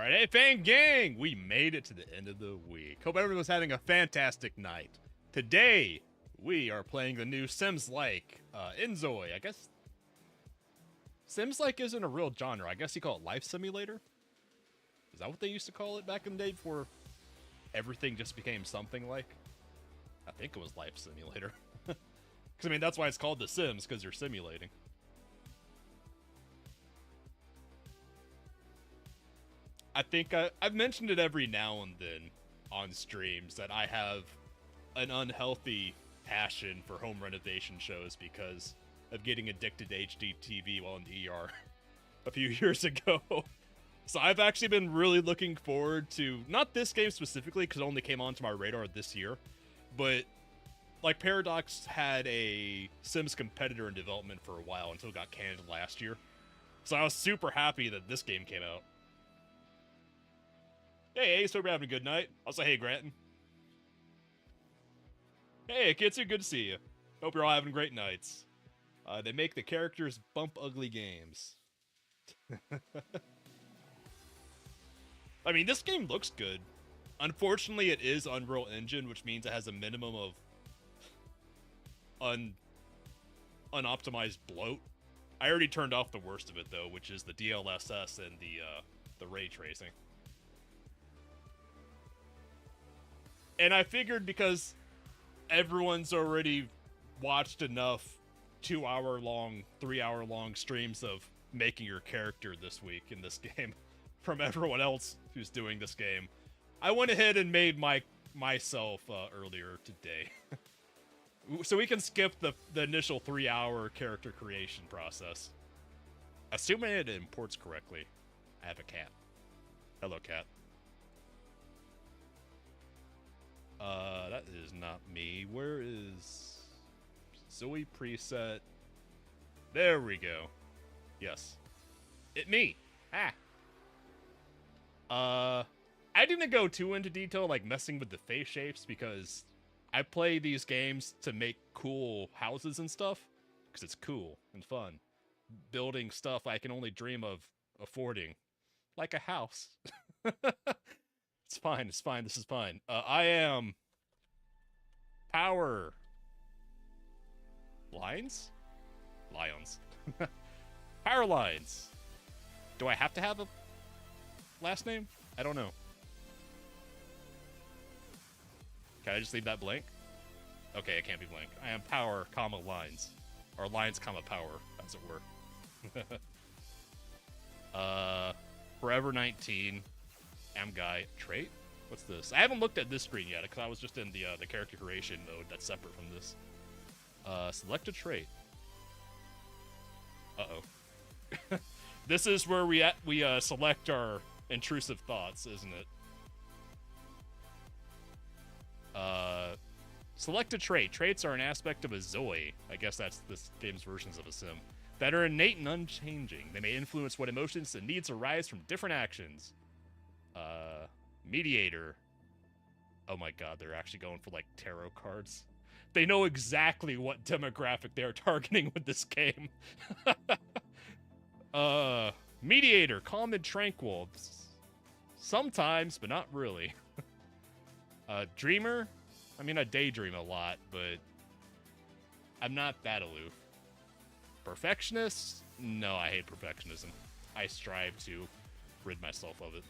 Alright, hey Fang Gang! We made it to the end of the week. Hope everyone's having a fantastic night. Today, we are playing the new Sims-like, inZOI. I guess Sims-like isn't a real genre. I guess you call it Life Simulator? Is that what they used to call it back in the day before everything just became something like? I think it was Life Simulator. Because, I mean, that's why it's called The Sims, because you're simulating. I think I've mentioned it every now and then on streams that I have an unhealthy passion for home renovation shows because of getting addicted to HDTV while in the ER a few years ago. So I've actually been really looking forward to, not this game specifically because it only came onto my radar this year, but like Paradox had a Sims competitor in development for a while until it got canned last year. So I was super happy that this game came out. Hey Ace, hope you're having a good night. Also, hey Granton. Hey Kitsu, good to see you. Hope you're all having great nights. They make the characters bump ugly games. I mean, this game looks good. Unfortunately, it is Unreal Engine, which means it has a minimum of unoptimized bloat. I already turned off the worst of it though, which is the DLSS and the ray tracing. And I figured because everyone's already watched enough 2-hour-long, 3-hour-long streams of making your character this week in this game from everyone else who's doing this game, I went ahead and made myself earlier today. So we can skip the initial 3-hour character creation process. Assuming it imports correctly. I have a cat. Hello, cat. That is not me. Where is Zoe preset? There we go. Yes. It me. Ah. I didn't go too into detail, like messing with the face shapes, because I play these games to make cool houses and stuff, because it's cool and fun. Building stuff I can only dream of affording. Like a house. It's fine, this is fine. I am... Power... Lines? Lions. Power Lines. Do I have to have a last name? I don't know. Can I just leave that blank? Okay, it can't be blank. I am Power, comma, Lines. Or Lines, comma, Power, as it were. Forever 19... Am guy trait? What's this? I haven't looked at this screen yet because I was just in the character creation mode that's separate from this. Select a trait. Uh-oh. This is where we select our intrusive thoughts, isn't it? Select a trait. Traits are an aspect of a ZOI. I guess that's this game's versions of a sim. That are innate and unchanging. They may influence what emotions and needs arise from different actions. Mediator. Oh my god, they're actually going for, like, tarot cards. They know exactly what demographic they are targeting with this game. Mediator. Calm and tranquil. Sometimes, but not really. Dreamer. I mean, I daydream a lot, but I'm not that aloof. Perfectionist? No, I hate perfectionism. I strive to rid myself of it.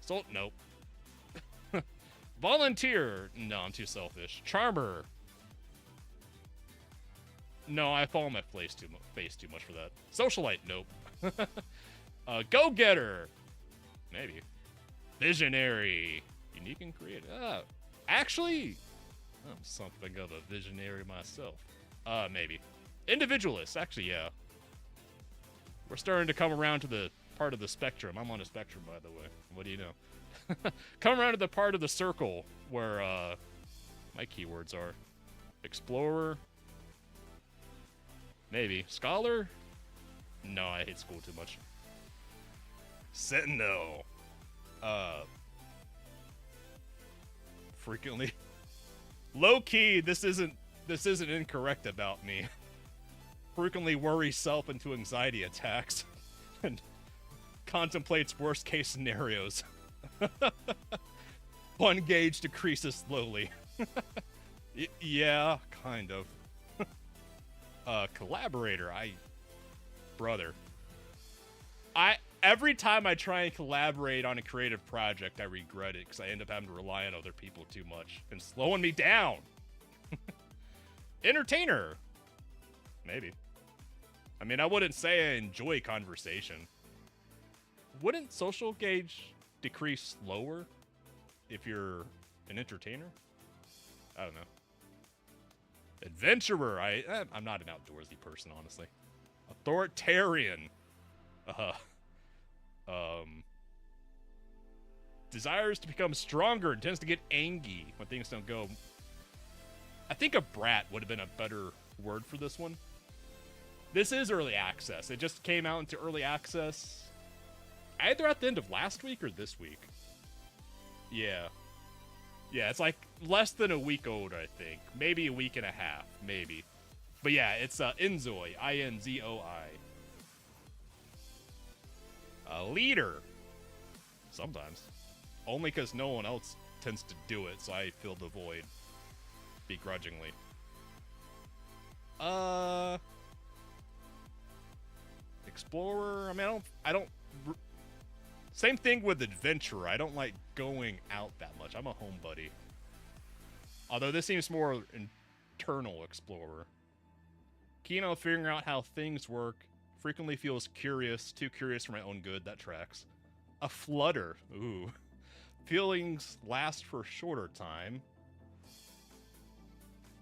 So, nope. Volunteer. No, I'm too selfish. Charmer. No, I fall on my face too much for that. Socialite. Nope. Go-getter. Maybe. Visionary. Unique and creative. Actually, I'm something of a visionary myself. Maybe. Individualist. Actually, yeah. We're starting to come around to the part of the spectrum. I'm on a spectrum, by the way. What do you know? Come around to the part of the circle where my keywords are. Explorer. Maybe. Scholar? No, I hate school too much. Sentinel. Frequently. Low key, this isn't incorrect about me. Frequently worry self into anxiety attacks. And contemplates worst case scenarios. Fun gauge decreases slowly. Yeah, kind of. Collaborator, brother. Every time I try and collaborate on a creative project, I regret it because I end up having to rely on other people too much and slowing me down. Entertainer, maybe. I mean, I wouldn't say I enjoy conversation. Wouldn't social gauge decrease slower if you're an entertainer? I don't know. Adventurer, I'm not an outdoorsy person, honestly. Authoritarian. Desires to become stronger and tends to get angry when things don't go. I think a brat would have been a better word for this one. This is early access. It just came out into early access either at the end of last week or this week. Yeah. Yeah, it's like less than a week old, I think. Maybe a week and a half, maybe. But yeah, it's inZOI, inZOI. A leader. Sometimes. Only because no one else tends to do it, so I fill the void. Begrudgingly. Explorer, I mean, same thing with adventurer. I don't like going out that much. I'm a homebody. Although this seems more internal explorer. Keen on figuring out how things work. Frequently feels curious. Too curious for my own good. That tracks. A flutter. Ooh. Feelings last for a shorter time.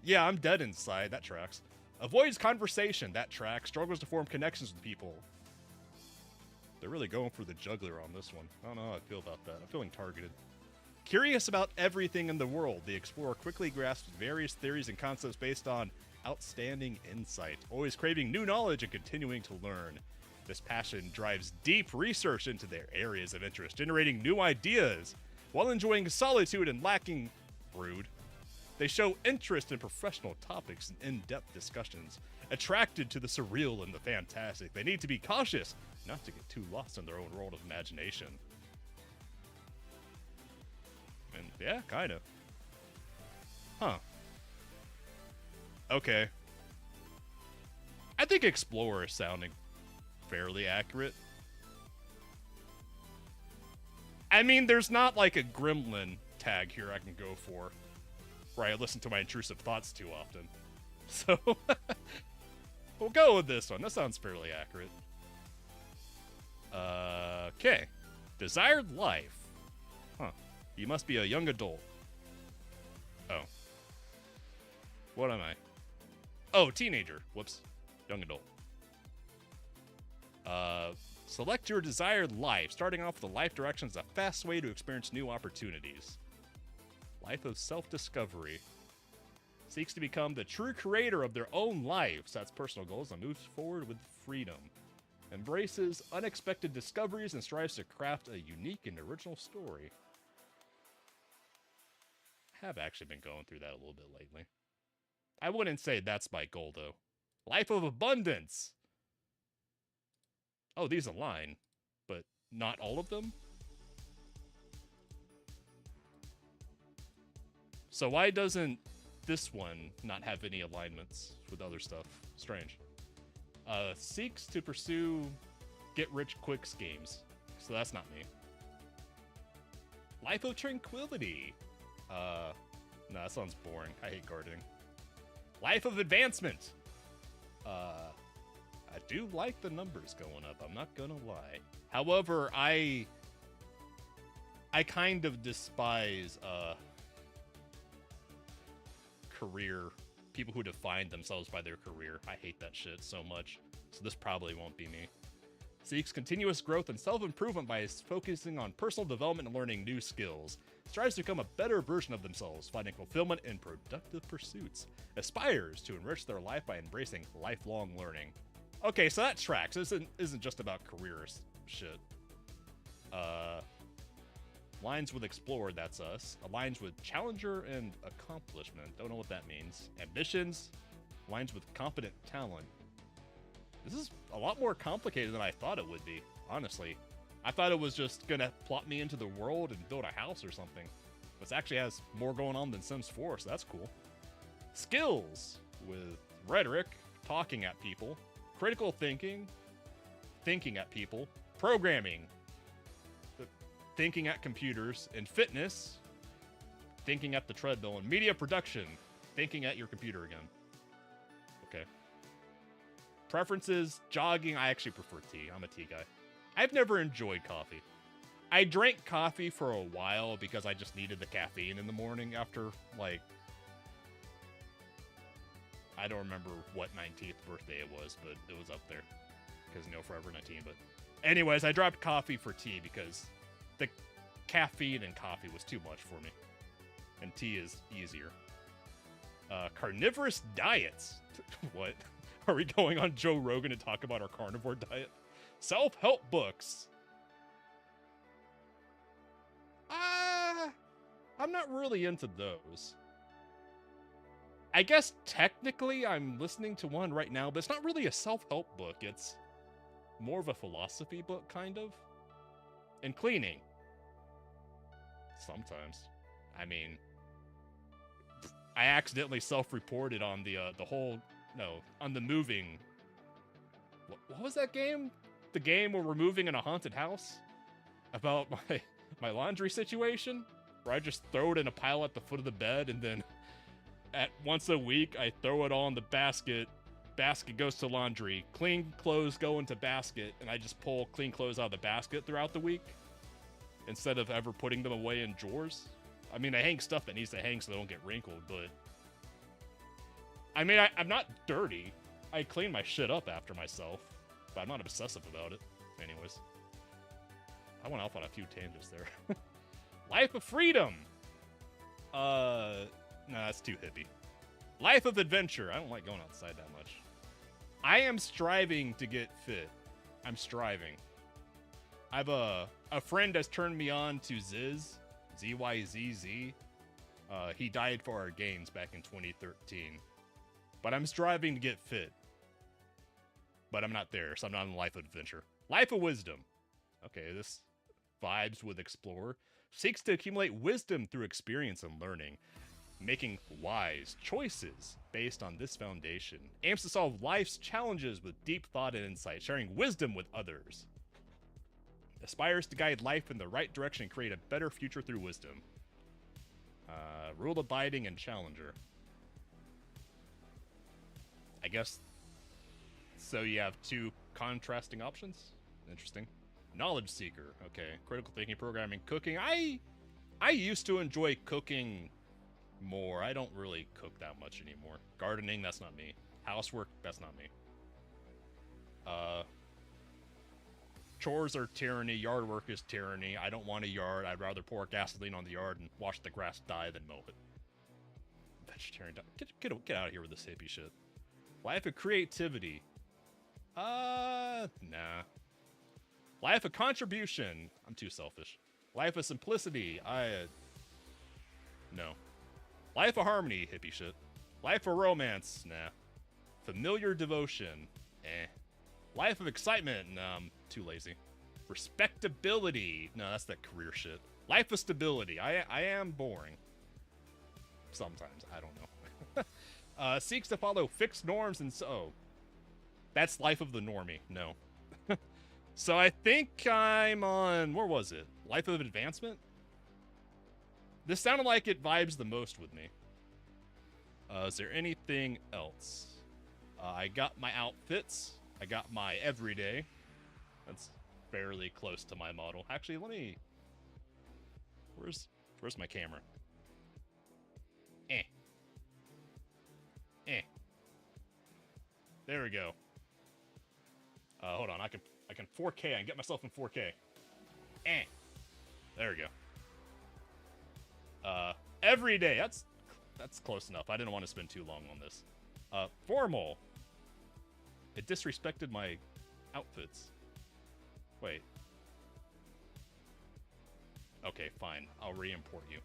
Yeah, I'm dead inside. That tracks. Avoids conversation. That tracks. Struggles to form connections with people. They're really going for the juggler on this one. I don't know how I feel about that. I'm feeling targeted. Curious about everything in the world, the explorer quickly grasps various theories and concepts based on outstanding insight, always craving new knowledge and continuing to learn. This passion drives deep research into their areas of interest, generating new ideas, while enjoying solitude and lacking rude. They show interest in professional topics and in-depth discussions, attracted to the surreal and the fantastic. They need to be cautious not to get too lost in their own world of imagination. And yeah, kind of. Huh. Okay. I think Explorer is sounding fairly accurate. I mean, there's not like a gremlin tag here I can go for, where I listen to my intrusive thoughts too often. So, we'll go with this one. That sounds fairly accurate. Okay. Desired life. Huh. You must be a young adult. Oh. What am I? Oh, teenager. Whoops. Young adult. Select your desired life. Starting off with the life direction is a fast way to experience new opportunities. Life of self-discovery. Seeks to become the true creator of their own life. Sets personal goals and moves forward with freedom. Embraces unexpected discoveries and strives to craft a unique and original story. I have actually been going through that a little bit lately. I wouldn't say that's my goal, though. Life of abundance. Oh, these align, but not all of them? So why doesn't this one not have any alignments with other stuff? Strange. Seeks to pursue get-rich-quick schemes. So that's not me. Life of tranquility. No, that sounds boring. I hate gardening. Life of advancement. I do like the numbers going up, I'm not gonna lie. However, I kind of despise career, people who define themselves by their career. I hate that shit so much, so this probably won't be me. Seeks continuous growth and self-improvement by focusing on personal development and learning new skills. Strives to become a better version of themselves, finding fulfillment in productive pursuits. Aspires to enrich their life by embracing lifelong learning. Okay, so that tracks. This isn't just about careers shit. Aligns with Explorer, that's us. Aligns with Challenger and Accomplishment. Don't know what that means. Ambitions. Aligns with Competent Talent. This is a lot more complicated than I thought it would be, honestly. I thought it was just gonna plot me into the world and build a house or something. But it actually has more going on than Sims 4, so that's cool. Skills with rhetoric, talking at people, critical thinking, thinking at people, programming, thinking at computers, and fitness, thinking at the treadmill, and media production, thinking at your computer again. Okay. Preferences, jogging, I actually prefer tea. I'm a tea guy. I've never enjoyed coffee. I drank coffee for a while because I just needed the caffeine in the morning after, like, I don't remember what 19th birthday it was, but it was up there. Because, you know, Forever 19. But anyways, I dropped coffee for tea because the caffeine in coffee was too much for me. And tea is easier. Carnivorous diets. What? Are we going on Joe Rogan to talk about our carnivore diet? Self-help books. I'm not really into those. I guess technically I'm listening to one right now, but it's not really a self-help book. It's more of a philosophy book, kind of. And cleaning. Sometimes. I mean, I accidentally self-reported on the whole, no, on the moving. What was that game? The game where we're moving in a haunted house? About my laundry situation? Where I just throw it in a pile at the foot of the bed, and then at once a week I throw it all in the basket. Basket goes to laundry. Clean clothes go into basket, and I just pull clean clothes out of the basket throughout the week instead of ever putting them away in drawers. I mean, I hang stuff that needs to hang so they don't get wrinkled, but I mean, I'm not dirty. I clean my shit up after myself, but I'm not obsessive about it. Anyways, I went off on a few tangents there. Life of freedom. Nah, that's too hippie. Life of adventure. I don't like going outside that much. I am striving to get fit. I'm striving. I've a friend has turned me on to Ziz, ZYZZ. He died for our games back in 2013. But I'm striving to get fit. But I'm not there, so I'm not in Life of Adventure. Life of Wisdom. Okay, this vibes with Explorer. Seeks to accumulate wisdom through experience and learning. Making wise choices based on this foundation. Aims to solve life's challenges with deep thought and insight. Sharing wisdom with others. Aspires to guide life in the right direction and create a better future through wisdom. Rule abiding and challenger. I guess. So you have two contrasting options? Interesting. Knowledge seeker. Okay. Critical thinking, programming, cooking. I used to enjoy cooking more. I don't really cook that much anymore. Gardening, that's not me. Housework, that's not me. Chores are tyranny. Yard work is tyranny. I don't want a yard. I'd rather pour gasoline on the yard and watch the grass die than mow it. Vegetarian. Get out of here with this hippie shit. Life of creativity. Nah. Life of contribution. I'm too selfish. Life of simplicity. No. Life of harmony. Hippie shit. Life of romance. Nah. Familiar devotion. Eh. Life of excitement. Nah, I'm too lazy. Respectability. No, that's that career shit. Life of stability. I am boring. Sometimes. I don't know. Seeks to follow fixed norms and so... Oh. That's Life of the Normie. No. So I think I'm on... Where was it? Life of Advancement? This sounded like it vibes the most with me. Is there anything else? I got my outfits. I got my everyday. That's fairly close to my model. Actually, let me... Where's my camera? There we go. Hold on, I can 4K. I can get myself in 4K. There we go. Every day. That's close enough. I didn't want to spend too long on this. Formal. It disrespected my outfits. Wait. Okay, fine. I'll re-import you.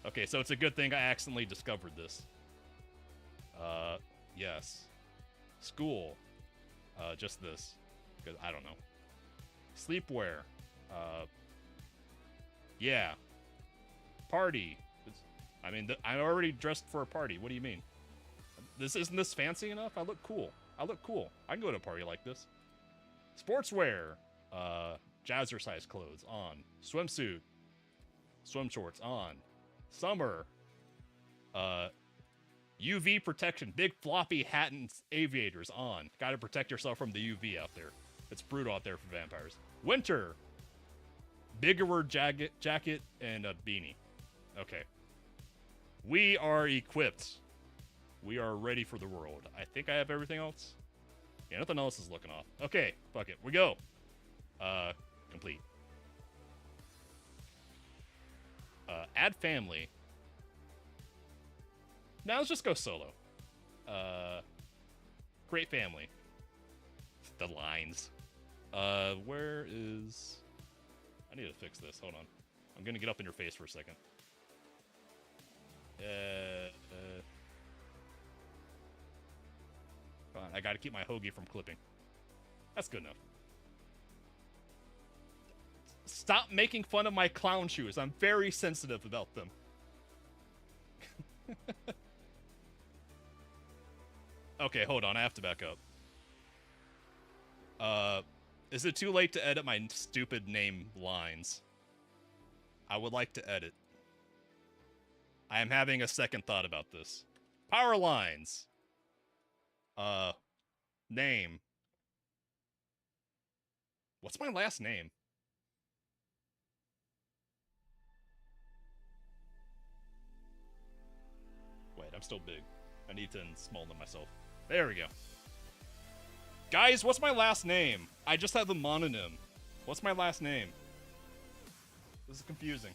Okay, so it's a good thing I accidentally discovered this. Yes. School. Just this. Because I don't know. Sleepwear. Yeah. Party. I mean, I'm already dressed for a party. What do you mean? Isn't this fancy enough? I look cool. I look cool. I can go to a party like this. Sportswear. Jazzercise clothes on. Swimsuit. Swim shorts on. Summer. UV protection. Big floppy hat and aviators on. Gotta protect yourself from the UV out there. It's brutal out there for vampires. Winter. Bigger jacket and a beanie. Okay. We are equipped. We are ready for the world. I think I have everything else. Yeah, nothing else is looking off. Okay, fuck it. We go. Complete. Add family. Now let's just go solo. Create family. The lines. Where is... I need to fix this. Hold on. I'm gonna get up in your face for a second. Fine. I gotta keep my hoagie from clipping. That's good enough. Stop making fun of my clown shoes. I'm very sensitive about them. Okay, hold on. I have to back up. Is it too late to edit my stupid name lines? I would like to edit. I am having a second thought about this. Power lines. Name. What's my last name? Wait, I'm still big. I need to small myself. There we go. Guys, what's my last name? I just have a mononym. What's my last name? This is confusing.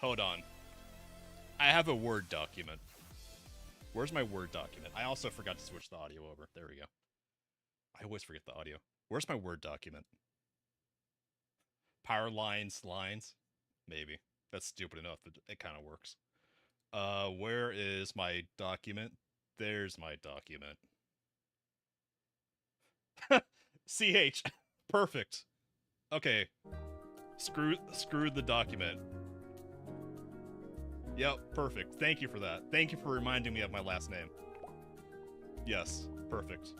Hold on. I have a Word document. Where's my Word document? I also forgot to switch the audio over. There we go. I always forget the audio. Where's my Word document? Power lines. Maybe. That's stupid enough, but it kind of works. Where is my document? There's my document. CH. Perfect. Okay. Screw the document. Yep, perfect. Thank you for that. Thank you for reminding me of my last name. Yes, perfect.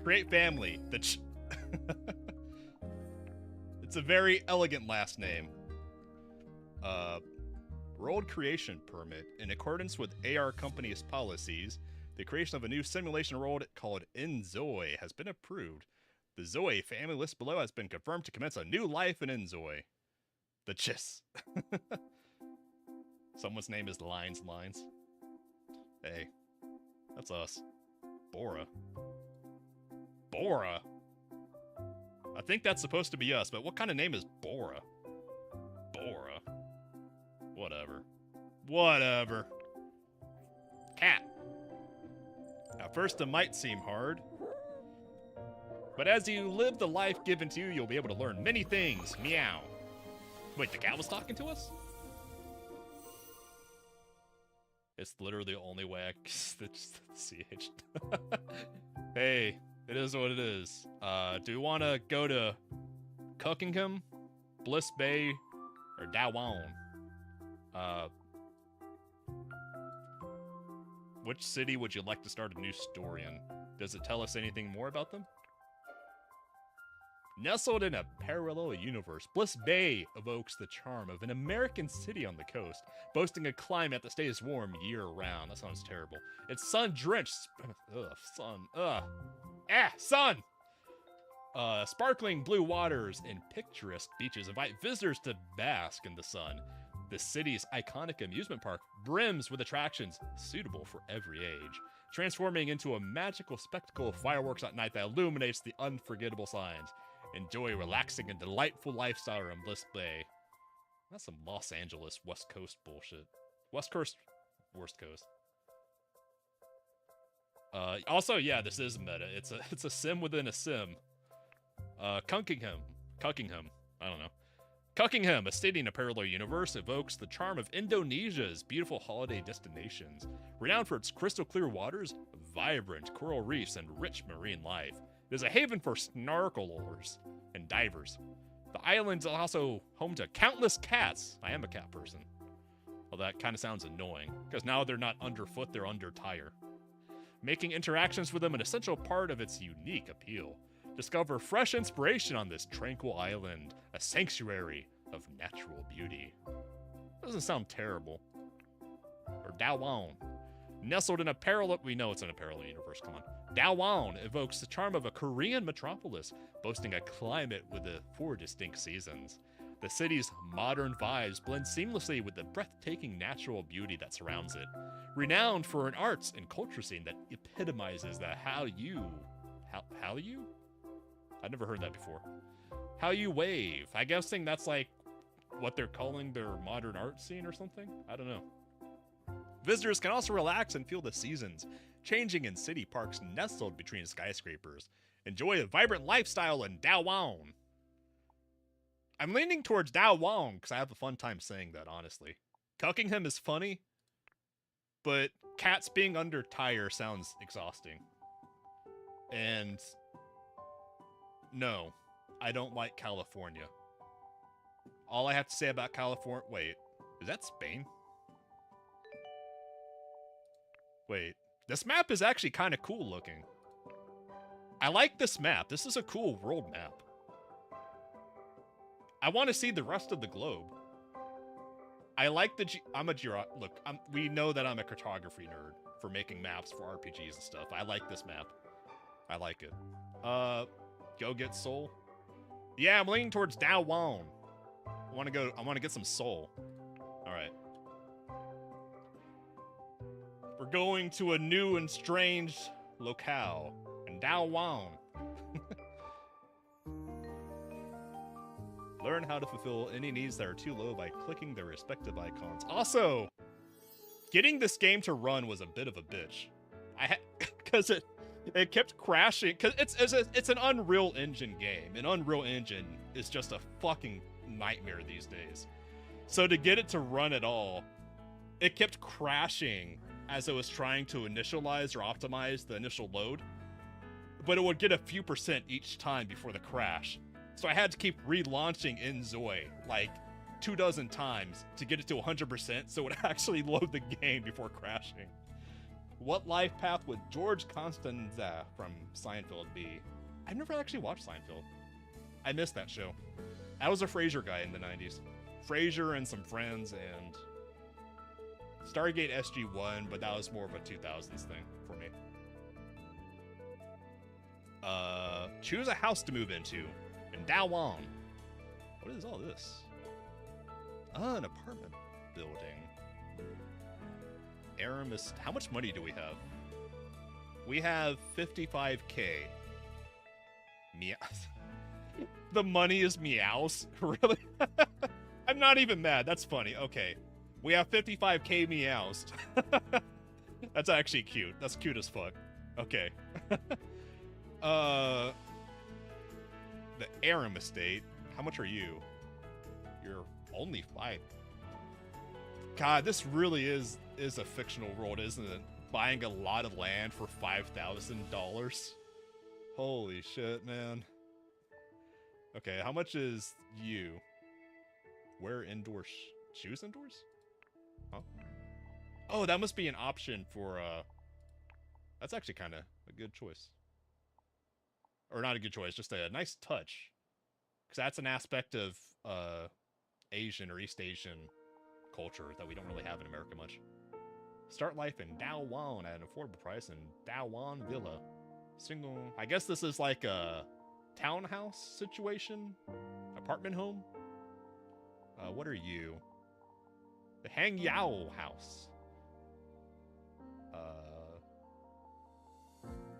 Create family. It's a very elegant last name. World creation permit. In accordance with AR Company's policies, the creation of a new simulation world called inZOI has been approved. The ZOI family list below has been confirmed to commence a new life in inZOI. The Chiss. Someone's name is Lines. Hey, that's us. Bora. I think that's supposed to be us, but what kind of name is Bora? Whatever. Cat. At first it might seem hard, but as you live the life given to you, you'll be able to learn many things. Meow. Wait, the cat was talking to us? It's literally the only way I can CH. Hey, it is what it is. Do we want to go to Cookingham, Bliss Bay, or Dawan? Which city would you like to start a new story in? Does it tell us anything more about them? Nestled in a parallel universe, Bliss Bay evokes the charm of an American city on the coast, boasting a climate that stays warm year-round. That sounds terrible. It's sun-drenched... sun! Sparkling blue waters and picturesque beaches invite visitors to bask in the sun. The city's iconic amusement park brims with attractions suitable for every age, transforming into a magical spectacle of fireworks at night that illuminates the unforgettable signs. Enjoy a relaxing and delightful lifestyle in Bliss Bay. That's some Los Angeles West Coast bullshit. West Coast, worst coast. Also, yeah, this is meta. It's a sim within a sim. Cunkingham. I don't know. Cuckingham, a city in a parallel universe, evokes the charm of Indonesia's beautiful holiday destinations. Renowned for its crystal clear waters, vibrant coral reefs, and rich marine life, it is a haven for snorkelers and divers. The island is also home to countless cats. I am a cat person. Well, that kind of sounds annoying, because now they're not underfoot, they're under tire. Making interactions with them an essential part of its unique appeal. Discover fresh inspiration on this tranquil island, a sanctuary of natural beauty. Doesn't sound terrible. Or Daewon. Nestled in a parallel... We know it's in a parallel universe, come on. Daewon evokes the charm of a Korean metropolis, boasting a climate with the 4 distinct seasons. The city's modern vibes blend seamlessly with the breathtaking natural beauty that surrounds it. Renowned for an arts and culture scene that epitomizes the Hallyu? I've never heard that before. Hallyu wave. I'm guessing that's like what they're calling their modern art scene or something? I don't know. Visitors can also relax and feel the seasons, changing in city parks nestled between skyscrapers. Enjoy a vibrant lifestyle in Daewon. I'm leaning towards Daewon because I have a fun time saying that, honestly. Cuckingham is funny, but cats being under tire sounds exhausting. And no, I don't like California. All I have to say about California... Wait, is that Spain? Wait, this map is actually kind of cool looking. I like this map. This is a cool world map. I want to see the rest of the globe. I like the... Look, we know that I'm a cartography nerd for making maps for RPGs and stuff. I like this map. I like it. Go get soul. Yeah, I'm leaning towards Daewon. I want to get some soul. All right. We're going to a new and strange locale in Daewon. Learn how to fulfill any needs that are too low by clicking their respective icons. Also, getting this game to run was a bit of a bitch. Because it kept crashing. Because it's an Unreal Engine game. An Unreal Engine is just a fucking nightmare these days. So to get it to run at all, it kept crashing as it was trying to initialize or optimize the initial load. But it would get a few % each time before the crash. So I had to keep relaunching inZOI like 24 times to get it to 100% so it would actually load the game before crashing. What life path would George Costanza from Seinfeld be? I've never actually watched Seinfeld. I missed that show. I was a Frasier guy in the 90s. Frasier and some friends and Stargate SG-1, but that was more of a 2000s thing for me. Choose a house to move into. In Daewon. What is all this? An apartment building. Aramis. How much money do we have? We have 55k. Meows. The money is meows? Really? I'm not even mad. That's funny. Okay. We have 55k meows. That's actually cute. That's cute as fuck. Okay. The Aram estate. How much are you? You're only 5. God, this really is a fictional world, isn't it? Buying a lot of land for $5,000. Holy shit, man. Okay, how much is you? Wear indoor shoes indoors? Huh? Oh, that must be an option for that's actually kind of a good choice. Or not a good choice, just a nice touch. Because that's an aspect of Asian or East Asian culture that we don't really have in America much. Start life in Daewon at an affordable price in Daewon Villa. Single... I guess this is like a townhouse situation? Apartment home? What are you? The Hang Yao House.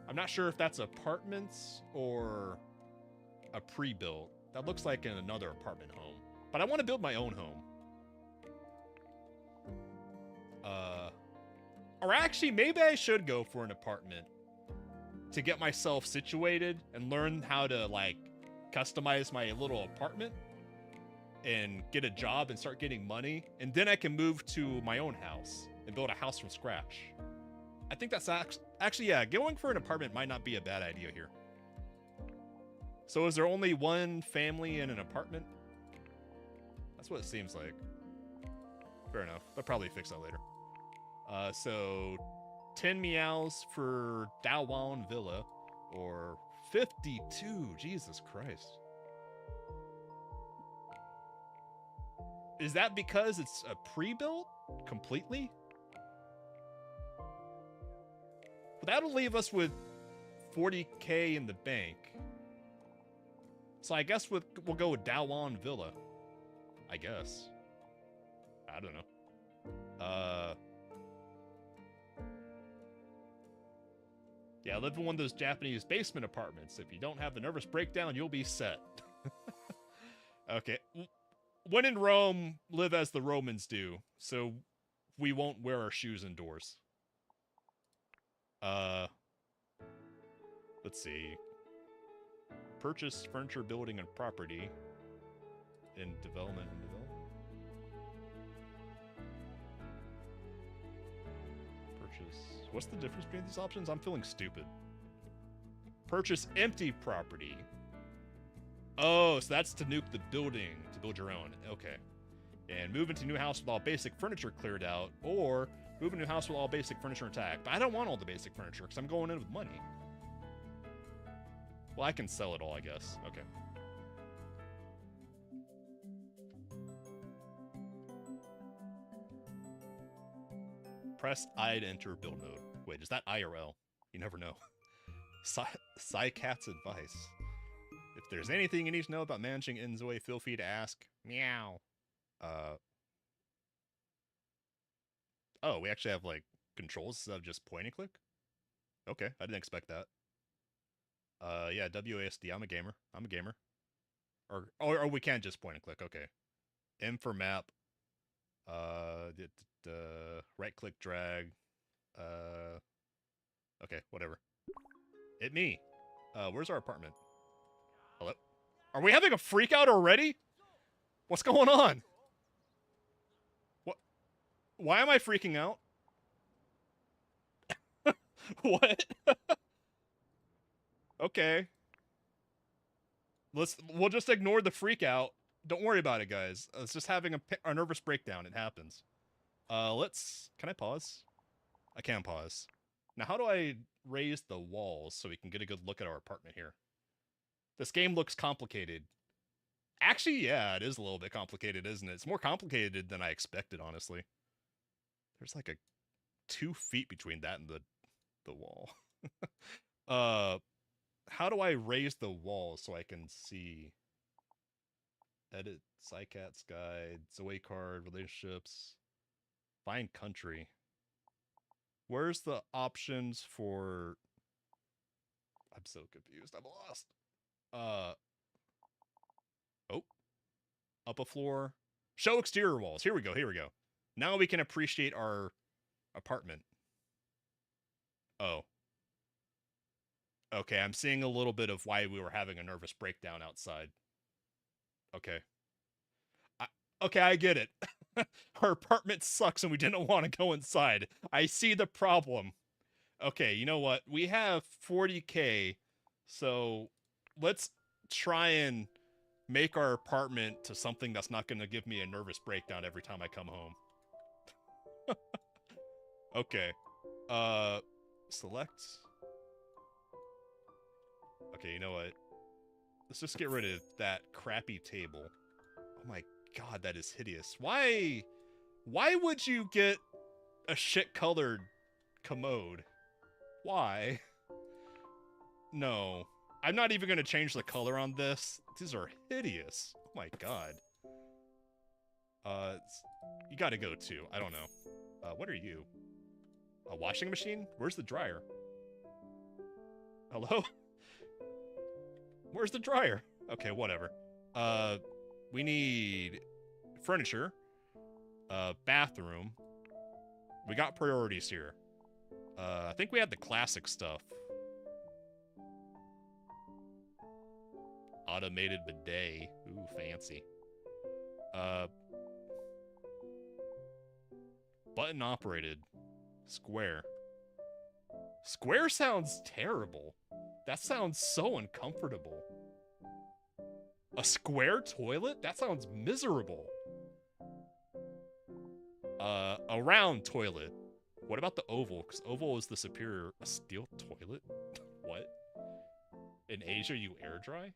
I'm not sure if that's apartments or a pre-built. That looks like another apartment home. But I want to build my own home. Or actually, maybe I should go for an apartment to get myself situated and learn how to, like, customize my little apartment. and get a job and start getting money, and then I can move to my own house and build a house from scratch. I think that's actually, yeah, going for an apartment might not be a bad idea here. So is there only one family in an apartment? That's what it seems like. Fair enough. They'll probably fix that later. So 10 meows for Dawan Villa, or 52. Jesus Christ. Is that because it's a pre-built completely? Well, that'll leave us with 40K in the bank. So I guess we'll go with Dawan Villa. I guess. I don't know. Yeah, I live in one of those Japanese basement apartments. If you don't have the nervous breakdown, you'll be set. Okay. When in Rome, live as the Romans do. So we won't wear our shoes indoors. Let's see. Purchase furniture, building, and property in development and development. Purchase. What's the difference between these options? I'm feeling stupid. Purchase empty property. Oh, so that's to nuke the building to build your own. Okay. And move into new house with all basic furniture cleared out, or move into new house with all basic furniture intact. But I don't want all the basic furniture because I'm going in with money. Well, I can sell it all, I guess. Okay. Press I to enter build mode. Wait, is that IRL? You never know. Psycat's advice. If there's anything you need to know about managing inZOI, feel free to ask. Meow. Oh, we actually have, like, controls instead of just point and click? Okay, I didn't expect that. Yeah, WASD, I'm a gamer. Or we can't just point and click, okay. M for map. Right click, drag. Okay, whatever. Hit me. Where's our apartment? Hello? Are we having a freak out already? What's going on? What? Why am I freaking out? What? Okay. We'll just ignore the freak out. Don't worry about it, guys. It's just having a nervous breakdown. It happens. Can I pause? I can pause. Now, how do I raise the walls so we can get a good look at our apartment here? This game looks complicated. Actually, yeah, it is a little bit complicated, isn't it? It's more complicated than I expected, honestly. There's like 2 feet between that and the wall. How do I raise the walls so I can see? Edit, Psycat's guide, Zoe card, relationships, find country. Where's the options for? I'm so confused. I'm lost. Oh, up a floor. Show exterior walls. Here we go. Now we can appreciate our apartment. Oh. Okay, I'm seeing a little bit of why we were having a nervous breakdown outside. Okay. Okay, I get it. Our apartment sucks and we didn't want to go inside. I see the problem. Okay, you know what? We have 40K, so let's try and make our apartment to something that's not going to give me a nervous breakdown every time I come home. Okay. Select. Okay, you know what? Let's just get rid of that crappy table. Oh my god, that is hideous. Why would you get a shit-colored commode? Why? No. I'm not even going to change the color on this. These are hideous. Oh my god. You gotta go too. I don't know. What are you? A washing machine? Where's the dryer? Hello? Where's the dryer? Okay, whatever. We need furniture. Bathroom. We got priorities here. I think we had the classic stuff. Automated bidet. Ooh, fancy. Uh, button operated. Square. Square sounds terrible. That sounds so uncomfortable. A square toilet? That sounds miserable. A round toilet. What about the oval? Because oval is the superior. A steel toilet? What? In Asia, you air dry?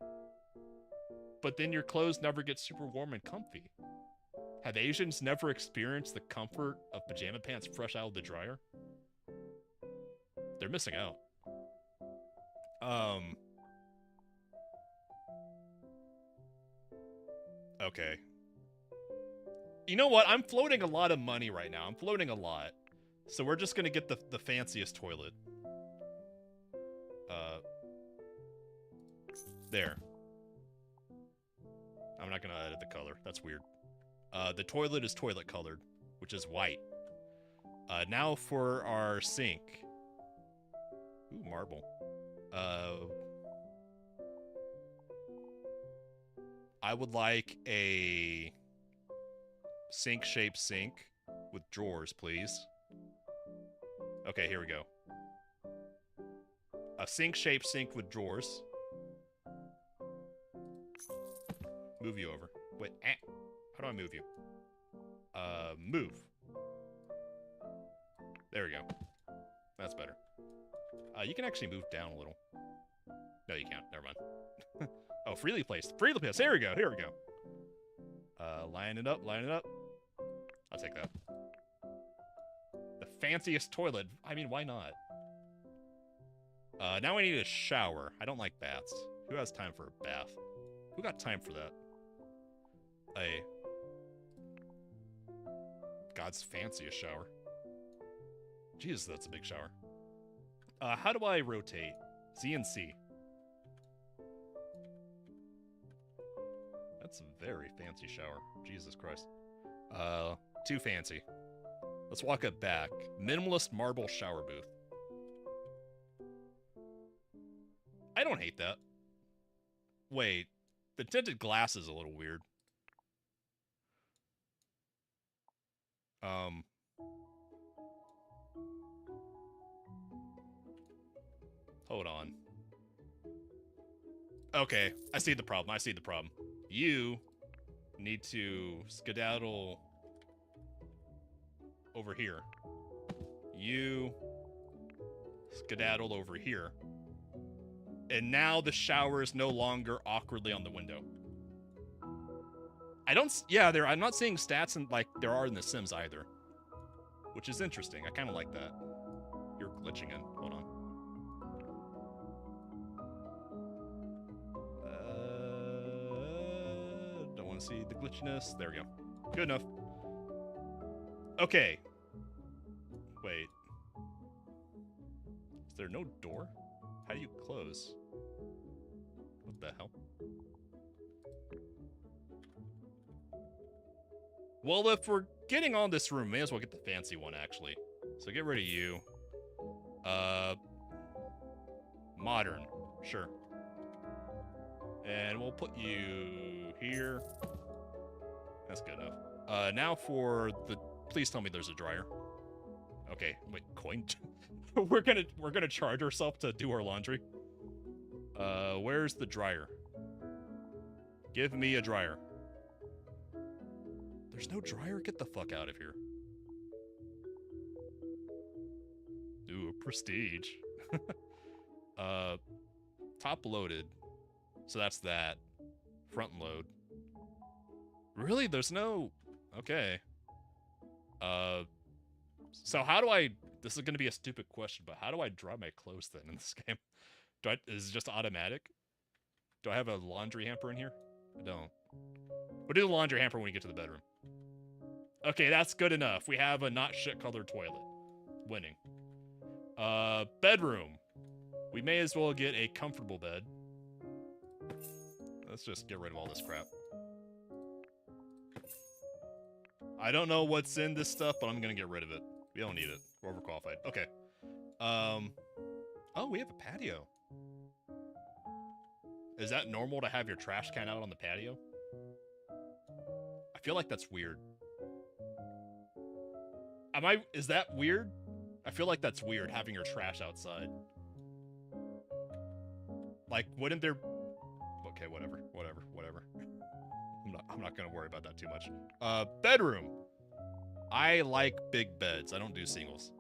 But then your clothes never get super warm and comfy. Have Asians never experienced the comfort of pajama pants fresh out of the dryer? They're missing out. Okay. You know what? I'm floating a lot of money right now. I'm floating a lot. So we're just gonna get the fanciest toilet. There. I'm not gonna edit the color. That's weird. The toilet is toilet colored, which is white. Now for our sink. Ooh, marble. I would like a sink-shaped sink with drawers, please. Okay, here we go. A sink-shaped sink with drawers. Move you over. Wait, how do I move you? Move. There we go. That's better. You can actually move down a little. No, you can't. Never mind. Oh, freely placed. Freely placed. Here we go. Here we go. Line it up. Line it up. I'll take that. The fanciest toilet. I mean, why not? Now I need a shower. I don't like baths. Who has time for a bath? Who got time for that? God's fanciest shower. Jesus, that's a big shower. How do I rotate? Z and C. That's a very fancy shower. Jesus Christ. Too fancy. Let's walk it back. Minimalist marble shower booth. I don't hate that. Wait, the tinted glass is a little weird. Hold on. Okay, I see the problem. I see the problem. You need to skedaddle over here. You skedaddle over here. And now the shower is no longer awkwardly on the window. I'm not seeing stats like there are in The Sims either. Which is interesting. I kind of like that. You're glitching in. Hold on. Don't want to see the glitchiness. There we go. Good enough. Okay. Wait. Is there no door? How do you close? What the hell? Well, if we're getting on this room, may as well get the fancy one, actually. So get rid of you. Modern. Sure. And we'll put you here. That's good enough. Now for the... Please tell me there's a dryer. Okay, wait, coin? we're gonna charge ourselves to do our laundry. Where's the dryer? Give me a dryer. There's no dryer? Get the fuck out of here. Ooh, prestige. Top loaded. So that's that. Front load. Really? There's no... Okay. So how do I... This is going to be a stupid question, but how do I dry my clothes then in this game? Is it just automatic? Do I have a laundry hamper in here? I don't. We'll do the laundry hamper when we get to the bedroom. Okay, that's good enough. We have a not shit-colored toilet. Winning. Bedroom. We may as well get a comfortable bed. Let's just get rid of all this crap. I don't know what's in this stuff, but I'm gonna get rid of it. We don't need it. We're overqualified. Okay. Oh, we have a patio. Is that normal to have your trash can out on the patio? I feel like that's weird. Is that weird? I feel like that's weird, having your trash outside. Like, wouldn't there... Okay, whatever. I'm not gonna worry about that too much. Bedroom. I like big beds. I don't do singles.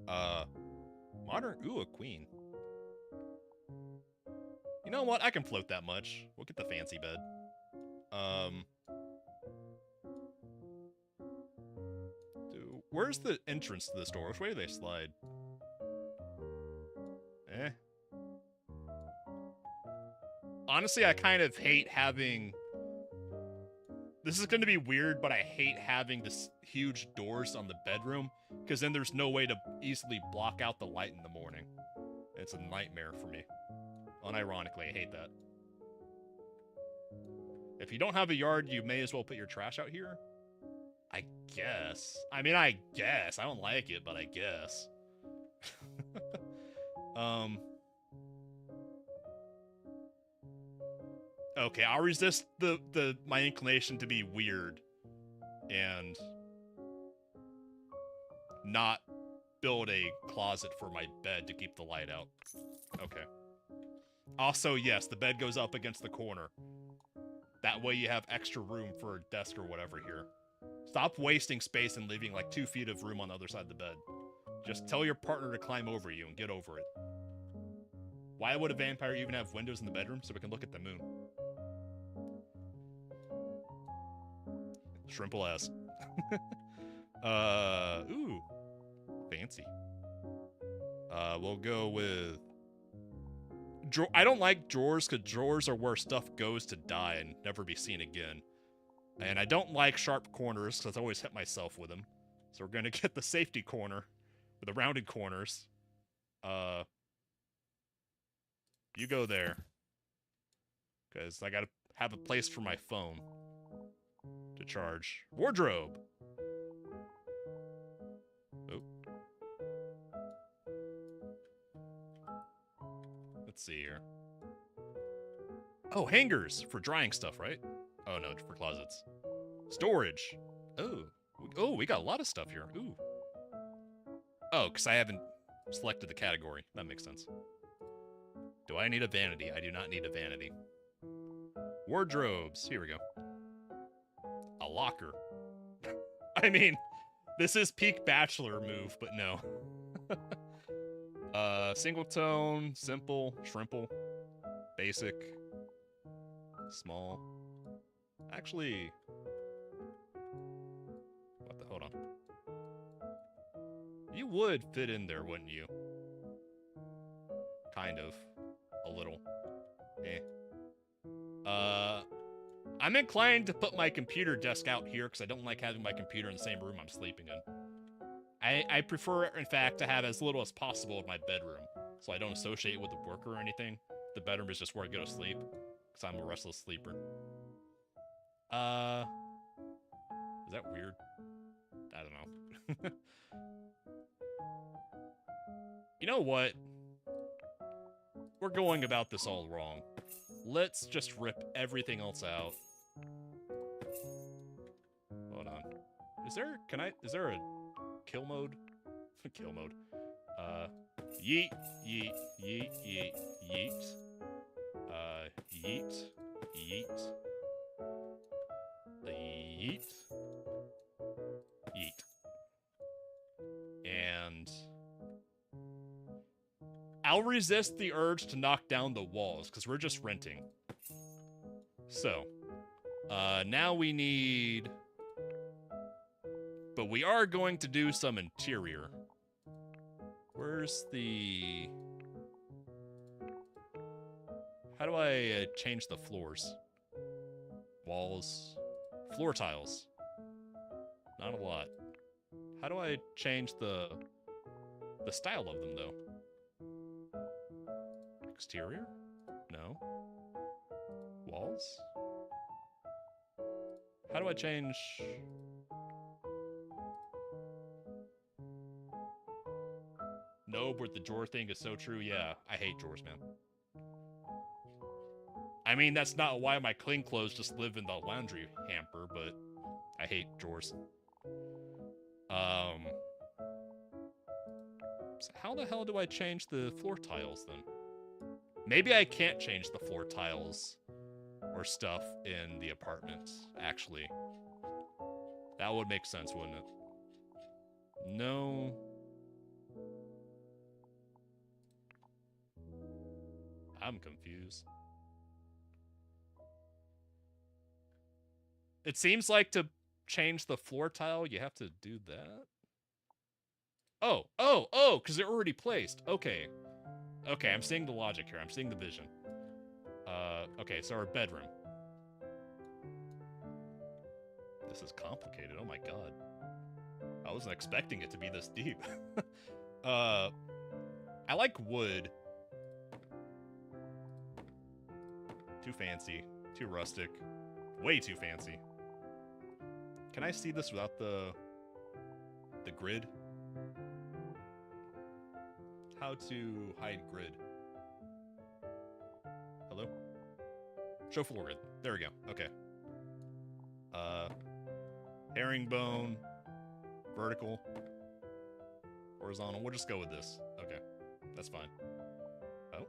Modern... Ooh, a queen. You know what? I can float that much. We'll get the fancy bed. Where's the entrance to this door? Which way do they slide? Honestly, I kind of hate having... This is going to be weird, but I hate having this huge doors on the bedroom, because then there's no way to easily block out the light in the morning. It's a nightmare for me. Unironically, I hate that. If you don't have a yard, you may as well put your trash out here. I guess. I mean, I guess. I don't like it, but I guess. Okay, I'll resist my inclination to be weird and not build a closet for my bed to keep the light out. Okay. Also, yes, the bed goes up against the corner. That way you have extra room for a desk or whatever here. Stop wasting space and leaving like 2 feet of room on the other side of the bed. Just tell your partner to climb over you and get over it. Why would a vampire even have windows in the bedroom? So we can look at the moon. Shrimple ass. Ooh. Fancy. We'll go with... I don't like drawers, because drawers are where stuff goes to die and never be seen again. And I don't like sharp corners, because I always hit myself with them. So we're going to get the safety corner with the rounded corners. You go there. Because I got to have a place for my phone to charge. Wardrobe! Oh. Let's see here. Oh, hangers for drying stuff, right? Oh, no, for closets. Storage. Oh, we got a lot of stuff here. Ooh. Oh, because I haven't selected the category. That makes sense. Do I need a vanity? I do not need a vanity. Wardrobes. Here we go. A locker. I mean, this is peak bachelor move, but no. Single tone, simple, shrimple, basic, small. Actually, hold on. You would fit in there, wouldn't you? Kind of. A little. I'm inclined to put my computer desk out here because I don't like having my computer in the same room I'm sleeping in. I prefer, in fact, to have as little as possible in my bedroom, so I don't associate it with the work or anything. The bedroom is just where I go to sleep, because I'm a restless sleeper. Is that weird? I don't know. You know what? We're going about this all wrong. Let's just rip everything else out. Hold on. Is there a kill mode? Kill mode. Yeet, yeet, yeet, yeet, yeet. Yeet, yeet. Yeet. Yeet. And I'll resist the urge to knock down the walls, because we're just renting. So, now we need... But we are going to do some interior. Where's the... How do I change the floors? Walls. Floor tiles. Not a lot. How do I change the style of them, though? Exterior? No. Walls? How do I change... No, but the drawer thing is so true. Yeah, I hate drawers, man. I mean, that's not why my clean clothes just live in the laundry hamper, but I hate drawers. So how the hell do I change the floor tiles then? Maybe I can't change the floor tiles or stuff in the apartment, actually. That would make sense, wouldn't it? No. I'm confused. It seems like to change the floor tile, you have to do that. Oh, because they're already placed. Okay. Okay, I'm seeing the logic here. I'm seeing the vision. Okay, so our bedroom. This is complicated. Oh my god. I wasn't expecting it to be this deep. I like wood. Too fancy. Too rustic. Way too fancy. Can I see this without the grid? How to hide grid. Hello? Show floor grid. There we go. Okay. Herringbone. Vertical. Horizontal. We'll just go with this. Okay. That's fine. Oh.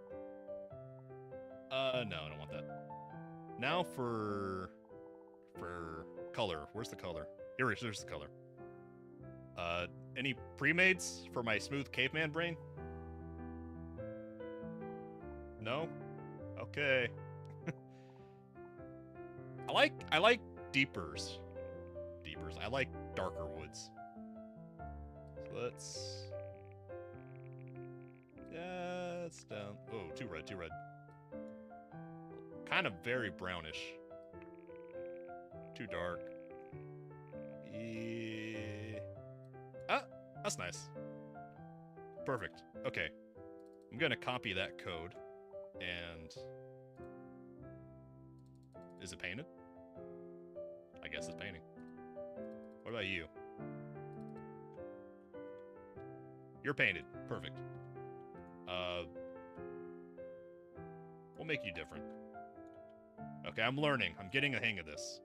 No, I don't want that. Now for color. Where's the color? Here's the color. Any pre-mades for my smooth caveman brain? No? Okay. I like deepers. I like darker woods. So let's... Yeah, it's down. Oh, too red. Kind of very brownish. Too dark. Yeah. Ah, that's nice. Perfect. Okay. I'm gonna copy that code. And... Is it painted? I guess it's painting. What about you? You're painted. Perfect. We'll make you different. Okay, I'm learning. I'm getting a hang of this.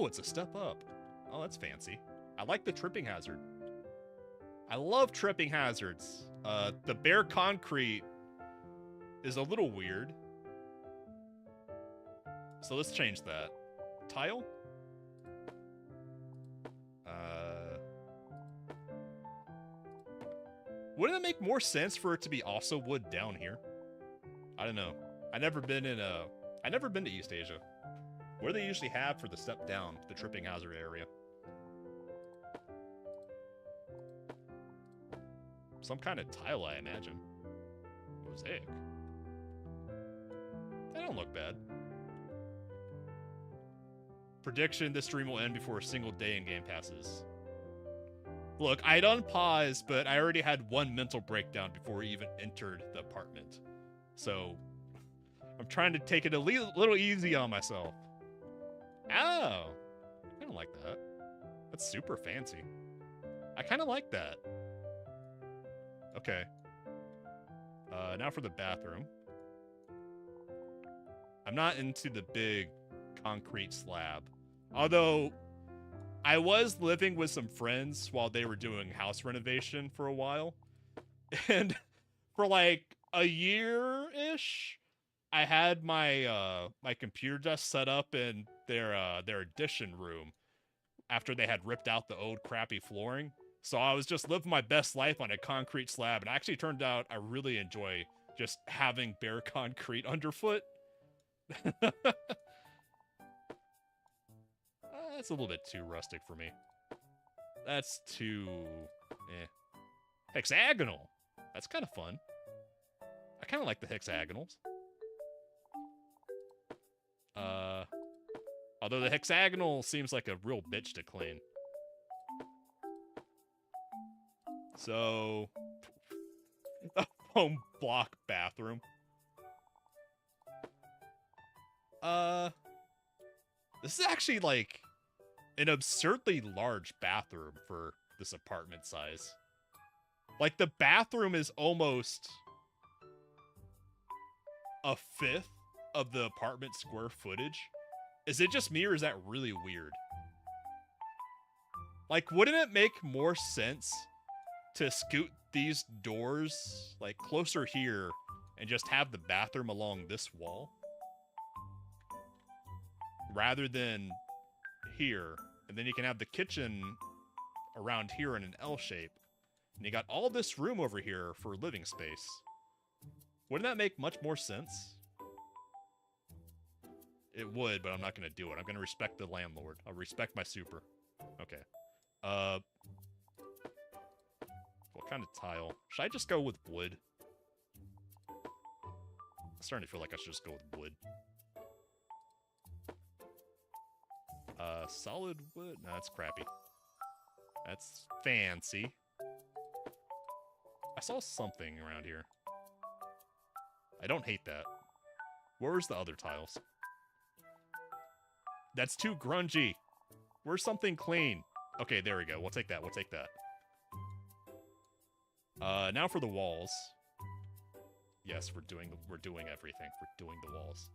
It's a step up. Oh, that's fancy. I like the tripping hazard. I love tripping hazards. The bare concrete is a little weird. So let's change that. Tile? Wouldn't it make more sense for it to be also wood down here? I don't know. I've never been to East Asia. What do they usually have for the step down, the tripping hazard area? Some kind of tile, I imagine. Mosaic. They don't look bad. Prediction, this stream will end before a single day in game passes. Look, I'd unpause, but I already had one mental breakdown before we even entered the apartment. So, I'm trying to take it a little easy on myself. Oh! I don't like that. That's super fancy. I kind of like that. Okay. Now for the bathroom. I'm not into the big concrete slab. Although, I was living with some friends while they were doing house renovation for a while. And for like a year-ish, I had my my computer desk set up in their addition room after they had ripped out the old crappy flooring. So I was just living my best life on a concrete slab, and actually turned out I really enjoy just having bare concrete underfoot. That's a little bit too rustic for me. That's too... Hexagonal! That's kind of fun. I kind of like the hexagonals. Although the hexagonal seems like a real bitch to clean. So... a foam block bathroom. This is actually, like, an absurdly large bathroom for this apartment size. Like, the bathroom is almost a fifth of the apartment square footage. Is it just me or is that really weird? Like, wouldn't it make more sense to scoot these doors, like, closer here and just have the bathroom along this wall? Rather than here. And then you can have the kitchen around here in an L shape. And you got all this room over here for living space. Wouldn't that make much more sense? It would, but I'm not going to do it. I'm going to respect the landlord. I'll respect my super. Okay. What kind of tile? Should I just go with wood? I'm starting to feel like I should just go with wood. Solid wood? No, that's crappy. That's fancy. I saw something around here. I don't hate that. Where's the other tiles? That's too grungy. Where's something clean? Okay, there we go. We'll take that. We'll take that. Now for the walls. Yes, we're doing everything. We're doing the walls.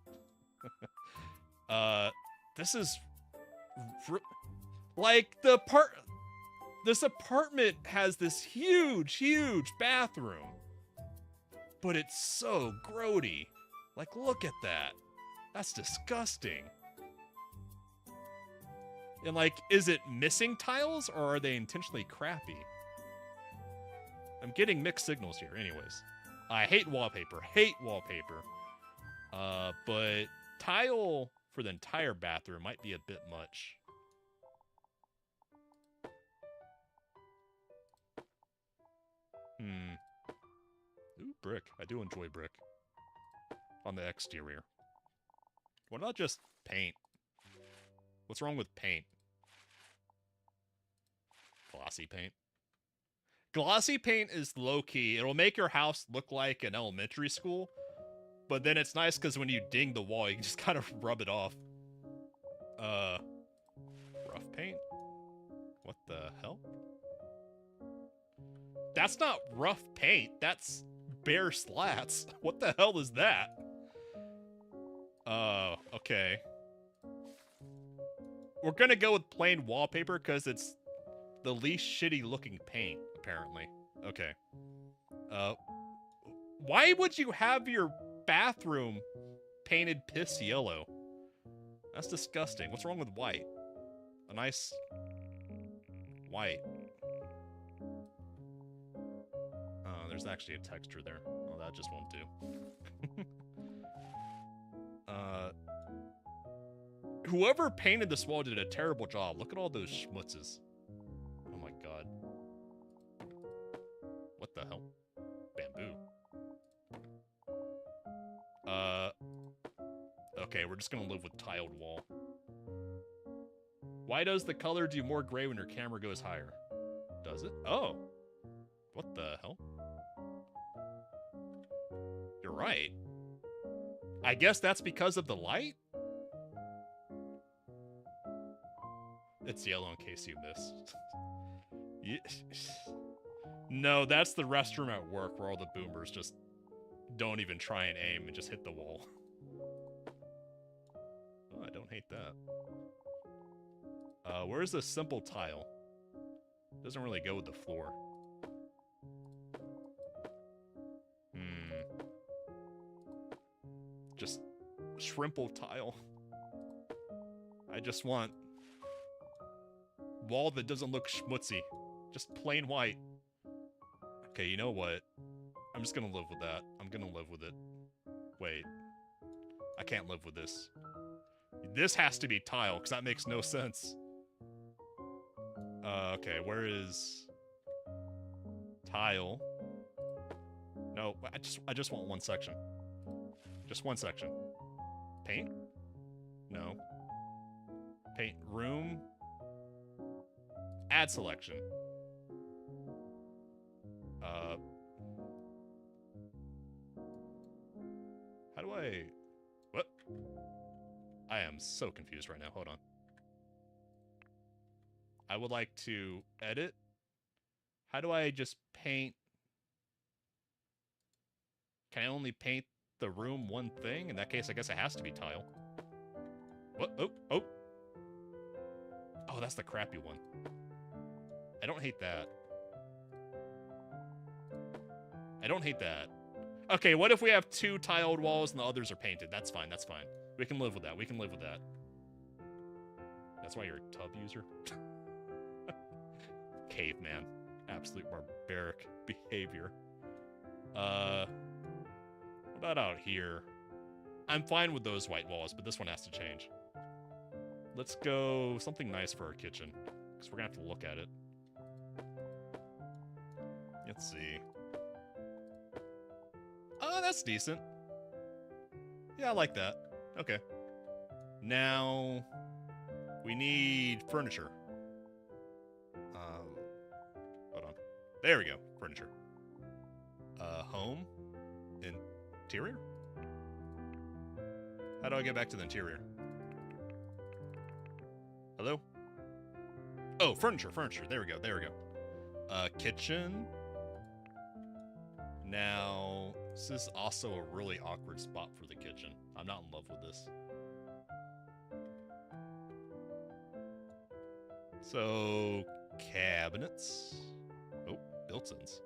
This is like this apartment has this huge bathroom. But it's so grody. Like, look at that. That's disgusting. And, like, is it missing tiles, or are they intentionally crappy? I'm getting mixed signals here. Anyways. I hate wallpaper. Hate wallpaper. But tile for the entire bathroom might be a bit much. Ooh, brick. I do enjoy brick. On the exterior. Why not just paint? What's wrong with paint? Glossy paint. Glossy paint is low-key. It'll make your house look like an elementary school. But then it's nice because when you ding the wall, you can just kind of rub it off. Rough paint? What the hell? That's not rough paint. That's bare slats. What the hell is that? Okay. We're gonna go with plain wallpaper because it's the least shitty looking paint, apparently. Okay. Why would you have your bathroom painted piss yellow? That's disgusting. What's wrong with white? A nice white. There's actually a texture there. Oh, that just won't do. Whoever painted this wall did a terrible job. Look at all those schmutzes. Oh my god. What the hell? Bamboo. Okay, we're just gonna live with tiled wall. Why does the color do more gray when your camera goes higher? Does it? Oh. What the hell? You're right. I guess that's because of the light? It's yellow in case you missed. No, that's the restroom at work where all the boomers just don't even try and aim and just hit the wall. Oh, I don't hate that. Where's the simple tile? Doesn't really go with the floor. Just shrimple tile. I just want wall that doesn't look schmutzy. Just plain white. Okay, you know what? I'm just gonna live with that. I'm gonna live with it. Wait. I can't live with this. This has to be tile, because that makes no sense. Okay, where is tile? No, I just want one section. Just one section. Paint? No. Paint room. Add selection. How do I... What? I am so confused right now. Hold on. I would like to edit. How do I just paint? Can I only paint the room one thing? In that case, I guess it has to be tile. What? Oh, oh. Oh, that's the crappy one. I don't hate that. I don't hate that. Okay, what if we have 2 tiled walls and the others are painted? That's fine, that's fine. We can live with that, we can live with that. That's why you're a tub user? Caveman. Absolute barbaric behavior. What about out here? I'm fine with those white walls, but this one has to change. Let's go something nice for our kitchen, because we're gonna have to look at it. Let's see. Oh, that's decent. Yeah, I like that. Okay. Now, we need furniture. Hold on. There we go. Furniture. Home. Interior? How do I get back to the interior? Hello? Oh, furniture. There we go. Kitchen. Now, this is also a really awkward spot for the kitchen. I'm not in love with this. So, cabinets. Oh, built-ins.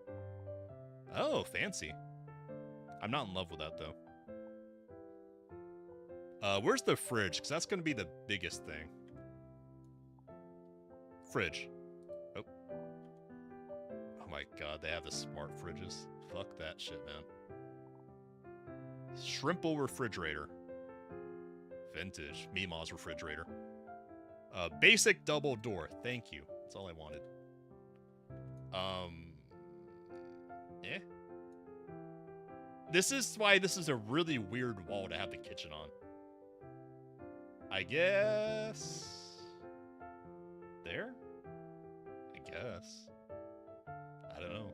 Oh, fancy. I'm not in love with that, though. Where's the fridge? Because that's going to be the biggest thing. Fridge. Oh. Oh my god, they have the smart fridges. Fuck that shit, man. Shrimple refrigerator. Vintage. Meemaw's refrigerator. Basic double door. Thank you. That's all I wanted. Eh? This is why this is a really weird wall to have the kitchen on. I guess... There? I guess. I don't know.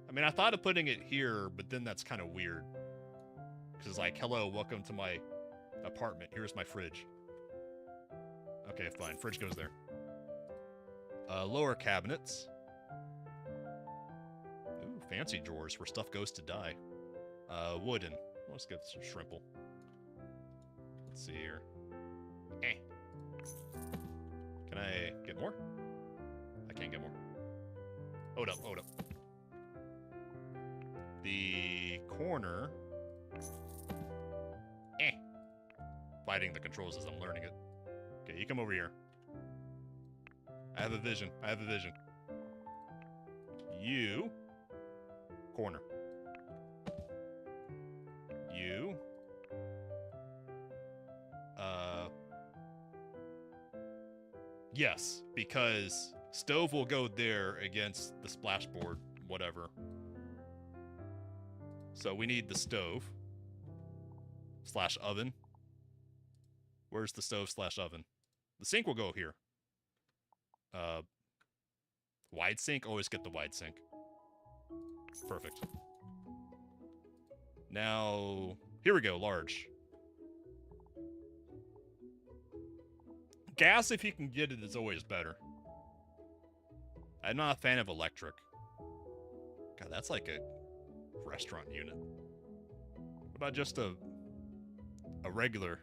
I mean, I thought of putting it here, but then that's kind of weird. Because it's like, hello, welcome to my apartment. Here's my fridge. Okay, fine. Fridge goes there. Lower cabinets. Ooh, fancy drawers where stuff goes to die. Wooden. Let's get some shrimple. Let's see here. Eh. Can I get more? I can't get more. Hold up. The corner. Eh. Fighting the controls as I'm learning it. Okay, you come over here. I have a vision. You. Corner. You. Yes, because stove will go there against the splashboard, whatever. So we need the stove. / oven. Where's the stove / oven? The sink will go here. Wide sink? Always get the wide sink. Perfect. Now, here we go, large. Gas, if you can get it, is always better. I'm not a fan of electric. God, that's like a restaurant unit. What about just a regular,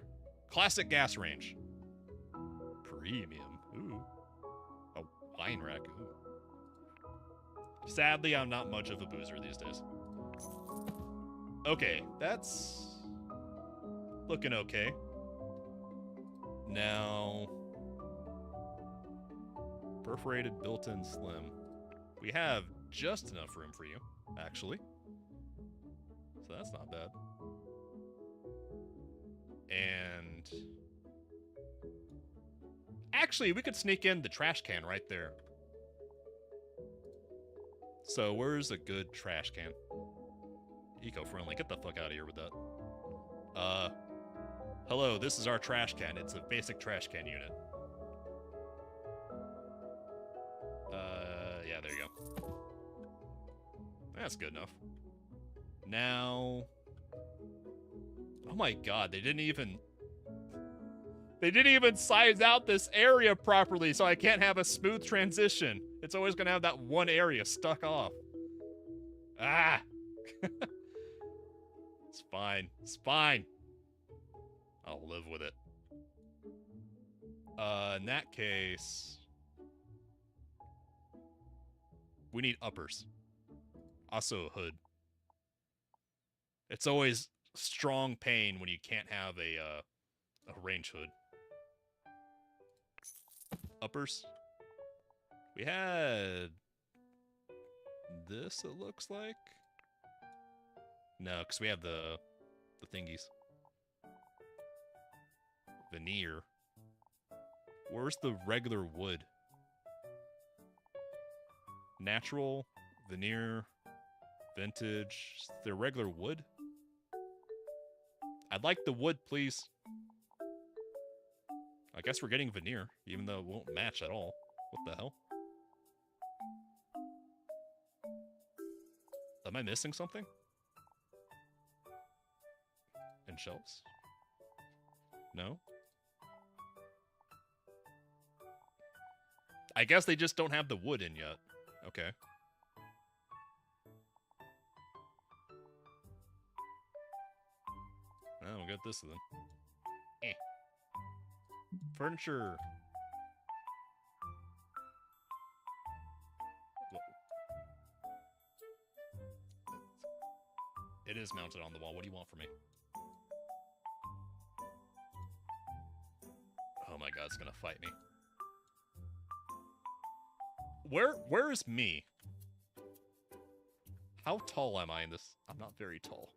classic gas range? Premium. Ooh. A wine rack. Ooh. Sadly, I'm not much of a boozer these days. Okay, that's looking okay. Now, perforated built-in slim. We have just enough room for you, actually. So that's not bad. And actually, we could sneak in the trash can right there. So where's a good trash can? Eco-friendly. Get the fuck out of here with that. Hello, this is our trash can. It's a basic trash can unit. Yeah, there you go. That's good enough. Now... Oh my god, they didn't even size out this area properly, so I can't have a smooth transition. It's always gonna have that one area stuck off. Ah! It's fine. It's fine. I'll live with it. In that case, we need uppers. Also a hood. It's always strong pain when you can't have a range hood. Uppers. We had this, it looks like. No, because we have the thingies. Veneer. Where's the regular wood? Natural, veneer, vintage. Is there regular wood? I'd like the wood, please. I guess we're getting veneer, even though it won't match at all. What the hell? Am I missing something? And shelves? No? I guess they just don't have the wood in yet. Okay. Well, we'll get this then. Eh. Furniture. It is mounted on the wall. What do you want from me? Oh my god, it's gonna fight me. Where is me? How tall am I in this? I'm not very tall.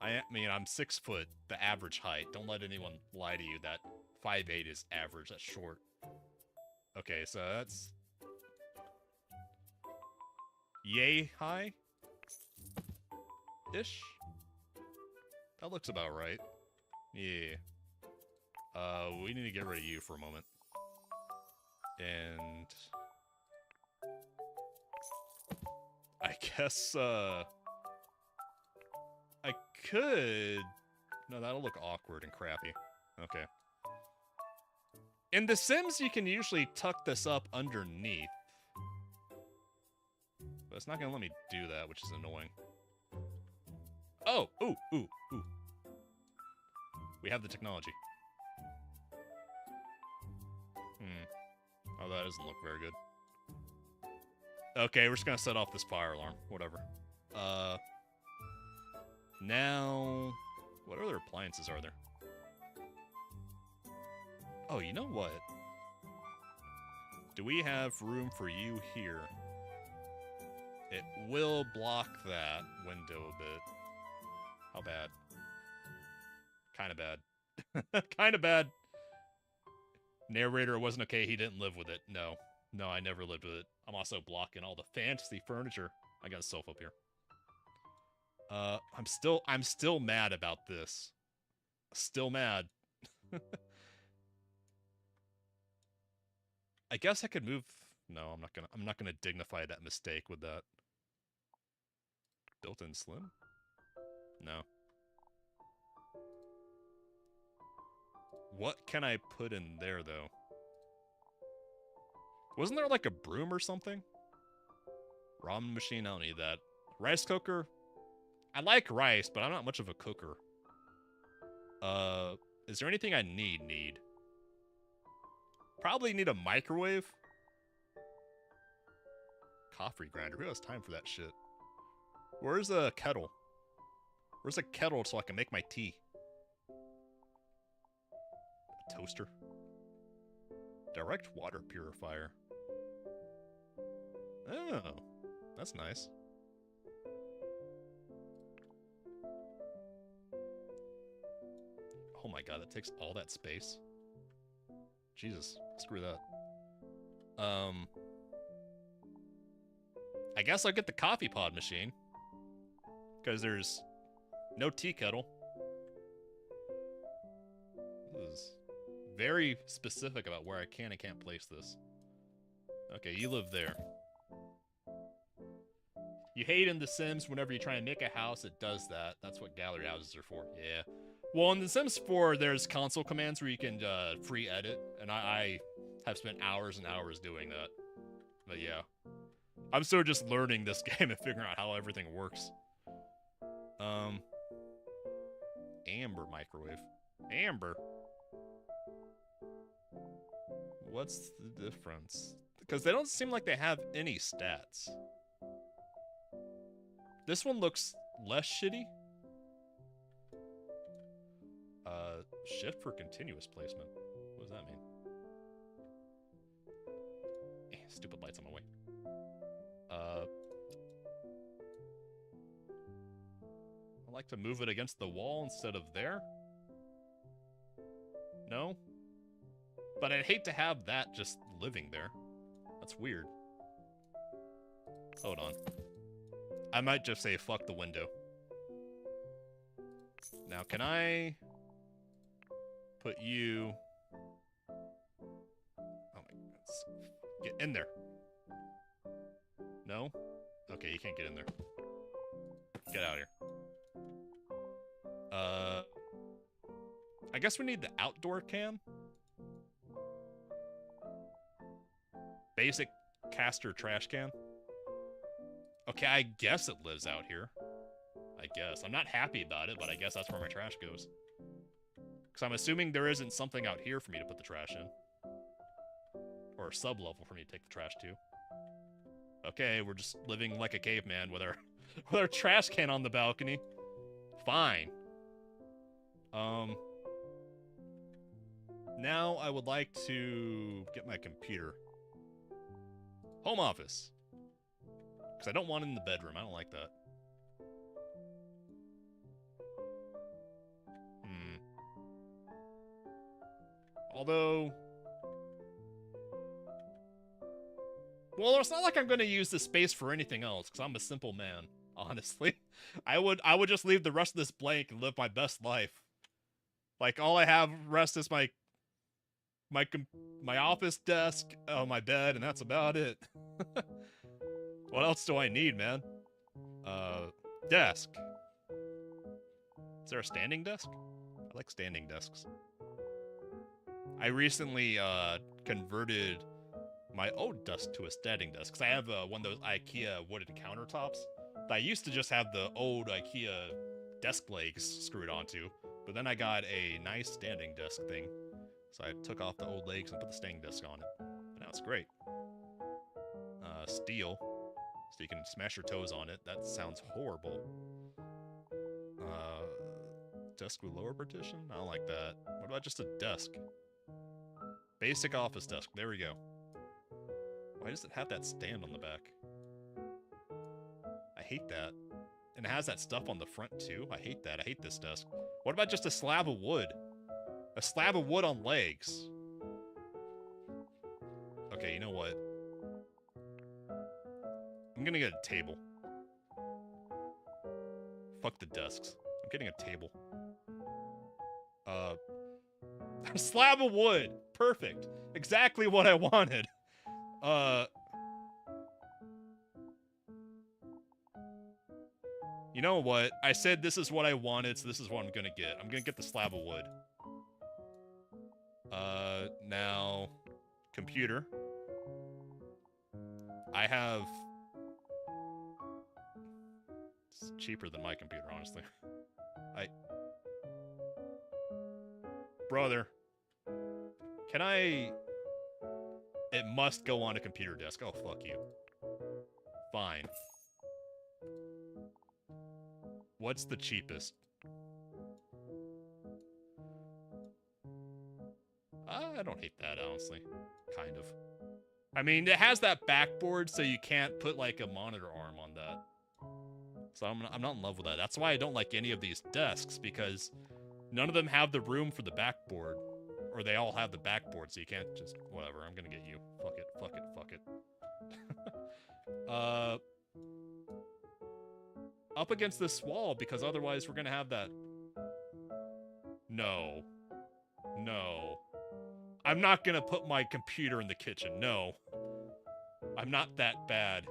I mean, I'm 6 foot, the average height. Don't let anyone lie to you that 5'8" is average. That's short. Okay, so that's... yay high? Ish? That looks about right. Yeah. We need to get rid of you for a moment. And... I guess, I could... No, that'll look awkward and crappy. Okay. In The Sims, you can usually tuck this up underneath. But it's not gonna let me do that, which is annoying. Oh! Ooh, ooh, ooh. We have the technology. Oh, that doesn't look very good. Okay, we're just gonna set off this fire alarm. Whatever. Now... what other appliances are there? Oh, you know what? Do we have room for you here? It will block that window a bit. How bad? Kinda bad. Kinda bad. Narrator, it wasn't okay, he didn't live with it. No. No, I never lived with it. I'm also blocking all the fantasy furniture. I got a sofa up here. I'm still mad about this. Still mad. I guess I could move... No, I'm not gonna dignify that mistake with that. Built-in slim? No. What can I put in there, though? Wasn't there like a broom or something? Ramen machine, I don't need that. Rice cooker? I like rice, but I'm not much of a cooker. Is there anything I need? Probably need a microwave. Coffee grinder, who has time for that shit? Where's a kettle? Where's a kettle so I can make my tea? A toaster. Direct water purifier. Oh, that's nice. Oh my god, that takes all that space. Jesus, screw that. I guess I'll get the coffee pod machine. Because there's no tea kettle. This is very specific about where I can and can't place this. Okay, you live there. You hate in The Sims whenever you try and make a house, it does that. That's what gallery houses are for. Yeah. Well, in The Sims 4, there's console commands where you can free edit, and I have spent hours and hours doing that. But yeah. I'm still just learning this game and figuring out how everything works. amber microwave. Amber? What's the difference? Because they don't seem like they have any stats. This one looks less shitty. Shift for continuous placement. What does that mean? Stupid lights on my way. I like to move it against the wall instead of there. No? But I'd hate to have that just living there. That's weird. Hold on. I might just say fuck the window. Now, can I put you... Oh my god. Get in there. No? Okay, you can't get in there. Get out of here. I guess we need the outdoor cam. Basic caster trash can. Okay, I guess it lives out here. I guess. I'm not happy about it, but I guess that's where my trash goes. Because I'm assuming there isn't something out here for me to put the trash in. Or a sub-level for me to take the trash to. Okay, we're just living like a caveman with our trash can on the balcony. Fine. Now I would like to get my computer. Home office. Because I don't want it in the bedroom. I don't like that. Although... Well, it's not like I'm going to use this space for anything else, because I'm a simple man, honestly. I would just leave the rest of this blank and live my best life. Like, all I have rest is my office desk, my bed, and that's about it. What else do I need, man? Desk. Is there a standing desk? I like standing desks. I recently, converted my old desk to a standing desk, because I have, one of those IKEA wooden countertops. I used to just have the old IKEA desk legs screwed onto, but then I got a nice standing desk thing. So I took off the old legs and put the standing desk on it. And now it's great. Steel. So you can smash your toes on it. That sounds horrible. Desk with lower partition? I don't like that. What about just a desk? Basic office desk. There we go. Why does it have that stand on the back? I hate that. And it has that stuff on the front too. I hate that. I hate this desk. What about just a slab of wood? A slab of wood on legs. Okay, you know what? I'm gonna get a table. Fuck the desks. I'm getting a table. A slab of wood. Perfect. Exactly what I wanted. You know what? I said this is what I wanted, so this is what I'm gonna get. I'm gonna get the slab of wood. Now... Computer. I have... It's cheaper than my computer, honestly. Brother. Can I... It must go on a computer desk. Oh, fuck you. Fine. What's the cheapest? I don't hate that, honestly. Kind of. I mean, it has that backboard, so you can't put, like, a monitor arm on that. So I'm not in love with that. That's why I don't like any of these desks, because none of them have the room for the backboard. Or they all have the backboard, so you can't just... Whatever, I'm gonna get you. Fuck it, fuck it, fuck it. Up against this wall, because otherwise we're gonna have that... No. No. I'm not gonna put my computer in the kitchen, no. I'm not that bad.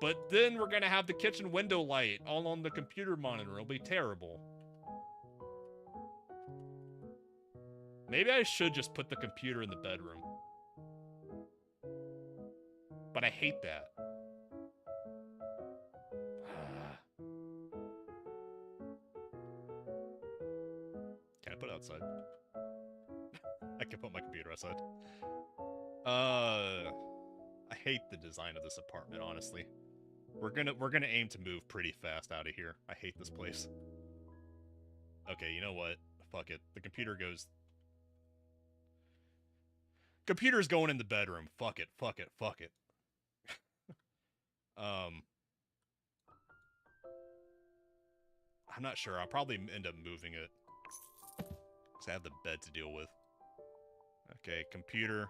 But then we're gonna have the kitchen window light all on the computer monitor. It'll be terrible. Maybe I should just put the computer in the bedroom. But I hate that. outside. I can put my computer outside. I hate the design of this apartment, honestly. We're gonna aim to move pretty fast out of here. I hate this place. Okay, you know what? Fuck it. The computer goes... Computer's going in the bedroom. Fuck it, fuck it, fuck it. I'm not sure. I'll probably end up moving it. Because I have the bed to deal with. Okay, computer.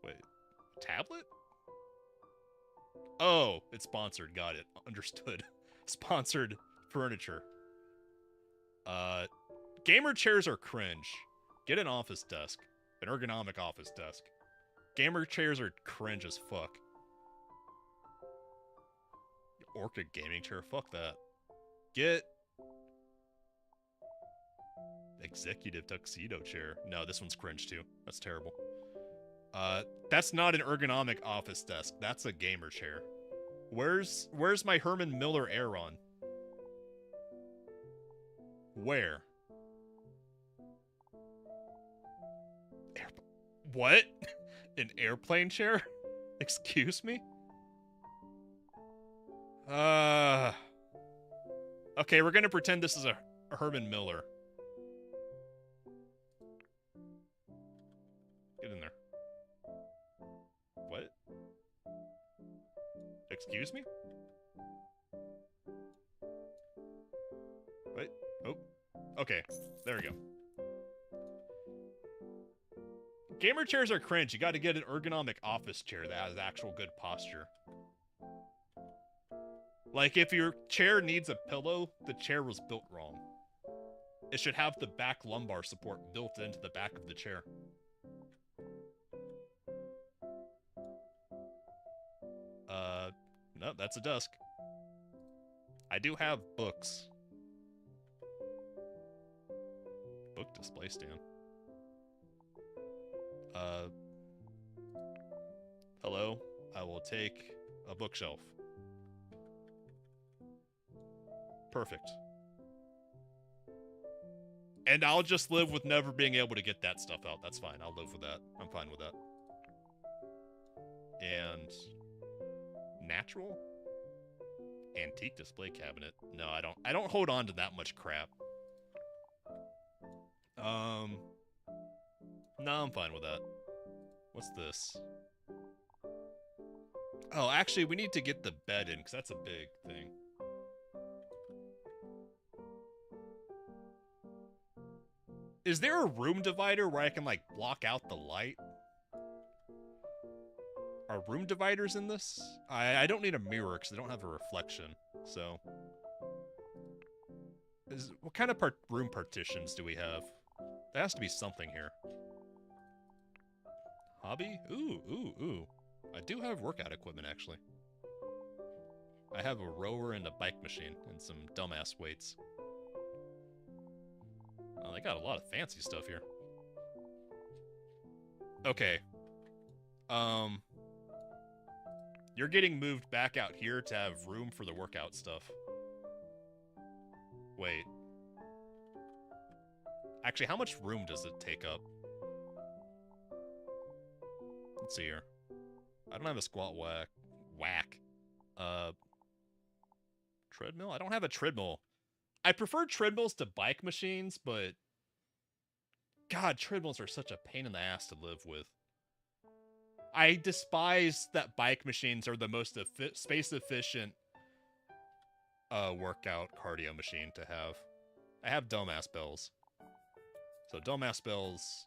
Wait, tablet? Oh, it's sponsored. Got it. Understood. Sponsored furniture. Gamer chairs are cringe. Get an office desk. An ergonomic office desk. Gamer chairs are cringe as fuck. Orca gaming chair? Fuck that. Get... executive tuxedo chair. No, this one's cringe too. That's terrible. That's not an ergonomic office desk. That's a gamer chair. Where's my Herman Miller Aeron? Where? What? An airplane chair? Excuse me? Okay, we're gonna pretend this is a Herman Miller. Get in there. What? Excuse me? Wait. Oh. Okay. There we go. Gamer chairs are cringe. You gotta get an ergonomic office chair that has actual good posture. Like, if your chair needs a pillow, the chair was built wrong. It should have the back lumbar support built into the back of the chair. No, that's a desk. I do have books. Book display stand. Hello? I will take a bookshelf. Perfect. And I'll just live with never being able to get that stuff out. That's fine. I'll live with that. I'm fine with that. And... natural? Antique display cabinet. No, I don't hold on to that much crap. No, I'm fine with that. What's this? Oh, actually, we need to get the bed in, because that's a big thing. Is there a room divider where I can, like, block out the light? Are room dividers in this? I don't need a mirror, because I don't have a reflection, so... what kind of room partitions do we have? There has to be something here. Hobby? Ooh. I do have workout equipment, actually. I have a rower and a bike machine, and some dumbass weights. Oh, they got a lot of fancy stuff here. Okay. You're getting moved back out here to have room for the workout stuff. Wait. Actually, how much room does it take up? Let's see here. I don't have a squat whack. Treadmill? I don't have a treadmill. I prefer treadmills to bike machines, but... God, treadmills are such a pain in the ass to live with. I despise that bike machines are the most space-efficient workout cardio machine to have. I have dumbass bells. So dumbass bells...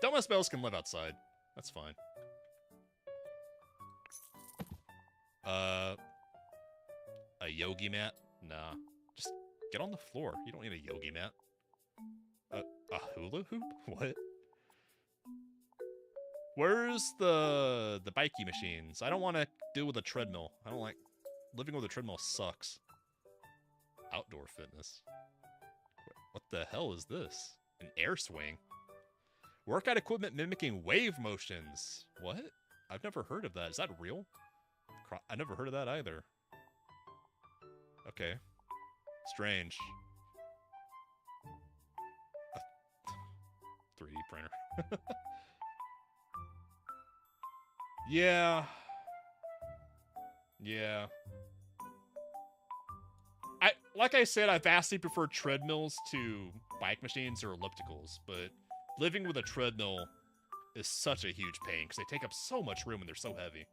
Dumbass bells can live outside. That's fine. A yogi mat? Nah. Just get on the floor. You don't need a yogi mat. A hula hoop? What? Where's the bikey machines? I don't want to deal with a treadmill. I don't like... Living with a treadmill sucks. Outdoor fitness. What the hell is this? An air swing? Workout equipment mimicking wave motions. What? I've never heard of that. Is that real? I never heard of that either. Okay. Strange. 3D printer. Yeah. Yeah. Like I said, I vastly prefer treadmills to bike machines or ellipticals, but living with a treadmill is such a huge pain because they take up so much room and they're so heavy.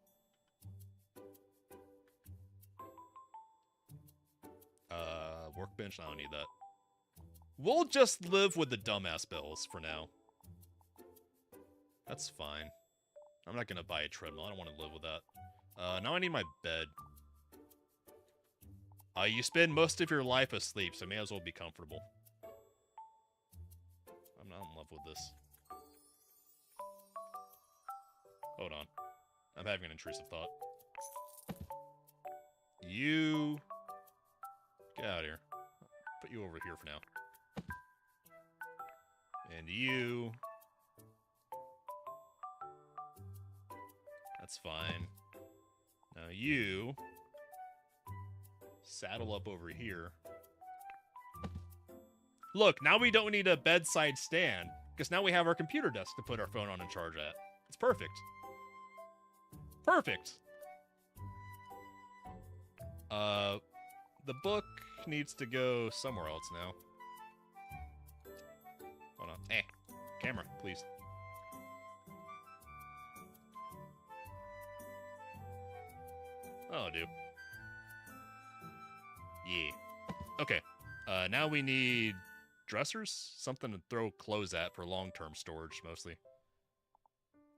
Workbench, I don't need that. We'll just live with the dumbass bells for now. That's fine. I'm not gonna buy a treadmill. I don't want to live with that. Now I need my bed. You spend most of your life asleep, so may as well be comfortable. I'm not in love with this. Hold on. I'm having an intrusive thought. You... Get out of here. Put you over here for now. And you... That's fine. Now you... Saddle up over here. Look, now we don't need a bedside stand, because now we have our computer desk to put our phone on and charge at. It's perfect. Perfect! The book needs to go somewhere else now. Hold on. Camera, please. That'll do. Yeah. Okay. Now we need dressers? Something to throw clothes at for long-term storage, mostly.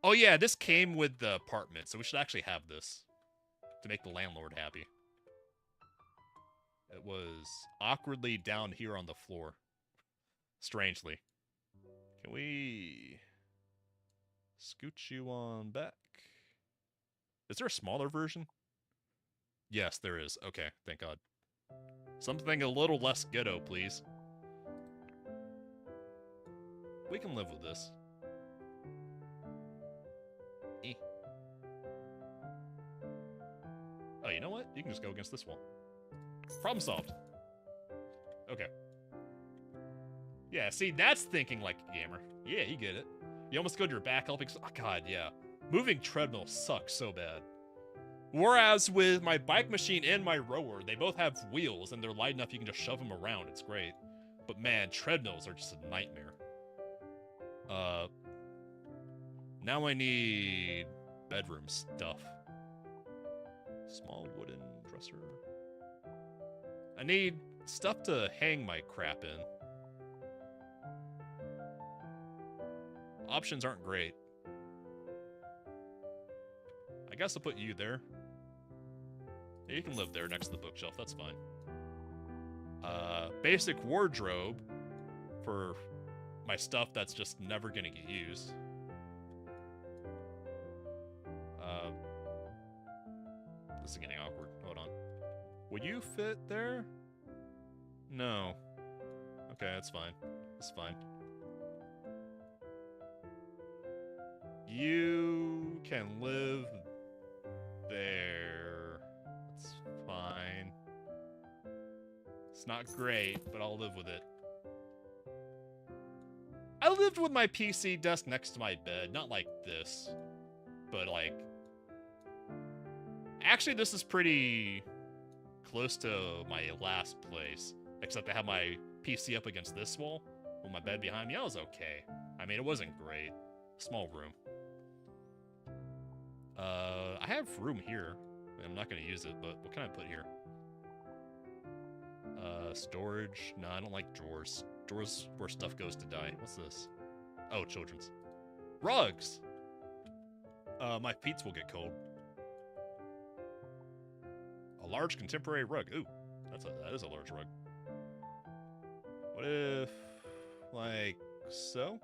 Oh yeah, this came with the apartment, so we should actually have this to make the landlord happy. It was awkwardly down here on the floor. Strangely. Can we scooch you on back? Is there a smaller version? Yes, there is. Okay, thank God. Something a little less ghetto, please. We can live with this. Oh, you know what? You can just go against this wall. Problem solved. Okay. Yeah, see, that's thinking like a gamer. Yeah, you get it. You almost go to your back helping. Oh, God, yeah. Moving treadmill sucks so bad. Whereas with my bike machine and my rower, they both have wheels and they're light enough you can just shove them around. It's great. But man, treadmills are just a nightmare. Now I need bedroom stuff. Small wooden dresser. I need stuff to hang my crap in. Options aren't great. I guess I'll put you there. Yeah, you can live there next to the bookshelf, that's fine. Basic wardrobe for my stuff that's just never gonna get used. This is getting awkward. Hold on. Would you fit there? No. Okay, that's fine. That's fine. You can live there. That's fine. It's not great, but I'll live with it. I lived with my PC desk next to my bed. Not like this, but like... Actually, this is pretty close to my last place, except I have my PC up against this wall with my bed behind me. That was okay. I mean, it wasn't great. Small room. I have room here. I'm not going to use it, but what can I put here? Storage. No, I don't like drawers. Drawers where stuff goes to die. What's this? Oh, children's. Rugs! My feet will get cold. A large contemporary rug. Ooh, that is a large rug. What if, like, so?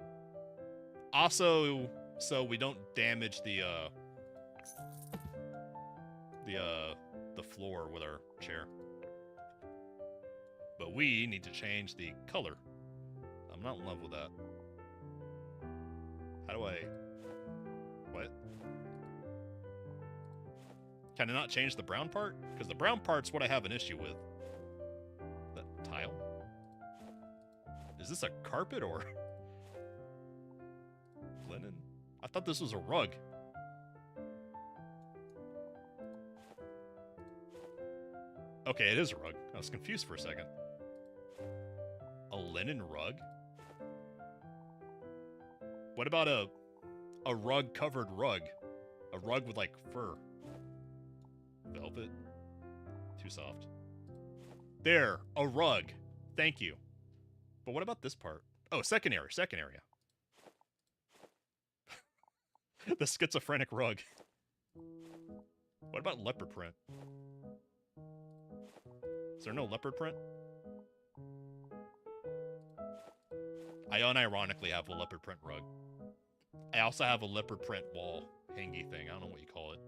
Also, so we don't damage the floor with our chair. But we need to change the color. I'm not in love with that. How do I... What? Can I not change the brown part? Because the brown part's what I have an issue with. That tile? Is this a carpet or... Linen? I thought this was a rug. Okay, it is a rug. I was confused for a second. A linen rug? What about a rug-covered rug? A rug with, like, fur. Velvet? Too soft. There! A rug! Thank you. But what about this part? Oh, second area. The schizophrenic rug. What about leopard print? Is there no leopard print? I unironically have a leopard print rug. I also have a leopard print wall hangy thing. I don't know what you call it.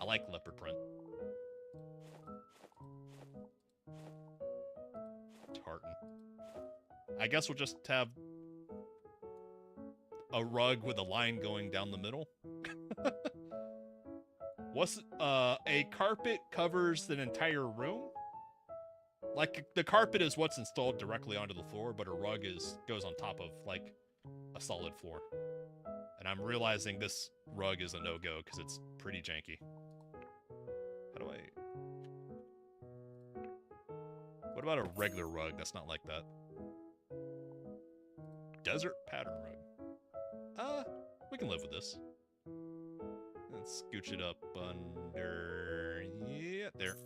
I like leopard print. Tartan. I guess we'll just have a rug with a line going down the middle. What's a carpet covers an entire room? Like, the carpet is what's installed directly onto the floor, but a rug goes on top of, like, a solid floor. And I'm realizing this rug is a no-go because it's pretty janky. How do I... What about a regular rug that's not like that? Desert pattern rug. We can live with this. Let's scooch it up under... Yeah, there.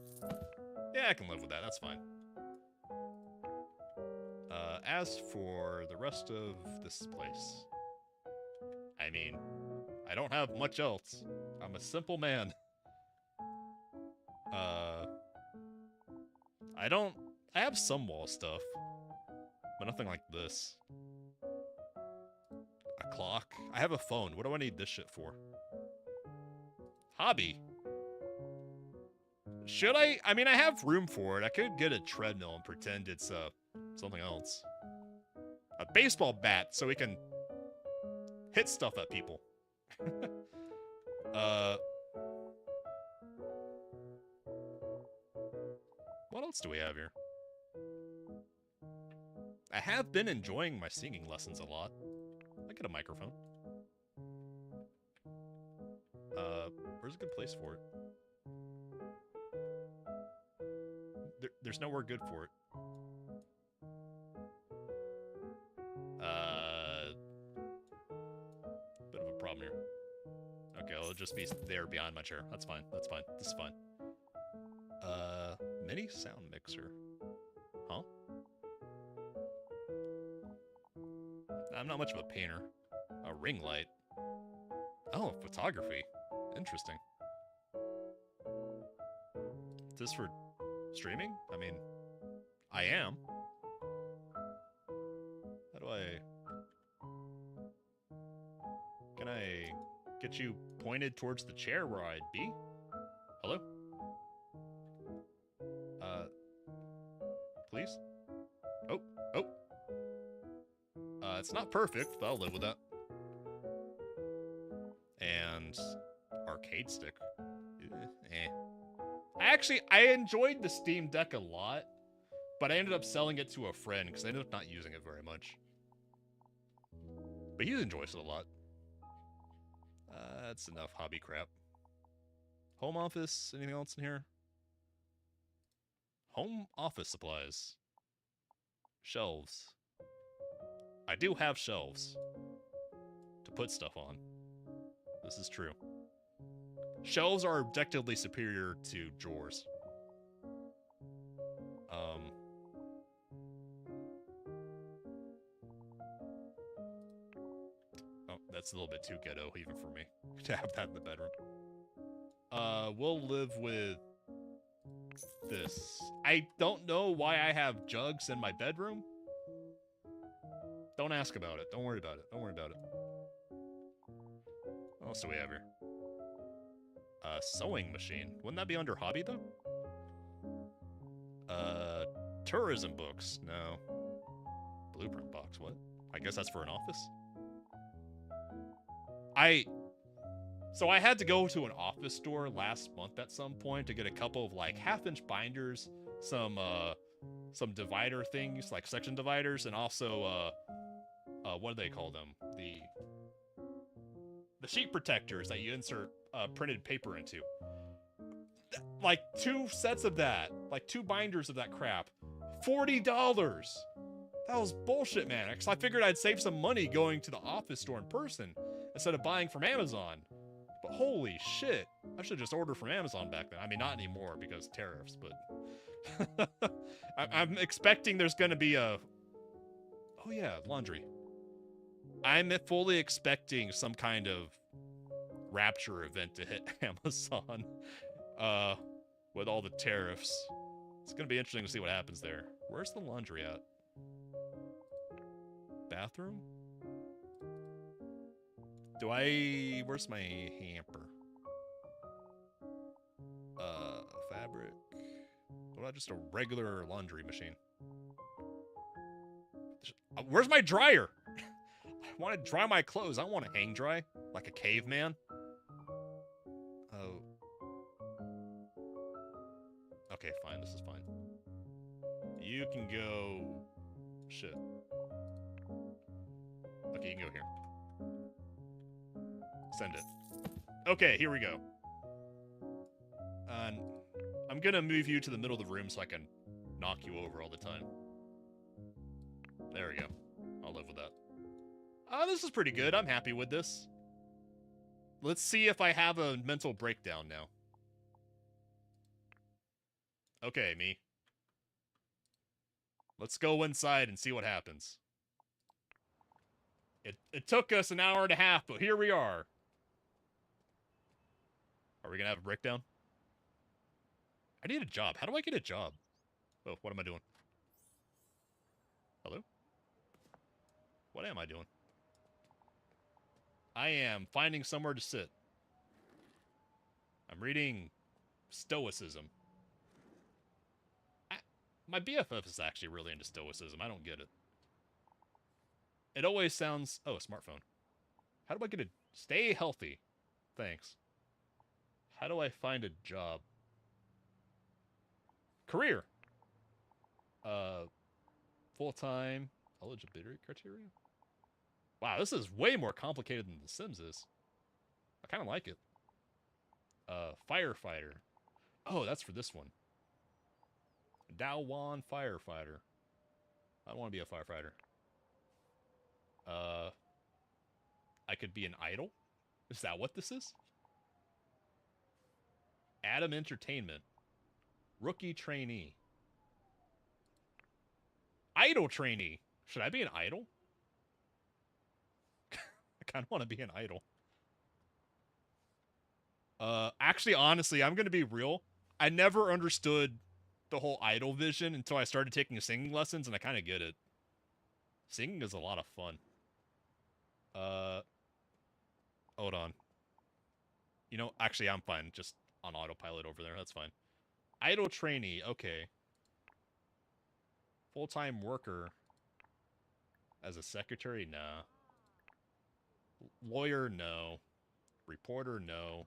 Yeah, I can live with that. That's fine. As for the rest of this place... I mean, I don't have much else. I'm a simple man. I have some wall stuff, but nothing like this. A clock. I have a phone. What do I need this shit for? Hobby. Should I? I mean, I have room for it. I could get a treadmill and pretend it's something else. A baseball bat so we can hit stuff at people. What else do we have here? I have been enjoying my singing lessons a lot. I get a microphone. Where's a good place for it? There's nowhere good for it. Bit of a problem here. Okay, I'll just be there behind my chair. That's fine. That's fine. This is fine. Mini sound mixer. Huh? I'm not much of a painter. A ring light. Oh, photography. Interesting. Is this for streaming? I mean, I am. How do I... Can I get you pointed towards the chair where I'd be? Hello? Please? Oh. It's not perfect, but I'll live with that. And... arcade stick. I enjoyed the Steam Deck a lot, but I ended up selling it to a friend because I ended up not using it very much. But he enjoys it a lot. That's enough hobby crap. Home office, anything else in here? Home office supplies. Shelves. I do have shelves to put stuff on. This is true. Shelves are objectively superior to drawers. Oh, that's a little bit too ghetto even for me to have that in the bedroom. We'll live with this. I don't know why I have jugs in my bedroom. Don't ask about it. Don't worry about it. Don't worry about it. What else do we have here? Sewing machine. Wouldn't that be under hobby, though? Tourism books. No. Blueprint box. What? I guess that's for an office? So I had to go to an office store last month at some point to get a couple of, like, half-inch binders, some divider things, like section dividers, and also, what do they call them? The sheet protectors that you insert printed paper into. Like 2 sets of that, like 2 binders of that crap, $40. That was bullshit, man. Because I figured I'd save some money going to the office store in person instead of buying from Amazon. But holy shit, I should just order from Amazon back then. I mean, not anymore because tariffs, but I'm expecting there's gonna be a. Oh yeah, laundry. I'm fully expecting some kind of rapture event to hit Amazon with all the tariffs. It's gonna be interesting to see what happens there. Where's the laundry at? Bathroom? Where's my hamper? Fabric. What about just a regular laundry machine? Where's my dryer? I want to dry my clothes. I don't want to hang dry like a caveman. Oh. Okay, fine. This is fine. You can go... Shit. Okay, you can go here. Send it. Okay, here we go. I'm gonna move you to the middle of the room so I can knock you over all the time. There we go. I'll live with that. This is pretty good. I'm happy with this. Let's see if I have a mental breakdown now. Okay, me. Let's go inside and see what happens. It took us an hour and a half, but here we are. Are we gonna have a breakdown? I need a job. How do I get a job? Oh, what am I doing? Hello? What am I doing? I am finding somewhere to sit. I'm reading Stoicism. My BFF is actually really into Stoicism. I don't get it. It always sounds... Oh, a smartphone. How do I get a... Stay healthy. Thanks. How do I find a job? Career. Full-time. Eligibility criteria? Wow, this is way more complicated than The Sims is. I kind of like it. Firefighter. Oh, that's for this one. Dawan firefighter. I don't want to be a firefighter. I could be an idol? Is that what this is? Adam Entertainment. Rookie trainee. Idol trainee. Should I be an idol? I kind of want to be an idol. Actually, honestly, I'm going to be real. I never understood the whole idol vision until I started taking singing lessons, and I kind of get it. Singing is a lot of fun. Hold on. You know, actually, I'm fine. Just on autopilot over there. That's fine. Idol trainee. Okay. Full-time worker. As a secretary? Nah. Lawyer? No. Reporter? No.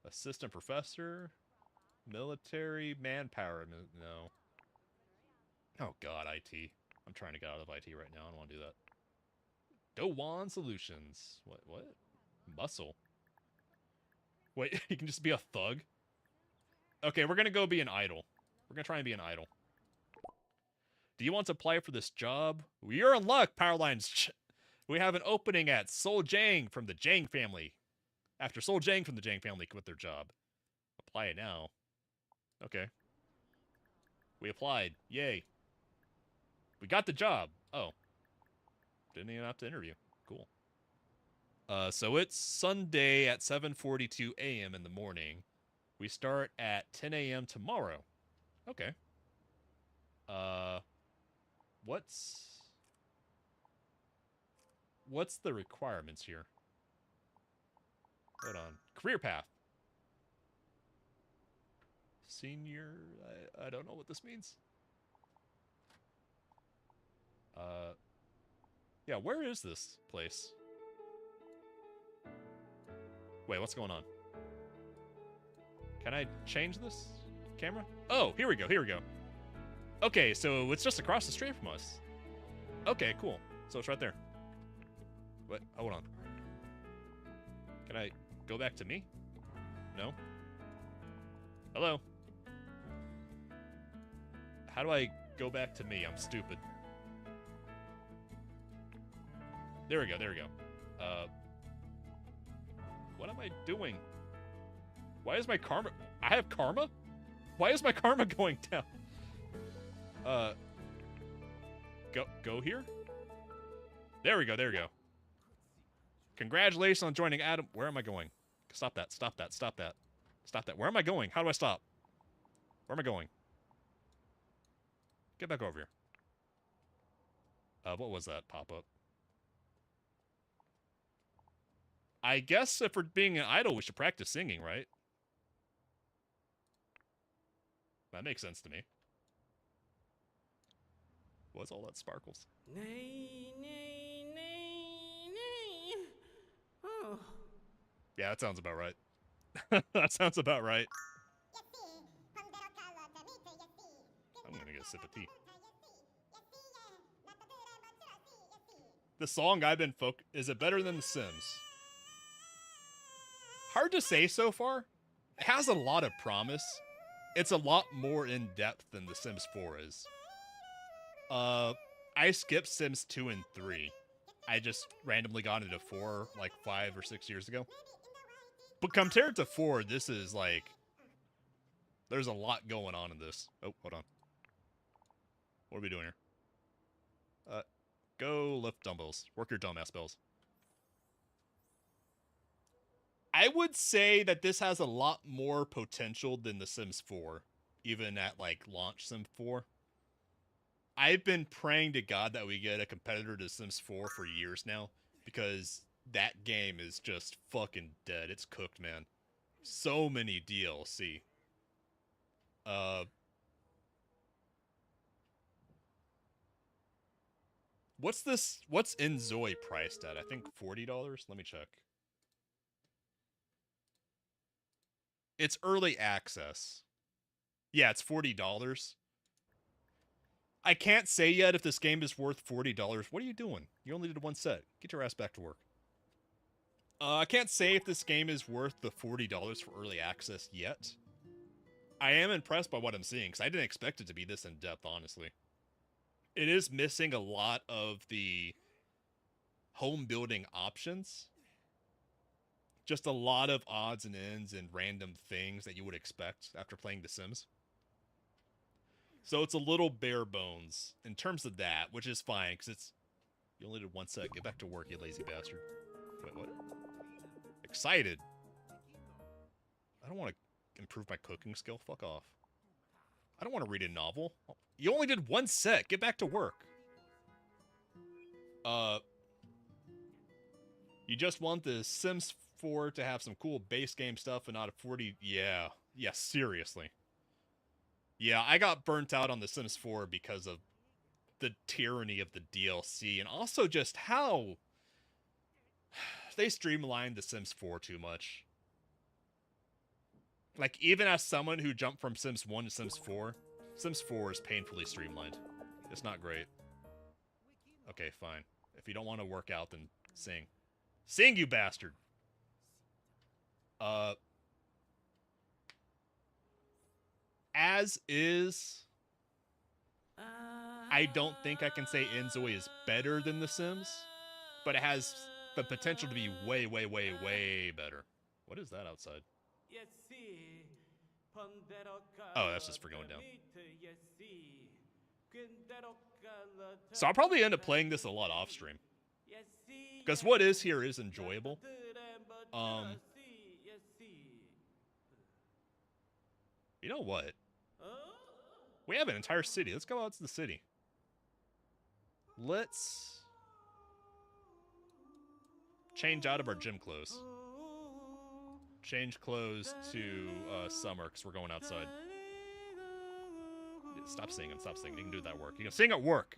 Assistant professor? Military? Manpower? No. Oh, God, IT. I'm trying to get out of IT right now. I don't want to do that. Dowan Solutions. What? Muscle. Wait, you can just be a thug? Okay, we're gonna go be an idol. We're gonna try and be an idol. Do you want to apply for this job? You're in luck, Powerlines. We have an opening at Soul Jang from the Jang family. After Soul Jang from the Jang family quit their job. Apply it now. Okay. We applied. Yay. We got the job. Oh. Didn't even have to interview. Cool. So it's Sunday at 7:42 a.m. in the morning. We start at 10 a.m. tomorrow. Okay. What's the requirements here? Hold on. Career path. Senior... I don't know what this means. Yeah, where is this place? Wait, what's going on? Can I change this camera? Oh, here we go, here we go. Okay, so it's just across the street from us. Okay, cool. So it's right there. What? Hold on. Can I go back to me? No? Hello? How do I go back to me? I'm stupid. There we go, there we go. What am I doing? Why is my karma... I have karma? Why is my karma going down? Go here? There we go, there we go. Congratulations on joining Adam. Where am I going? Stop that, stop that, stop that. Stop that. Where am I going? How do I stop? Where am I going? Get back over here. What was that pop-up? I guess if we're being an idol, we should practice singing, right? That makes sense to me. What's all that sparkles? Nay, nay, nay, nay. Oh. Yeah, that sounds about right. That sounds about right. I'm gonna get a sip of tea. The song I've been is it better than The Sims? Hard to say so far. It has a lot of promise. It's a lot more in depth than The Sims 4 is. I skipped Sims 2 and 3. I just randomly got into 4 like 5 or 6 years ago. But compared to 4, this is like... There's a lot going on in this. Oh, hold on. What are we doing here? Go lift dumbbells. Work your dumbass bells. I would say that this has a lot more potential than The Sims 4. Even at, like, launch Sims 4. I've been praying to God that we get a competitor to Sims 4 for years now. Because that game is just fucking dead. It's cooked, man. So many DLC. What's this? What's inZOI priced at? I think $40? Let me check. It's early access. Yeah, it's $40. I can't say yet if this game is worth $40. What are you doing? You only did one set. Get your ass back to work. I can't say if this game is worth the $40 for early access yet. I am impressed by what I'm seeing, because I didn't expect it to be this in-depth, honestly. It is missing a lot of the home building options. Just a lot of odds and ends and random things that you would expect after playing The Sims. So it's a little bare bones in terms of that, which is fine, because it's... You only did one set. Get back to work, you lazy bastard. Wait, what? Excited. I don't want to improve my cooking skill. Fuck off. I don't want to read a novel. You only did one set. Get back to work. You just want the Sims 4 to have some cool base game stuff and not a 40... Yeah. Yeah, seriously. Yeah, I got burnt out on the Sims 4 because of the tyranny of the DLC, and also just how they streamlined the Sims 4 too much. Like, even as someone who jumped from Sims 1 to Sims 4 is painfully streamlined. It's not great. Okay, fine. If you don't want to work out, then sing. Sing, you bastard! As is, I don't think I can say inZOI is better than The Sims, but it has the potential to be way, way, way, way better. What is that outside? Oh, that's just for going down. So I'll probably end up playing this a lot off stream. Because what is here is enjoyable. You know what? We have an entire city. Let's go out to the city. Let's change out of our gym clothes. Change clothes to summer because we're going outside. Stop singing. Stop singing. You can do that at work. You can sing at work.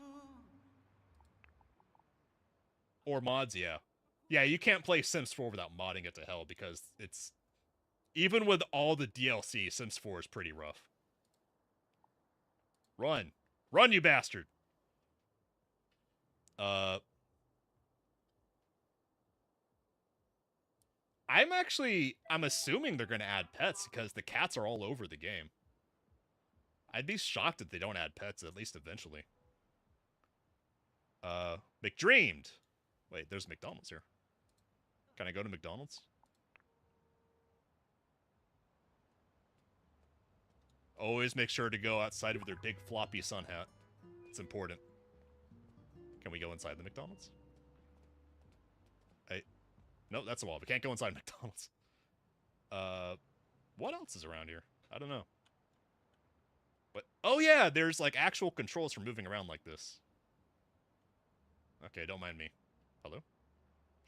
Or mods, yeah. Yeah, you can't play Sims 4 without modding it to hell because it's... Even with all the DLC, Sims 4 is pretty rough. Run. Run, you bastard! I'm assuming they're going to add pets because the cats are all over the game. I'd be shocked if they don't add pets, at least eventually. McDreamed. Wait, there's McDonald's here. Can I go to McDonald's? Always make sure to go outside of their big floppy sun hat. It's important. Can we go inside the McDonald's? Hey. No, that's a wall. We can't go inside McDonald's. What else is around here? I don't know. But, oh yeah, there's like actual controls for moving around like this. Okay, don't mind me. Hello?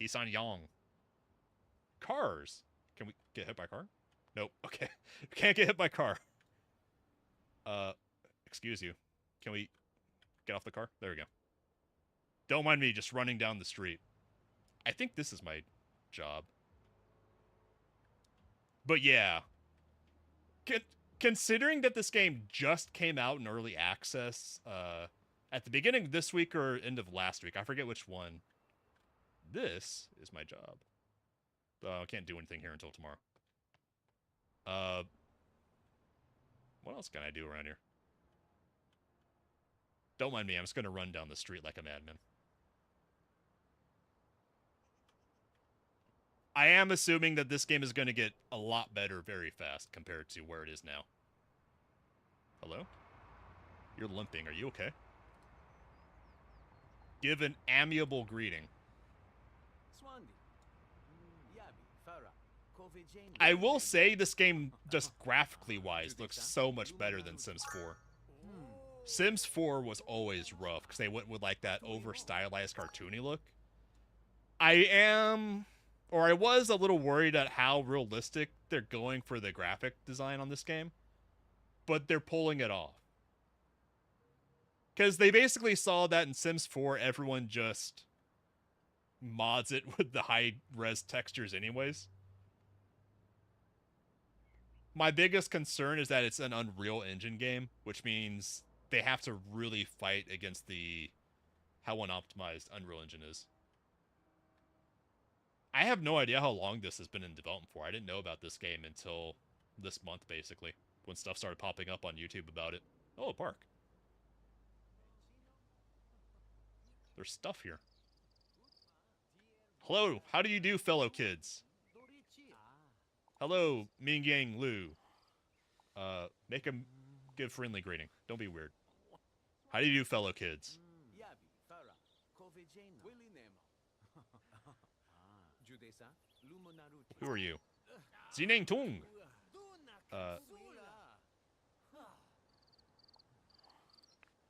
Heesan Yang. Cars. Can we get hit by a car? Nope. Okay. We can't get hit by a car. Excuse you. Can we get off the car? There we go. Don't mind me just running down the street. I think this is my job. But yeah. Considering that this game just came out in early access, at the beginning of this week or end of last week, I forget which one. This is my job. I can't do anything here until tomorrow. What else can I do around here? Don't mind me, I'm just gonna run down the street like a madman. I am assuming that this game is gonna get a lot better very fast compared to where it is now. Hello? You're limping, are you okay? Give an amiable greeting. I will say this game, just graphically wise, looks so much better than Sims 4. Sims 4 was always rough because they went with like that over stylized cartoony look. I was a little worried at how realistic they're going for the graphic design on this game, but they're pulling it off. Because they basically saw that in Sims 4, everyone just mods it with the high-res textures anyways. My biggest concern is that it's an Unreal Engine game, which means they have to really fight against how unoptimized Unreal Engine is. I have no idea how long this has been in development for. I didn't know about this game until this month, basically, when stuff started popping up on YouTube about it. Oh, a park. There's stuff here. Hello, how do you do, fellow kids? Hello, Ming Yang Lu. Make him give friendly greeting. Don't be weird. How do you do, fellow kids? Who are you? Zineng Tung.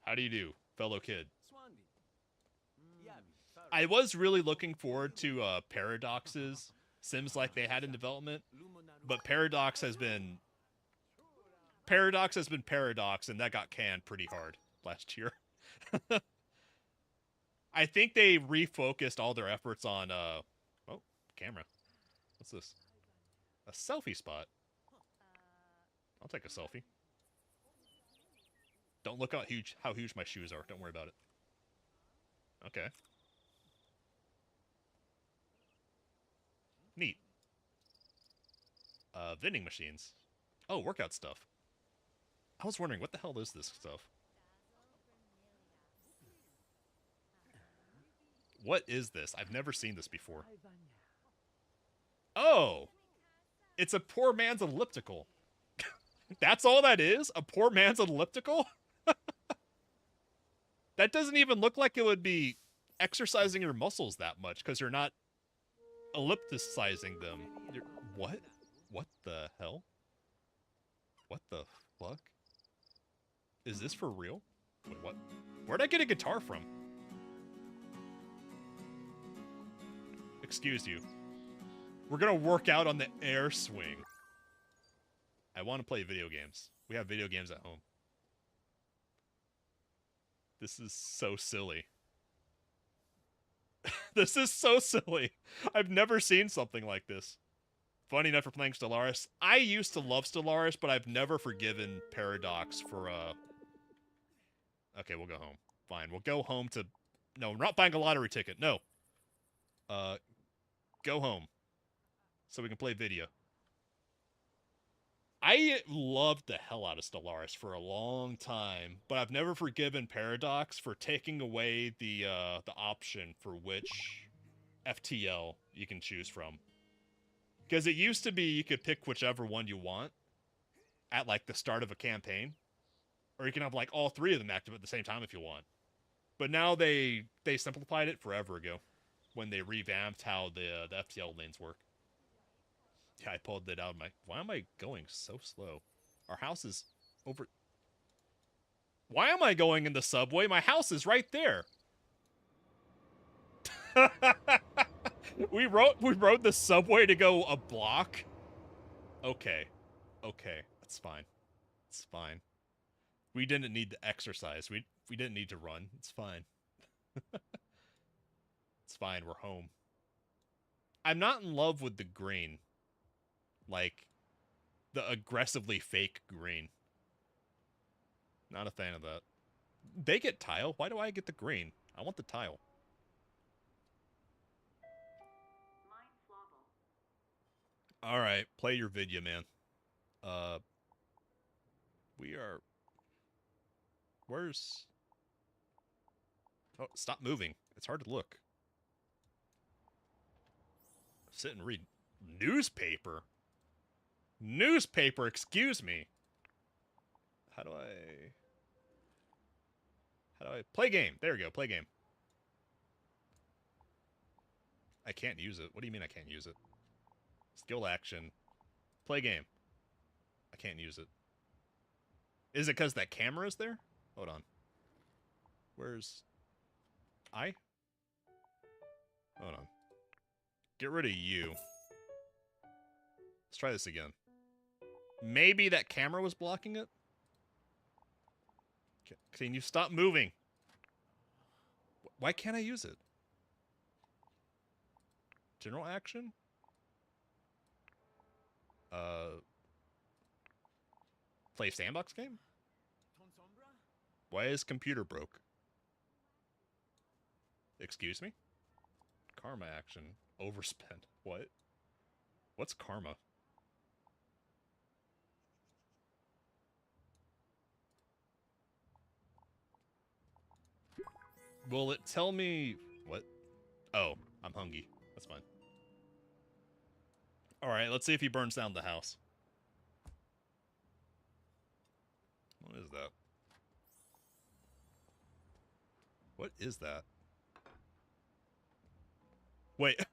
How do you do, fellow kid? I was really looking forward to Paradox's Sims like they had in development, but Paradox has been Paradox, and that got canned pretty hard last year. I think they refocused all their efforts on oh, camera. What's this? A selfie spot. I'll take a selfie. Don't look how huge my shoes are. Don't worry about it. Okay. Neat. Vending machines. Oh, workout stuff. I was wondering, what the hell is this stuff? What is this? I've never seen this before. Oh! It's a poor man's elliptical. That's all that is? A poor man's elliptical? That doesn't even look like it would be exercising your muscles that much, because you're not ellipticizing them. What? What the hell? What the fuck? Is this for real? Wait, what? Where'd I get a guitar from? Excuse you. We're gonna work out on the air swing. I want to play video games. We have video games at home. This is so silly. This is so silly. I've never seen something like this. Funny enough for playing Stellaris. I used to love Stellaris, but I've never forgiven Paradox for, Okay, we'll go home. Fine, we'll go home to... No, we're not buying a lottery ticket. No. Go home. so we can play video. I loved the hell out of Stellaris for a long time, but I've never forgiven Paradox for taking away the option for which FTL you can choose from. Because it used to be you could pick whichever one you want at like the start of a campaign, or you can have like all three of them active at the same time if you want. But now they simplified it forever ago when they revamped how the FTL lanes work. Yeah, I pulled it out of my... Why am I going so slow? Our house is over... Why am I going in the subway? My house is right there. we rode the subway to go a block. Okay. Okay, that's fine. It's fine. We didn't need to exercise. We didn't need to run. It's fine. It's fine. We're home. I'm not in love with the green. Like, the aggressively fake green. Not a fan of that. They get tile. Why do I get the green? I want the tile. Alright, play your video, man. We are... Where's... Oh, stop moving. It's hard to look. Sit and read newspaper? Newspaper, excuse me. How do I play game? There we go, play game. I can't use it. What do you mean I can't use it? Skill action. Play game. I can't use it. Is it because that camera is there? Hold on. Where's... I? Hold on. Get rid of you. Let's try this again. Maybe that camera was blocking it? Can you stop moving? Why can't I use it? General action? Play sandbox game? Why is computer broke? Excuse me? Karma action. Overspend. What? What's karma? Will it tell me... What? Oh, I'm hungry. That's fine. Alright, let's see if he burns down the house. What is that? What is that? Wait,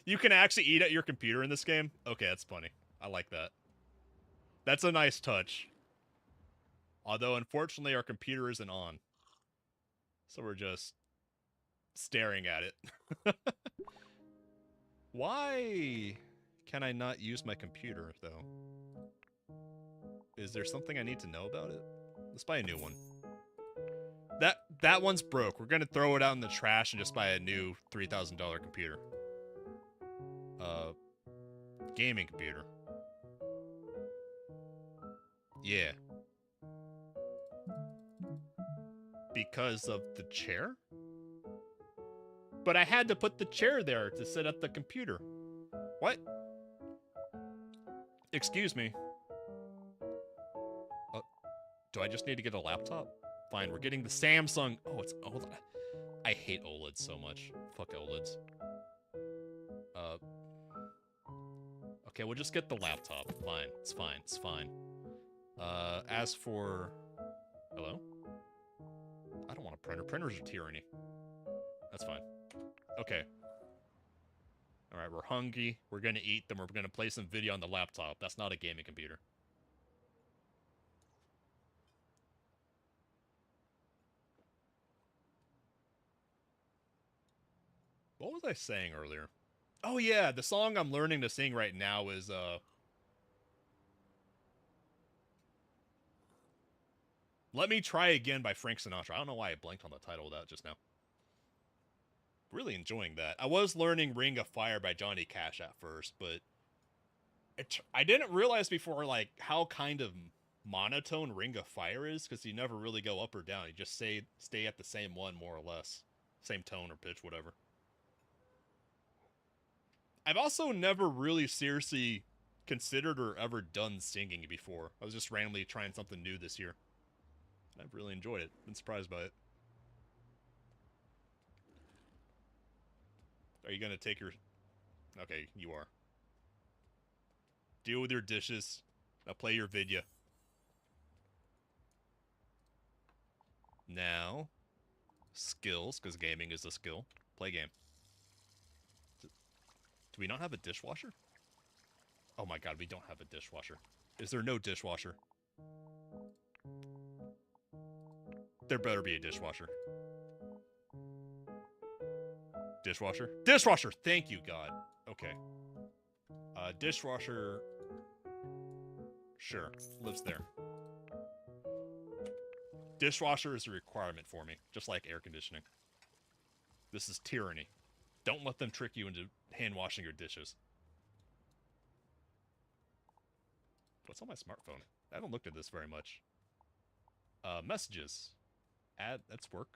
you can actually eat at your computer in this game? Okay, that's funny. I like that. That's a nice touch. Although, unfortunately, our computer isn't on. So we're just staring at it. Why can I not use my computer, though? Is there something I need to know about it? Let's buy a new one. That one's broke. We're gonna throw it out in the trash and just buy a new $3,000 computer. Gaming computer. Yeah. Because of the chair? But I had to put the chair there to sit at the computer. What? Excuse me. Do I just need to get a laptop? Fine, we're getting the Samsung. Oh, it's OLED. I hate OLEDs so much. Fuck OLEDs. Okay, we'll just get the laptop. Fine, it's fine, it's fine. As for... Hello? I don't want a printer. Printers are tyranny. That's fine. Okay. Alright, we're hungry. We're gonna eat them. We're gonna play some video on the laptop. That's not a gaming computer. What was I saying earlier? Oh yeah, the song I'm learning to sing right now is, Let Me Try Again by Frank Sinatra. I don't know why I blanked on the title of that just now. Really enjoying that. I was learning Ring of Fire by Johnny Cash at first, but I didn't realize before, like, how kind of monotone Ring of Fire is, because you never really go up or down. You just stay at the same one, more or less. Same tone or pitch, whatever. I've also never really seriously considered or ever done singing before. I was just randomly trying something new this year. I've really enjoyed it. Been surprised by it. Are you gonna take your... Okay, you are. Deal with your dishes. I'll play your video. Now, skills, because gaming is a skill. Play game. Do we not have a dishwasher? Oh my god, we don't have a dishwasher. Is there no dishwasher? There better be a dishwasher. Dishwasher? Dishwasher! Thank you, God. Okay. Dishwasher... Sure, lives there. Dishwasher is a requirement for me, just like air conditioning. This is tyranny. Don't let them trick you into hand washing your dishes. What's on my smartphone? I haven't looked at this very much. Messages. Add, that's work.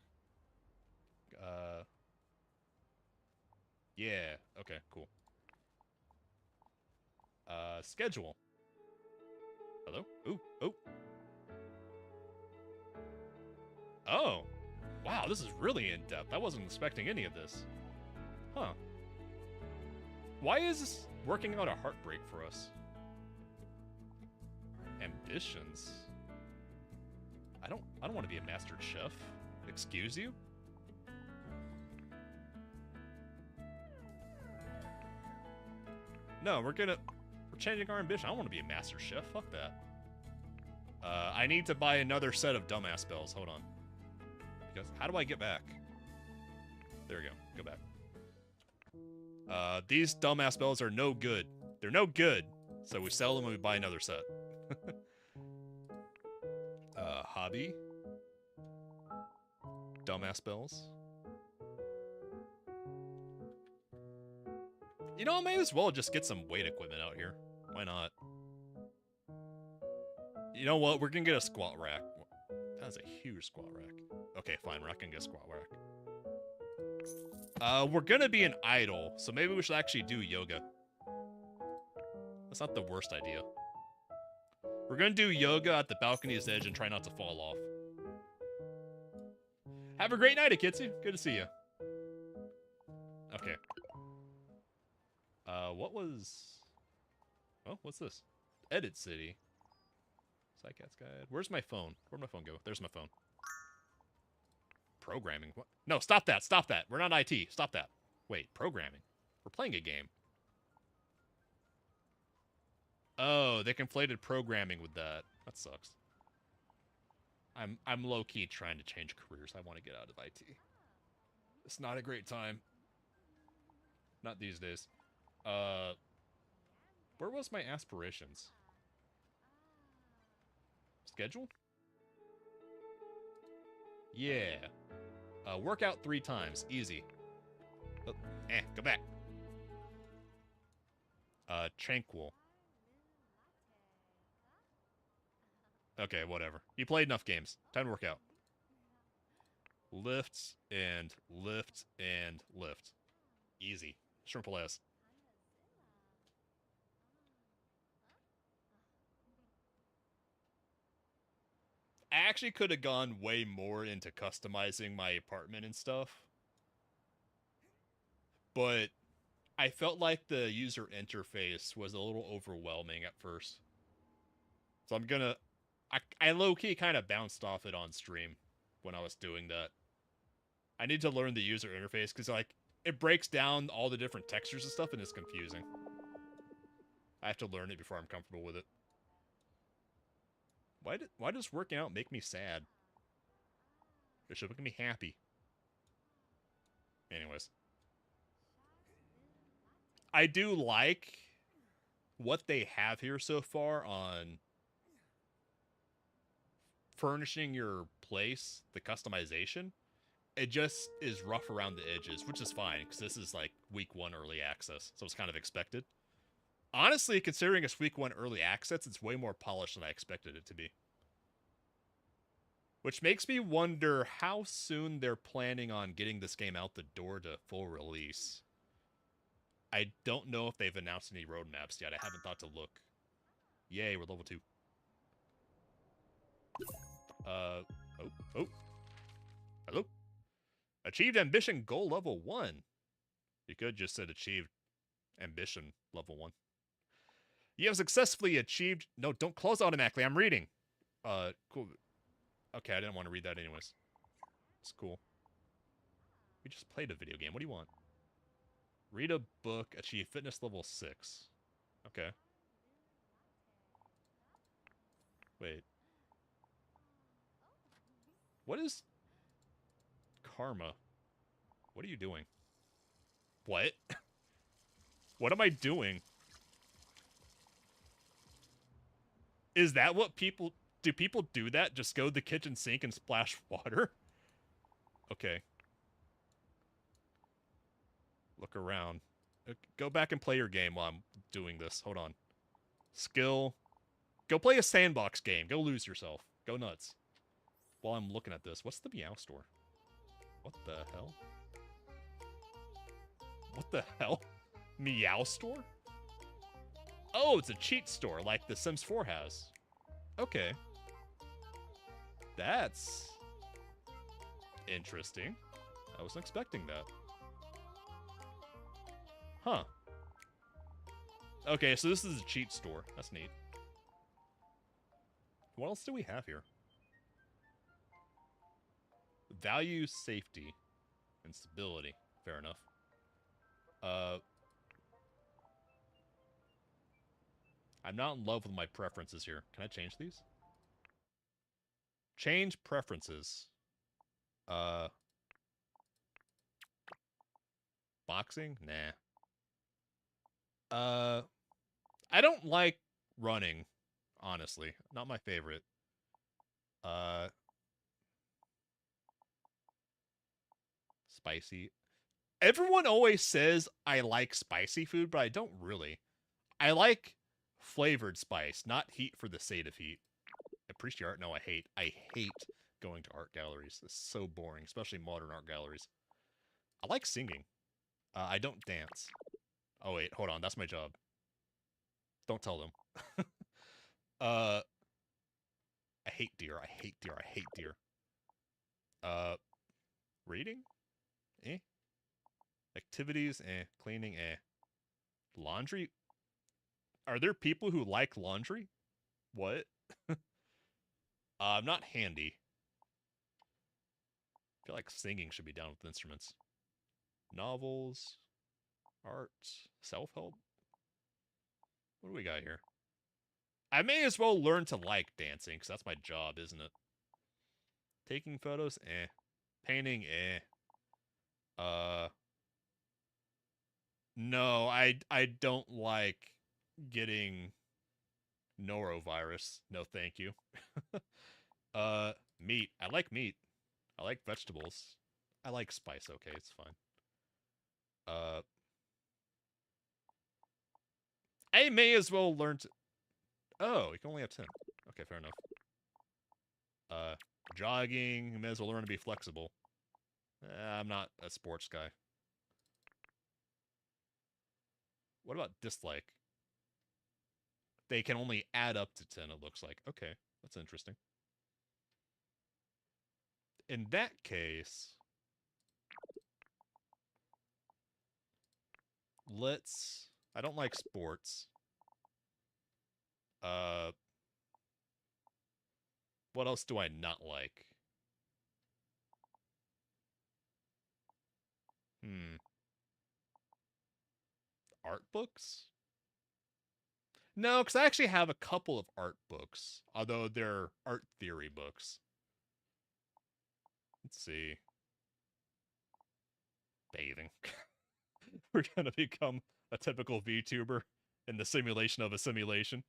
Yeah, okay, cool. Schedule. Hello? Ooh, oh. Oh! Wow, this is really in-depth. I wasn't expecting any of this. Huh. Why is this working out a heartbreak for us? Ambitions? I don't want to be a master chef. Excuse you? No, we're changing our ambition. I don't want to be a master chef. Fuck that. I need to buy another set of dumbass bells. Hold on. Because how do I get back? There we go. Go back. These dumbass bells are no good. They're no good. So we sell them and we buy another set. Hobby. Dumbass bells. You know, I may as well just get some weight equipment out here. Why not? You know what? We're gonna get a squat rack. That's a huge squat rack. Okay, fine. We're not gonna get a squat rack. We're gonna be an idol, so maybe we should actually do yoga. That's not the worst idea. We're gonna do yoga at the balcony's edge and try not to fall off. Have a great night, Akitsu. Good to see you. Okay. What was... Oh, what's this? Edit City. Psycat's Guide. Where's my phone? Where'd my phone go? There's my phone. Programming. What? No, stop that. Stop that. We're not IT. Stop that. Wait, programming. We're playing a game. Oh, they conflated programming with that. That sucks. I'm low-key trying to change careers. I want to get out of IT. It's not a great time. Not these days. Where was my aspirations? Schedule? Yeah. Work out 3 times. Easy. Oh, go back. Tranquil. Okay, whatever. You played enough games. Time to work out. Lift and lift and lift. Easy. Simple as. I actually could have gone way more into customizing my apartment and stuff. But I felt like the user interface was a little overwhelming at first. So I'm gonna... I low-key kind of bounced off it on stream when I was doing that. I need to learn the user interface because, like, it breaks down all the different textures and stuff and it's confusing. I have to learn it before I'm comfortable with it. Why does working out make me sad? It should make me happy. Anyways. I do like what they have here so far on furnishing your place, the customization. It just is rough around the edges, which is fine, because this is like week 1 early access, so it's kind of expected. Honestly, considering it's week 1 early access, it's way more polished than I expected it to be. Which makes me wonder how soon they're planning on getting this game out the door to full release. I don't know if they've announced any roadmaps yet. I haven't thought to look. Yay, we're level 2. Oh. Hello? Achieved ambition goal level 1. You could just said achieved ambition level 1. You have successfully achieved... No, don't close automatically. I'm reading. Cool. Okay, I didn't want to read that anyways. It's cool. We just played a video game. What do you want? Read a book. Achieve fitness level 6. Okay. Wait. What is... Karma? What are you doing? What? What am I doing? Is that what people... Do people do that? Just go to the kitchen sink and splash water? Okay. Look around. Go back and play your game while I'm doing this. Hold on. Skill. Go play a sandbox game. Go lose yourself. Go nuts. While I'm looking at this. What's the Meow store? What the hell? What the hell? Meow store? Oh, it's a cheat store like the Sims 4 has. Okay. That's interesting. I wasn't expecting that. Huh. Okay, so this is a cheat store. That's neat. What else do we have here? Value, safety, and stability. Fair enough. I'm not in love with my preferences here. Can I change these? Change preferences. Boxing? Nah. I don't like running, honestly. Not my favorite. Spicy. Everyone always says I like spicy food, but I don't really. I like flavored spice, not heat for the sake of heat. Appreciate art? No, I hate. I hate going to art galleries. It's so boring, especially modern art galleries. I like singing. I don't dance. Oh, wait, hold on. That's my job. Don't tell them. I hate deer. I hate deer. I hate deer. Reading? Eh. Activities? Eh. Cleaning? Eh. Laundry? Are there people who like laundry? What? I'm not handy. I feel like singing should be down with instruments. Novels. Art. Self-help? What do we got here? I may as well learn to like dancing, because that's my job, isn't it? Taking photos? Eh. Painting? Eh. No, I don't like getting norovirus. No, thank you. Meat. I like meat. I like vegetables. I like spice. Okay, it's fine. I may as well learn to... Oh, you can only have 10. Okay, fair enough. Jogging. You may as well learn to be flexible. I'm not a sports guy. What about dislike? They can only add up to 10, it looks like. Okay, that's interesting. In that case... Let's... I don't like sports. What else do I not like? Art books? No, because I actually have a couple of art books, although they're art theory books. Let's see. Bathing. We're gonna become a typical VTuber in the simulation of a simulation.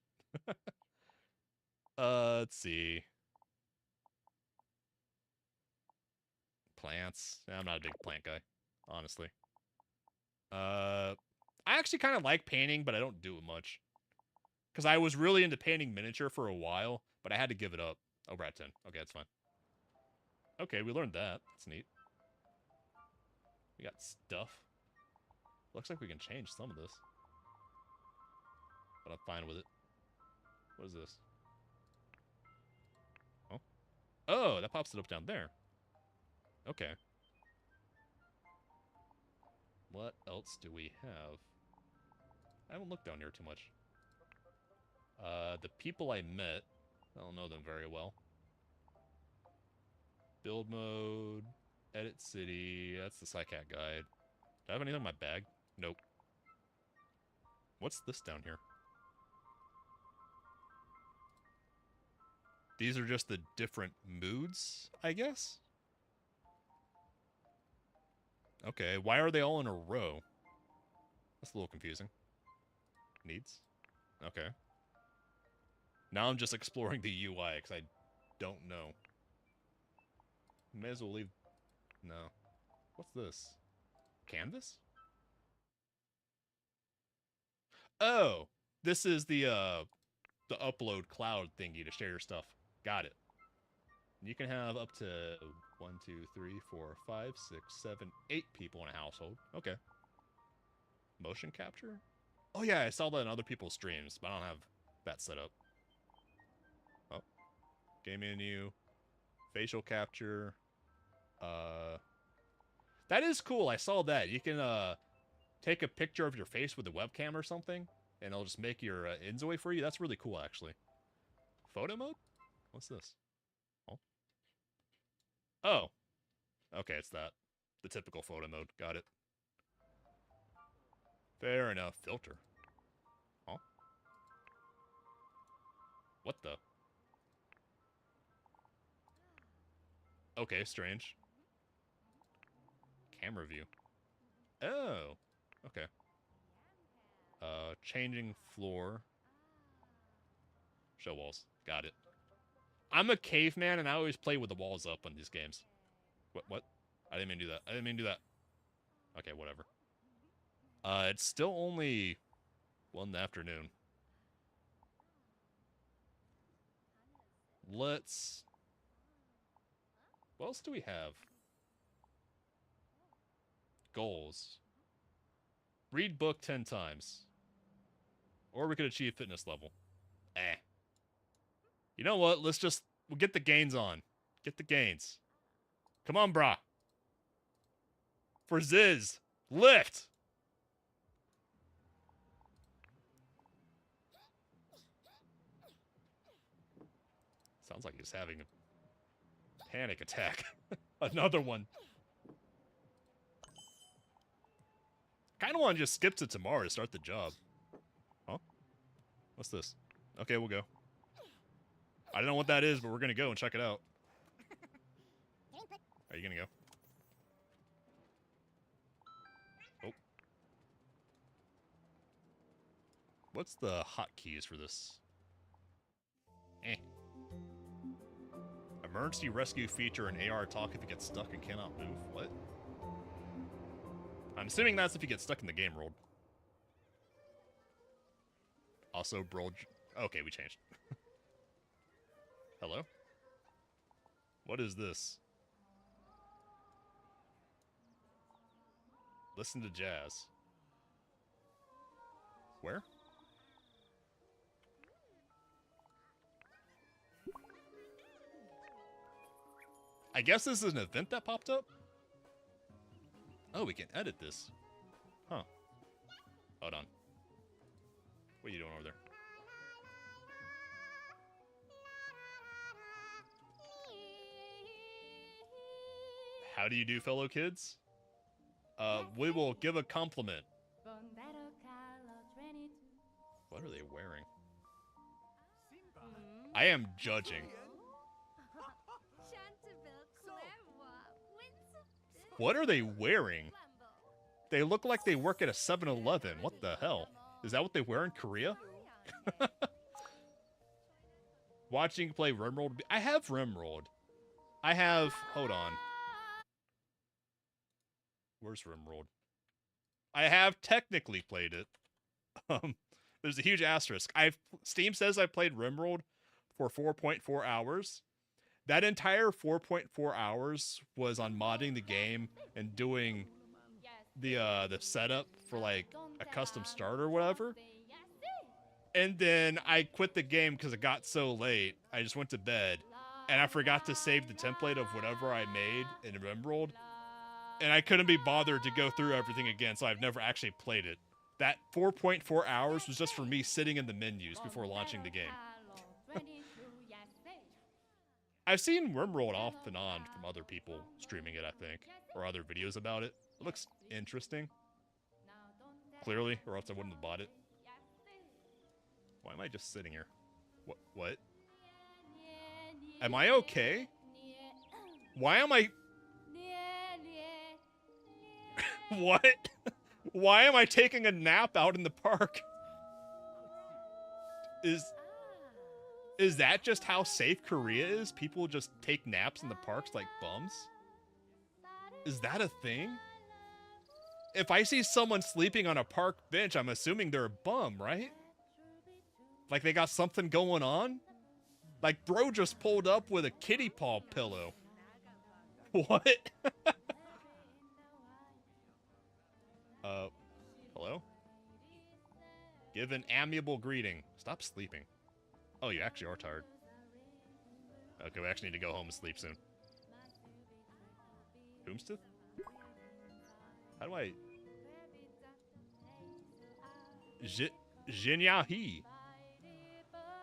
Let's see. Plants. I'm not a big plant guy, honestly. I actually kind of like painting, but I don't do it much. Because I was really into painting miniature for a while, but I had to give it up. Oh, we're at 10. Okay, that's fine. Okay, we learned that. That's neat. We got stuff. Looks like we can change some of this. But I'm fine with it. What is this? Oh. Oh, that pops it up down there. Okay. What else do we have? I haven't looked down here too much. The people I met. I don't know them very well. Build mode. Edit city. That's the SciCat guide. Do I have anything in my bag? Nope. What's this down here? These are just the different moods, I guess? Okay, why are they all in a row? That's a little confusing. Needs? Okay. Now I'm just exploring the UI, because I don't know. May as well leave... No. What's this? Canvas? Oh! This is the upload cloud thingy to share your stuff. Got it. You can have up to 1, 2, 3, 4, 5, 6, 7, 8 people in a household. Okay. Motion capture? Oh yeah, I saw that in other people's streams, but I don't have that set up. Oh. Game menu. Facial capture. That is cool. I saw that. You can take a picture of your face with a webcam or something, and it'll just make your inZOI for you. That's really cool, actually. Photo mode? What's this? Oh. Oh. Okay, it's that. The typical photo mode. Got it. Fair enough. Filter. Huh? What the? Okay, strange. Camera view. Oh. Okay. Changing floor. Show walls. Got it. I'm a caveman, and I always play with the walls up on these games. What? I didn't mean to do that. I didn't mean to do that. Okay, whatever. It's still only 1 in the afternoon. Let's... What else do we have? Goals. Read book 10 times. Or we could achieve fitness level. Eh. You know what? We'll get the gains on. Get the gains. Come on, brah. For Ziz. Lift! Sounds like he's having a panic attack. Another one. Kind of want to just skip to tomorrow to start the job. Huh? What's this? Okay, we'll go. I don't know what that is, but we're going to go and check it out. Are you going to go? Oh. What's the hotkeys for this? Eh. Emergency rescue feature and AR talk if you get stuck and cannot move. What? I'm assuming that's if you get stuck in the game world. Also, bro... Okay, we changed. Hello? What is this? Listen to jazz. Where? I guess this is an event that popped up? Oh, we can edit this. Huh. Hold on. What are you doing over there? How do you do, fellow kids? We will give a compliment. What are they wearing? I am judging. What are they wearing? They look like they work at a 7-Eleven. What the hell? Is that what they wear in Korea? Watching play Rimworld. I have Rimworld. I have... Hold on. Where's Rimworld? I have technically played it. There's a huge asterisk. Steam says I played Rimworld for 4.4 hours. That entire 4.4 hours was on modding the game and doing the setup for like a custom start or whatever. And then I quit the game because it got so late. I just went to bed, and I forgot to save the template of whatever I made in RimWorld, and I couldn't be bothered to go through everything again, so I've never actually played it. That 4.4 hours was just for me sitting in the menus before launching the game. I've seen RimWorld off and on from other people streaming it, I think, or other videos about it. It looks interesting. Clearly, or else I wouldn't have bought it. Why am I just sitting here? What? Am I okay? Why am I... What? Why am I taking a nap out in the park? Is that just how safe Korea is? People just take naps in the parks like bums? Is that a thing? If I see someone sleeping on a park bench, I'm assuming they're a bum, right? Like they got something going on? Like bro just pulled up with a kitty paw pillow. What? Hello? Give an amiable greeting. Stop sleeping. Oh, you actually are tired. Okay, we actually need to go home and sleep soon. Boomstith? How do I... Jinyahi.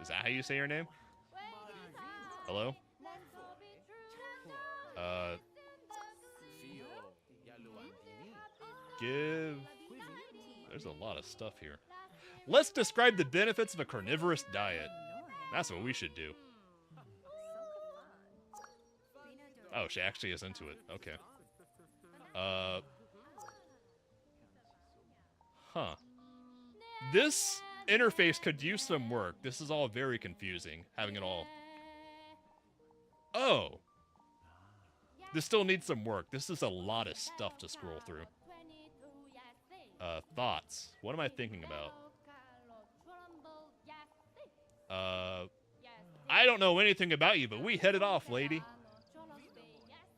Is that how you say your name? Hello? Give... There's a lot of stuff here. Let's describe the benefits of a carnivorous diet. That's what we should do. Oh, she actually is into it. Okay. Huh. This interface could use some work. This is all very confusing, having it all... Oh! This still needs some work. This is a lot of stuff to scroll through. Thoughts. What am I thinking about? I don't know anything about you, but we hit it off, lady.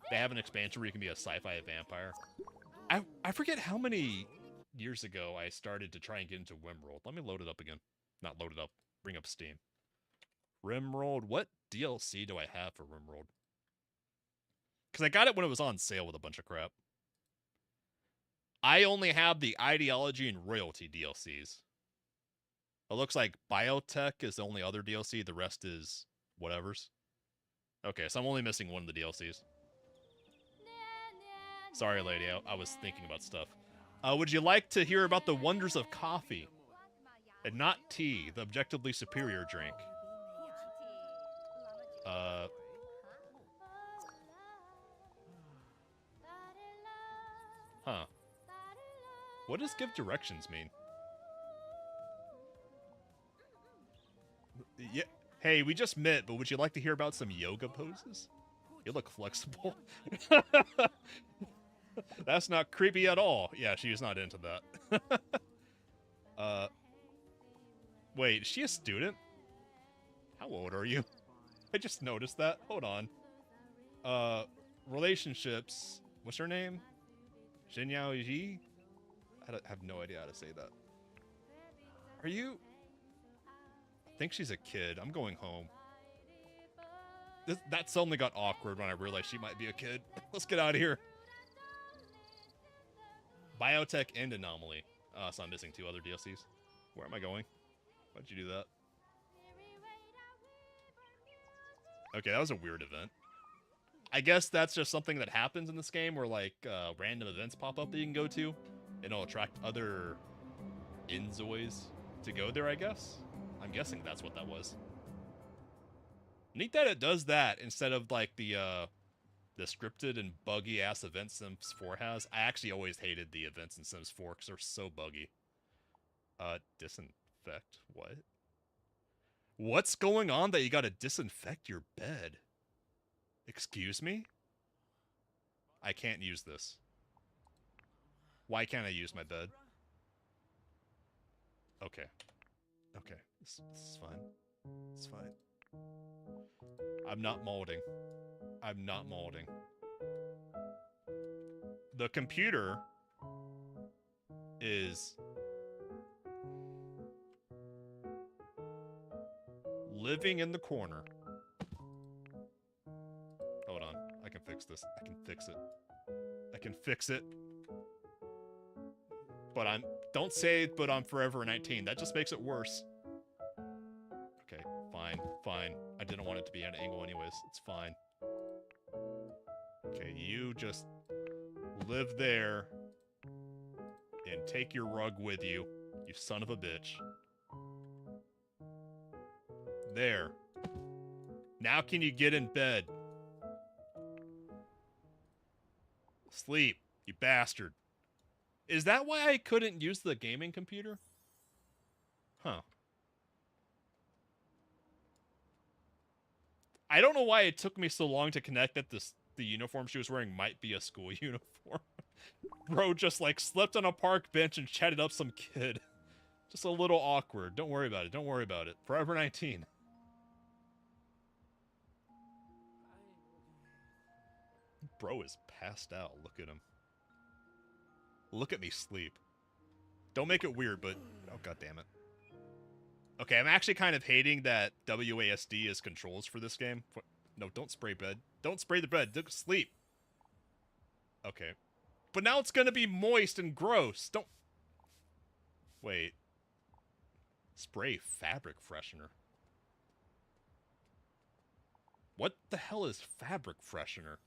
They have an expansion where you can be a sci-fi vampire. I forget how many years ago I started to try and get into RimWorld. Let me load it up again. Not load it up. Bring up Steam. RimWorld. What DLC do I have for RimWorld? Because I got it when it was on sale with a bunch of crap. I only have the Ideology and Royalty DLCs. It looks like Biotech is the only other DLC. The rest is whatevers. Okay, so I'm only missing one of the DLCs. Sorry, lady. I was thinking about stuff. Would you like to hear about the wonders of coffee? And not tea, the objectively superior drink. Huh. What does give directions mean? Yeah. Hey, we just met, but would you like to hear about some yoga poses? You look flexible. That's not creepy at all. Yeah, she's not into that. Wait, is she a student? How old are you? I just noticed that. Hold on. Relationships. What's her name? Jinyao Yi? I have no idea how to say that. Are you... I think she's a kid. I'm going home. That suddenly got awkward when I realized she might be a kid. Let's get out of here. Biotech and Anomaly. So I'm missing 2 other DLCs. Where am I going? Why'd you do that? Okay, that was a weird event. I guess that's just something that happens in this game where, like, random events pop up that you can go to. And it'll attract other inZOIs to go there, I guess. I'm guessing that's what that was. Neat that it does that instead of, like, the scripted and buggy-ass events Sims 4 has. I actually always hated the events in Sims 4 because they're so buggy. Disinfect? What? What's going on that you gotta disinfect your bed? Excuse me? I can't use this. Why can't I use my bed? Okay. Okay. This is fine. It's fine. I'm not molding. I'm not molding. The computer is living in the corner. Hold on. I can fix this. I can fix it. I can fix it. But don't say, but I'm forever 19. That just makes it worse. Okay, fine, fine. I didn't want it to be at an angle anyways. It's fine. Okay, you just live there and take your rug with you, you son of a bitch. There. Now can you get in bed? Sleep, you bastard. Is that why I couldn't use the gaming computer? Huh. I don't know why it took me so long to connect that the uniform she was wearing might be a school uniform. Bro just like slept on a park bench and chatted up some kid. Just a little awkward. Don't worry about it. Don't worry about it. Forever 19. Bro is passed out. Look at him. Look at me sleep. Don't make it weird, but... Oh, god damn it. Okay, I'm actually kind of hating that WASD is controls for this game. No, don't spray bed. Don't spray the bed. Sleep. Okay. But now it's gonna be moist and gross. Don't... Wait. Spray fabric freshener. What the hell is fabric freshener?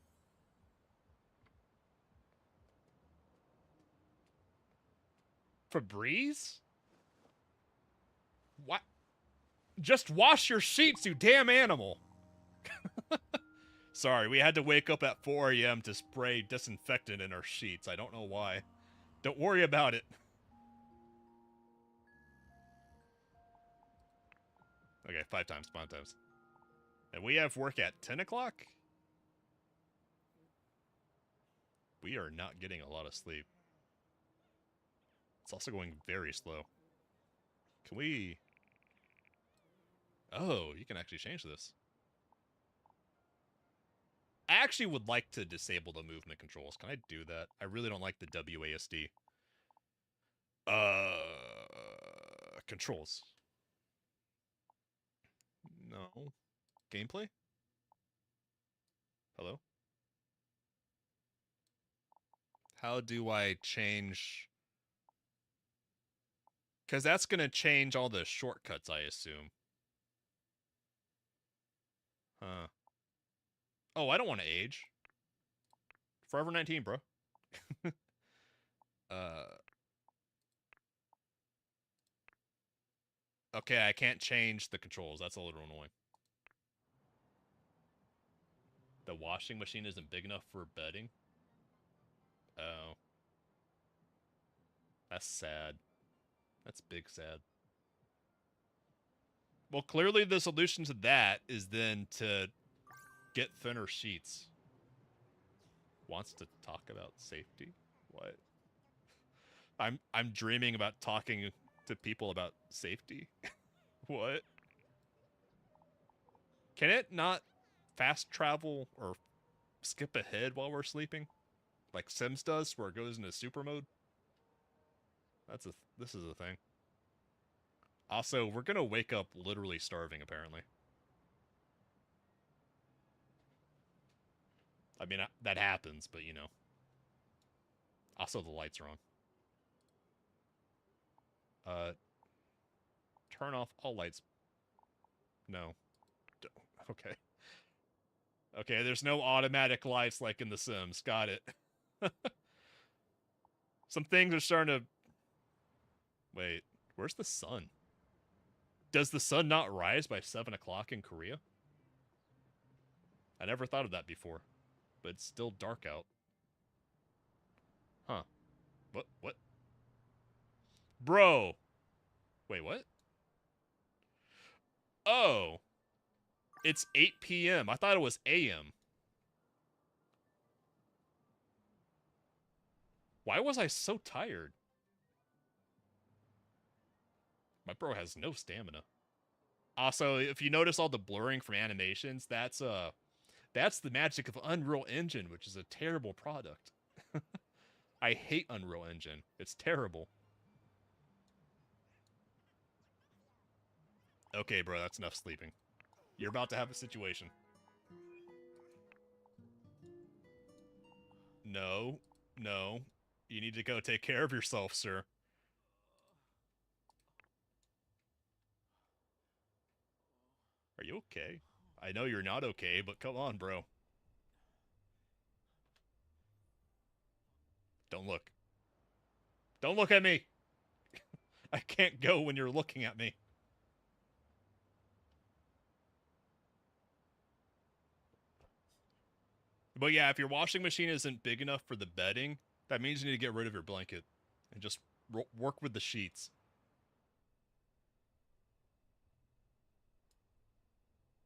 Febreze? What? Just wash your sheets, you damn animal! Sorry, we had to wake up at 4 a.m. to spray disinfectant in our sheets. I don't know why. Don't worry about it. Okay, 5 times. And we have work at 10 o'clock? We are not getting a lot of sleep. It's also going very slow. Can we... Oh, you can actually change this. I actually would like to disable the movement controls. Can I do that? I really don't like the WASD. Controls. No. Gameplay? Hello? How do I change... Because that's going to change all the shortcuts, I assume. Huh. Oh, I don't want to age. Forever 19, bro. Okay, I can't change the controls. That's a little annoying. The washing machine isn't big enough for bedding? Oh. That's sad. That's big sad. Well, clearly the solution to that is then to get thinner sheets. Wants to talk about safety? What? I'm dreaming about talking to people about safety? What? Can it not fast travel or skip ahead while we're sleeping? Like Sims does, where it goes into super mode? This is a thing. Also, we're gonna wake up literally starving, apparently. I mean, that happens, but you know. Also, the lights are on. Turn off all lights. No. Okay. Okay, there's no automatic lights like in The Sims. Got it. Some things are starting to... Wait, where's the sun? Does the sun not rise by 7 o'clock in Korea? I never thought of that before, but it's still dark out. Huh. What? Bro! Wait, what? Oh! It's 8 p.m. I thought it was a.m. Why was I so tired? My bro has no stamina. Also, if you notice all the blurring from animations, that's the magic of Unreal Engine, which is a terrible product. I hate Unreal Engine. It's terrible. Okay, bro, that's enough sleeping. You're about to have a situation. No. No. You need to go take care of yourself, sir. Are you okay? I know you're not okay, but come on, bro. Don't look. Don't look at me! I can't go when you're looking at me. But yeah, if your washing machine isn't big enough for the bedding, that means you need to get rid of your blanket and just work with the sheets.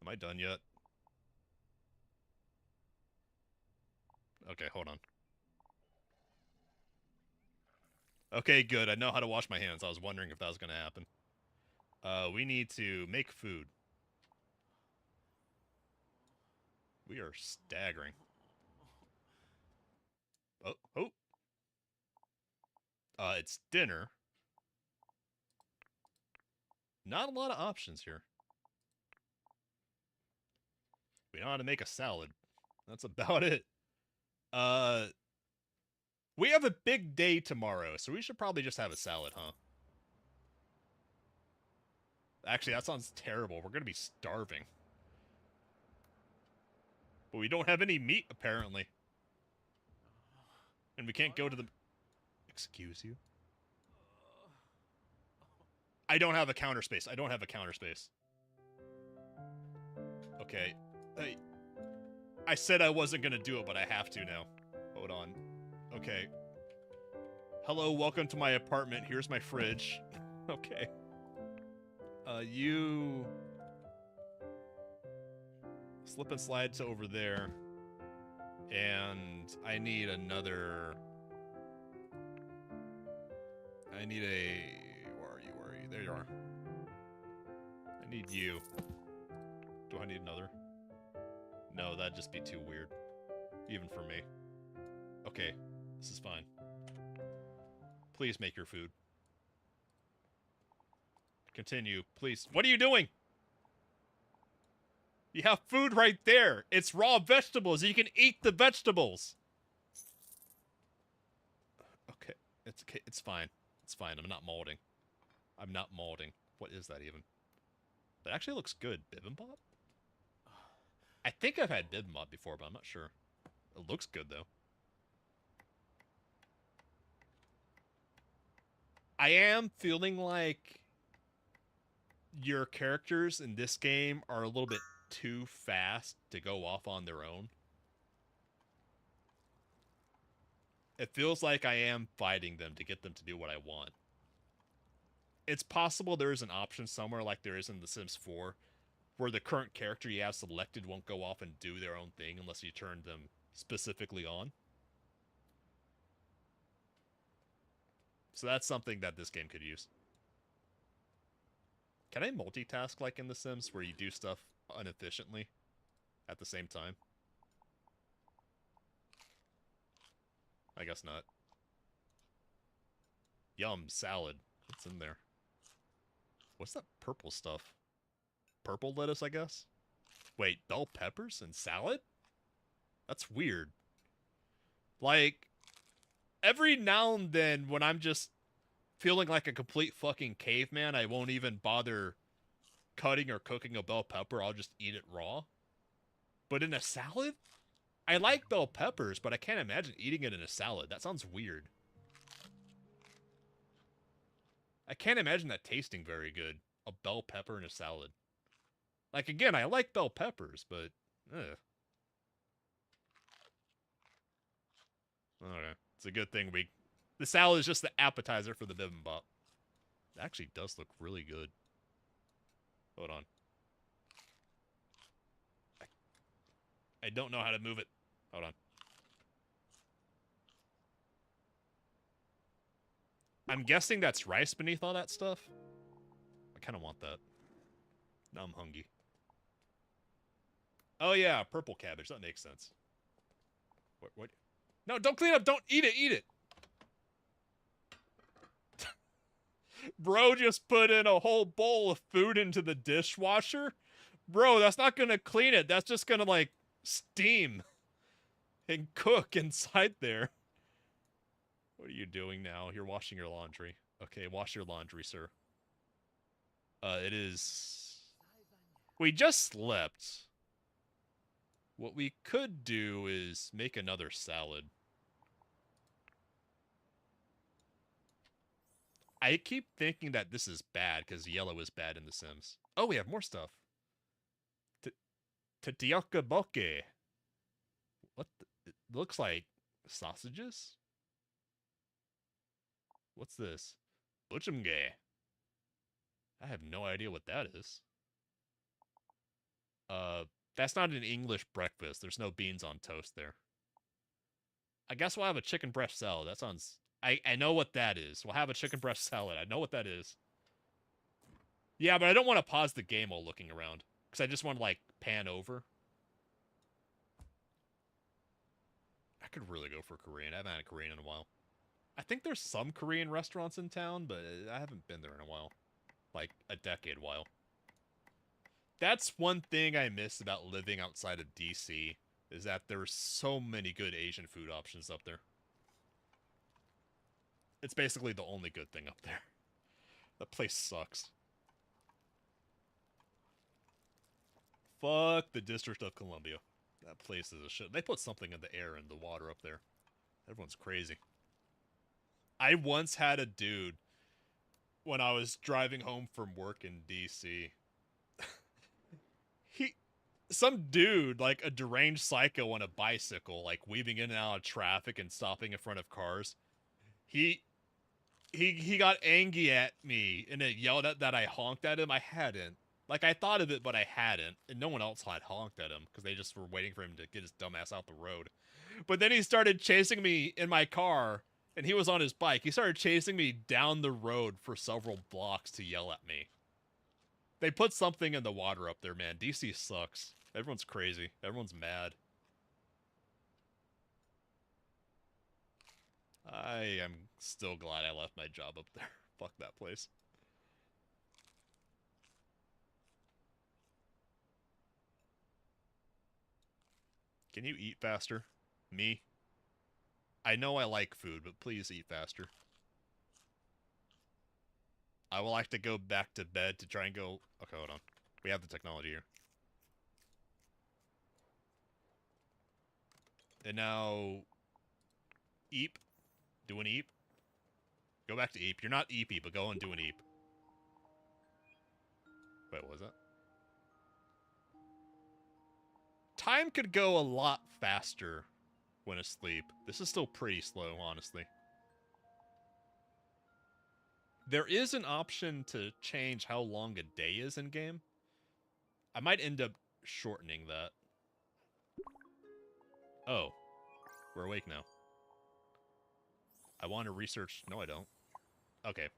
Am I done yet? Okay, hold on. Okay, good. I know how to wash my hands. I was wondering if that was going to happen. We need to make food. We are staggering. Oh. It's dinner. Not a lot of options here. We know how to make a salad. That's about it. We have a big day tomorrow, so we should probably just have a salad, huh? Actually, that sounds terrible. We're gonna be starving. But we don't have any meat, apparently. And we can't go to the... Excuse you? I don't have a counter space. I don't have a counter space. Okay. I said I wasn't gonna do it, but I have to now. Hold on. Okay. Hello, welcome to my apartment. Here's my fridge. Okay. You... Slip and slide to over there. And I need another... I need a... Where are you? Where are you? There you are. I need you. Do I need another? No, that'd just be too weird. Even for me. Okay, this is fine. Please make your food. Continue, please. What are you doing? You have food right there. It's raw vegetables. You can eat the vegetables. Okay, it's okay. It's fine. It's fine. I'm not molding. I'm not molding. What is that even? That actually looks good. Bibimbap? I think I've had bibimbap before, but I'm not sure. It looks good, though. I am feeling like your characters in this game are a little bit too fast to go off on their own. It feels like I am fighting them to get them to do what I want. It's possible there is an option somewhere like there is in The Sims 4 where the current character you have selected won't go off and do their own thing unless you turn them specifically on. So that's something that this game could use. Can I multitask like in The Sims where you do stuff inefficiently at the same time? I guess not. Yum, salad. What's in there? What's that purple stuff? Purple lettuce, I guess? Wait, bell peppers and salad? That's weird. Like, every now and then when I'm just feeling like a complete fucking caveman, I won't even bother cutting or cooking a bell pepper. I'll just eat it raw. But in a salad? I like bell peppers, but I can't imagine eating it in a salad. That sounds weird. I can't imagine that tasting very good. A bell pepper in a salad. Like, again, I like bell peppers, but... Ugh. Okay. It's a good thing we... The salad is just the appetizer for the bibimbap. It actually does look really good. Hold on. I don't know how to move it. Hold on. I'm guessing that's rice beneath all that stuff. I kind of want that. Now I'm hungry. Oh yeah, purple cabbage. That makes sense. What? No, don't clean up. Don't eat it. Eat it. Bro just put in a whole bowl of food into the dishwasher. Bro, that's not gonna clean it. That's just gonna, like, steam and cook inside there. What are you doing now? You're washing your laundry. Okay, wash your laundry, sir. It is... We just slept. What we could do is make another salad. I keep thinking that this is bad because yellow is bad in The Sims. Oh, we have more stuff. Tatioka boke. What? It looks like sausages? What's this? Buchumge. I have no idea what that is. That's not an English breakfast. There's no beans on toast there. I guess we'll have a chicken breast salad. That sounds... I know what that is. We'll have a chicken breast salad. I know what that is. Yeah, but I don't want to pause the game while looking around. Because I just want to, like, pan over. I could really go for Korean. I haven't had a Korean in a while. I think there's some Korean restaurants in town, but I haven't been there in a while. Like, a decade while. That's one thing I miss about living outside of DC, is that there's so many good Asian food options up there. It's basically the only good thing up there. That place sucks. Fuck the District of Columbia. That place is a shit. They put something in the air and the water up there. Everyone's crazy. I once had a dude, when I was driving home from work in DC, some dude, like a deranged psycho on a bicycle, like weaving in and out of traffic and stopping in front of cars. He got angry at me and it yelled at that I honked at him. I hadn't. Like, I thought of it, but I hadn't. And no one else had honked at him because they just were waiting for him to get his dumbass out the road. But then he started chasing me in my car, and he was on his bike. He started chasing me down the road for several blocks to yell at me. They put something in the water up there, man. DC sucks. Everyone's crazy. Everyone's mad. I am still glad I left my job up there. Fuck that place. Can you eat faster? Me? I know I like food, but please eat faster. I will like to go back to bed to try and go... Okay, hold on. We have the technology here. And now... Eep. Do an Eep. Go back to Eep. You're not Eepy, but go and do an Eep. Wait, what was that? Time could go a lot faster when asleep. This is still pretty slow, honestly. There is an option to change how long a day is in-game. I might end up shortening that. Oh. We're awake now. I want to research... No, I don't. Okay.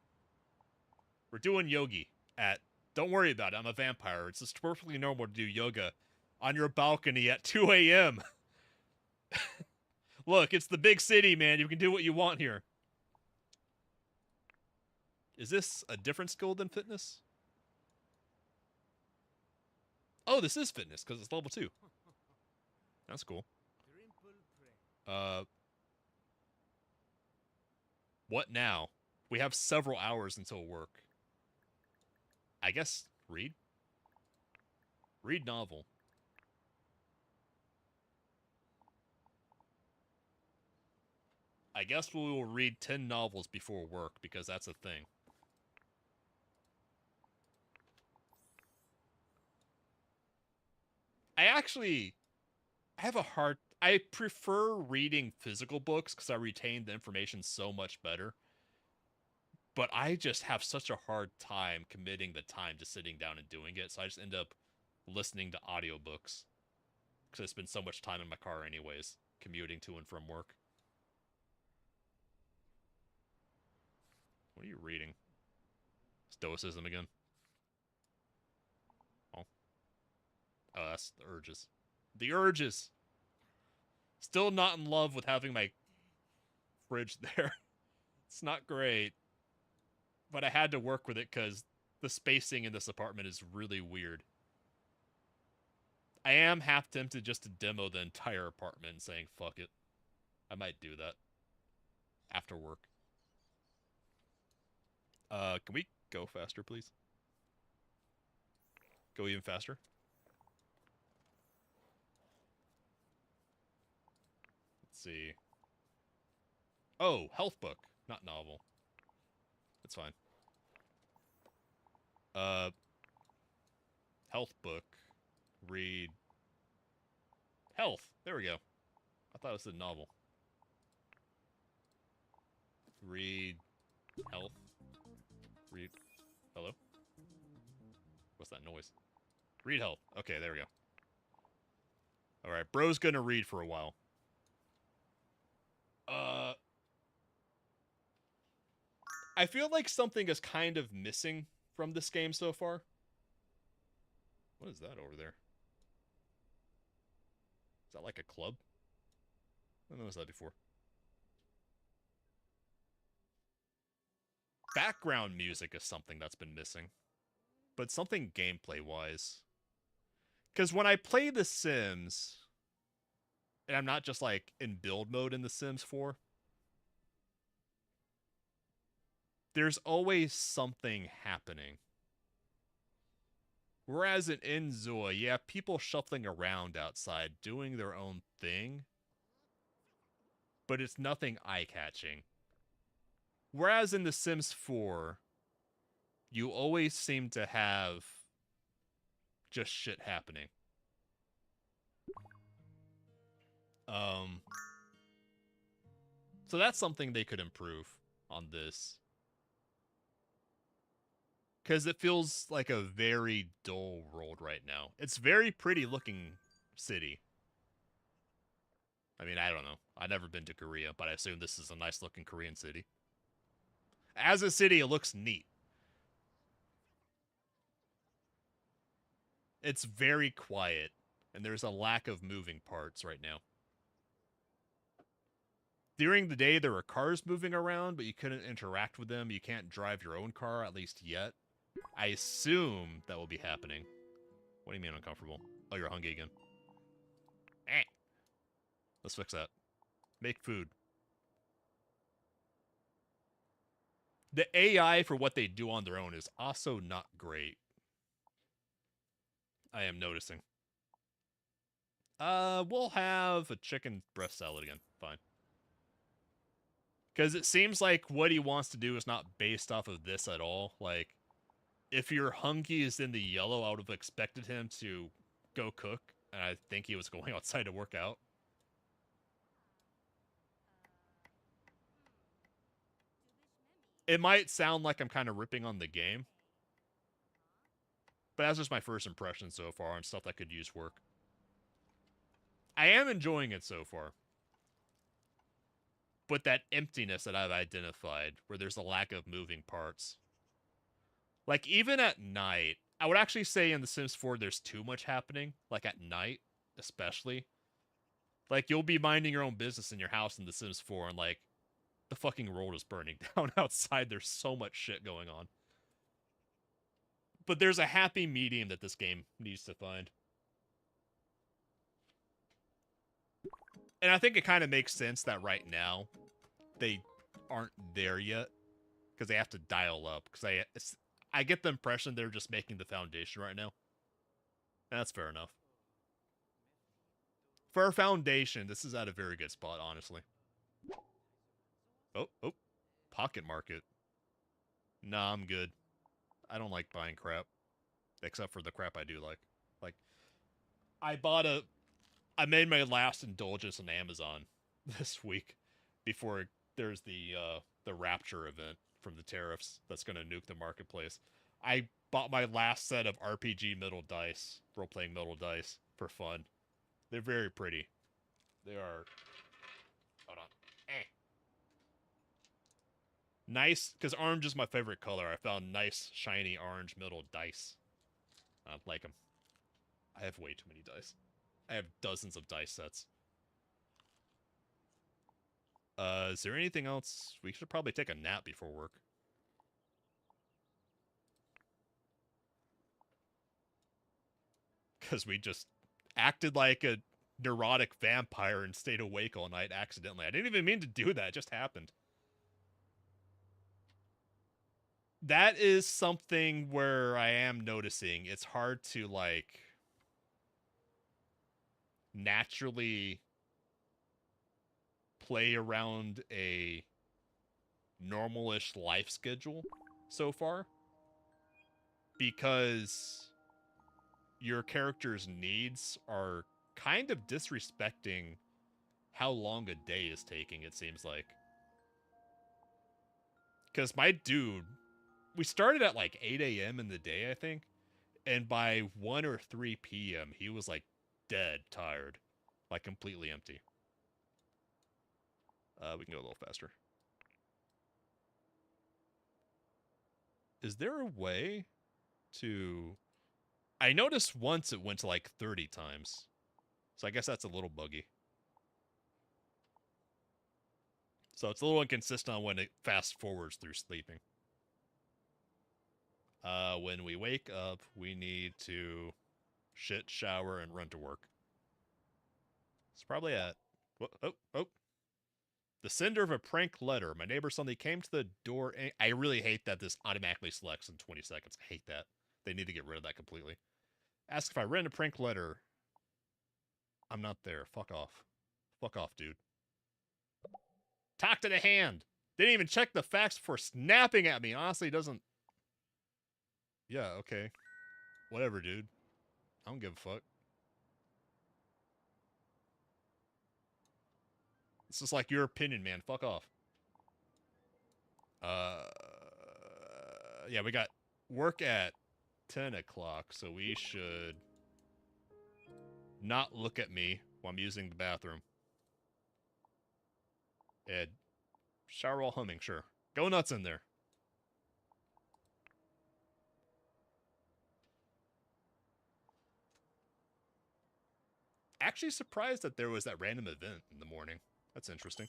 We're doing yogi at... Don't worry about it, I'm a vampire. It's just perfectly normal to do yoga on your balcony at 2 a.m. Look, it's the big city, man. You can do what you want here. Is this a different skill than fitness? Oh, this is fitness, because it's level 2. That's cool. What now? We have several hours until work. I guess read? Read novel. I guess we will read 10 novels before work, because that's a thing. I have a hard... I prefer reading physical books because I retain the information so much better. But I just have such a hard time committing the time to sitting down and doing it, so I just end up listening to audiobooks. Because I spend so much time in my car anyways, commuting to and from work. What are you reading? Stoicism again? Oh. Oh, that's the urges. The urges! Still not in love with having my fridge there. It's not great. but I had to work with it because the spacing in this apartment is really weird. I am half tempted just to demo the entire apartment and saying fuck it. I might do that after work. Can we go faster, please? Go even faster. Let's see. Oh, health book, not novel. That's fine. Health book. Read. Health. There we go. I thought it said novel. Read. Health. Read. Hello? What's that noise? Read health. Okay, there we go. Alright, bro's gonna read for a while. I feel like something is kind of missing from this game so far. What is that over there? Is that like a club? I don't know, that before. Background music is something that's been missing. But something gameplay-wise. Because when I play The Sims, and I'm not just like in build mode in The Sims 4, there's always something happening. Whereas in inZOI, you have people shuffling around outside doing their own thing, but it's nothing eye-catching. Whereas in The Sims 4, you always seem to have just shit happening. So that's something they could improve on this. Because it feels like a very dull world right now. It's very pretty looking city. I mean, I don't know. I've never been to Korea, but I assume this is a nice looking Korean city. As a city, it looks neat. It's very quiet, and there's a lack of moving parts right now. During the day, there were cars moving around, but you couldn't interact with them. You can't drive your own car, at least yet. I assume that will be happening. What do you mean uncomfortable? Oh, you're hungry again. Eh. Let's fix that. Make food. The AI for what they do on their own is also not great. I am noticing. We'll have a chicken breast salad again. Fine. Because it seems like what he wants to do is not based off of this at all. Like, if your hunky is in the yellow, I would have expected him to go cook. And I think he was going outside to work out. It might sound like I'm kind of ripping on the game. But that's just my first impression so far on stuff that could use work. I am enjoying it so far. But that emptiness that I've identified, where there's a lack of moving parts. Like, even at night, I would actually say in The Sims 4 there's too much happening. Like, at night, especially. Like, you'll be minding your own business in your house in The Sims 4, and, like, the fucking world is burning down outside. There's so much shit going on. But there's a happy medium that this game needs to find. And I think it kind of makes sense that right now they aren't there yet. Because they have to dial up. Because I get the impression they're just making the foundation right now. And that's fair enough. For a foundation, this is at a very good spot, honestly. Oh. Pocket market. Nah, I'm good. I don't like buying crap. Except for the crap I do like. Like, I made my last indulgence on Amazon this week before there's the Rapture event from the tariffs that's going to nuke the marketplace. I bought my last set of RPG metal dice, role-playing metal dice, for fun. They're very pretty. They are... Hold on. Nice, because orange is my favorite color. I found nice, shiny orange metal dice. I like them. I have way too many dice. I have dozens of dice sets. Is there anything else? We should probably take a nap before work. because we just acted like a neurotic vampire and stayed awake all night accidentally. I didn't even mean to do that. It just happened. That is something where I am noticing it's hard to, like, naturally play around a normalish life schedule so far, because your character's needs are kind of disrespecting how long a day is taking, it seems like. Because my dude, we started at like 8 a.m. in the day, I think, and by 1 or 3 p.m., he was like dead tired, like completely empty. We can go a little faster. Is there a way to... I noticed once it went to like 30 times. So I guess that's a little buggy. So it's a little inconsistent on when it fast forwards through sleeping. When we wake up, we need to shit, shower, and run to work. It's probably at... Oh. The sender of a prank letter. My neighbor suddenly came to the door. I really hate that this automatically selects in 20 seconds. I hate that. They need to get rid of that completely. Ask if I read a prank letter. I'm not there. Fuck off. Fuck off, dude. Talk to the hand. Didn't even check the facts before snapping at me. Honestly, doesn't... Yeah, okay. Whatever, dude. I don't give a fuck. It's just like your opinion, man. Fuck off. Yeah, we got work at 10 o'clock, so we should not look at me while I'm using the bathroom. And shower while humming, sure. Go nuts in there. Actually surprised that there was that random event in the morning. That's interesting.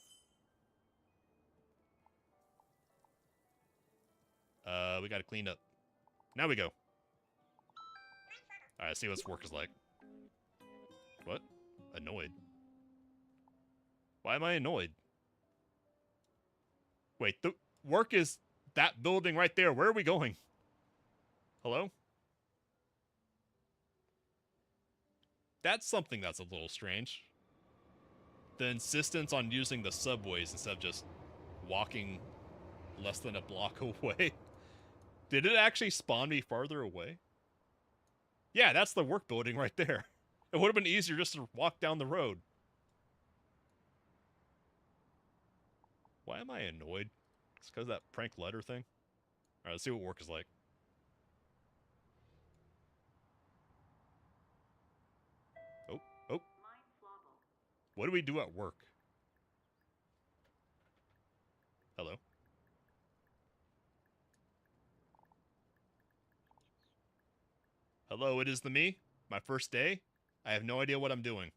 We gotta clean up. Now we go. Alright, see what work is like. What? Annoyed? Why am I annoyed? Wait, the work is that building right there. Where are we going? Hello? That's something that's a little strange. The insistence on using the subways instead of just walking less than a block away. Did it actually spawn me farther away? Yeah, that's the work building right there. It would have been easier just to walk down the road. Why am I annoyed? It's because of that prank letter thing? Alright, let's see what work is like. Oh. What do we do at work? Hello? Hello, it is the me? My first day? I have no idea what I'm doing.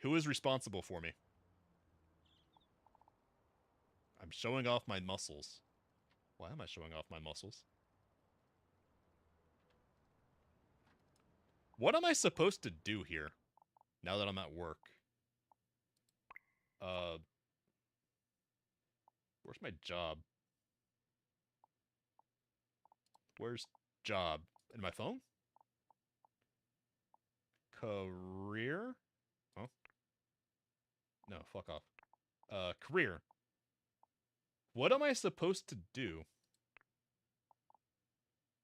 Who is responsible for me? I'm showing off my muscles. Why am I showing off my muscles? What am I supposed to do here? Now that I'm at work. Where's my job? Where's job? In my phone? Career? Oh. No, fuck off. Career. What am I supposed to do?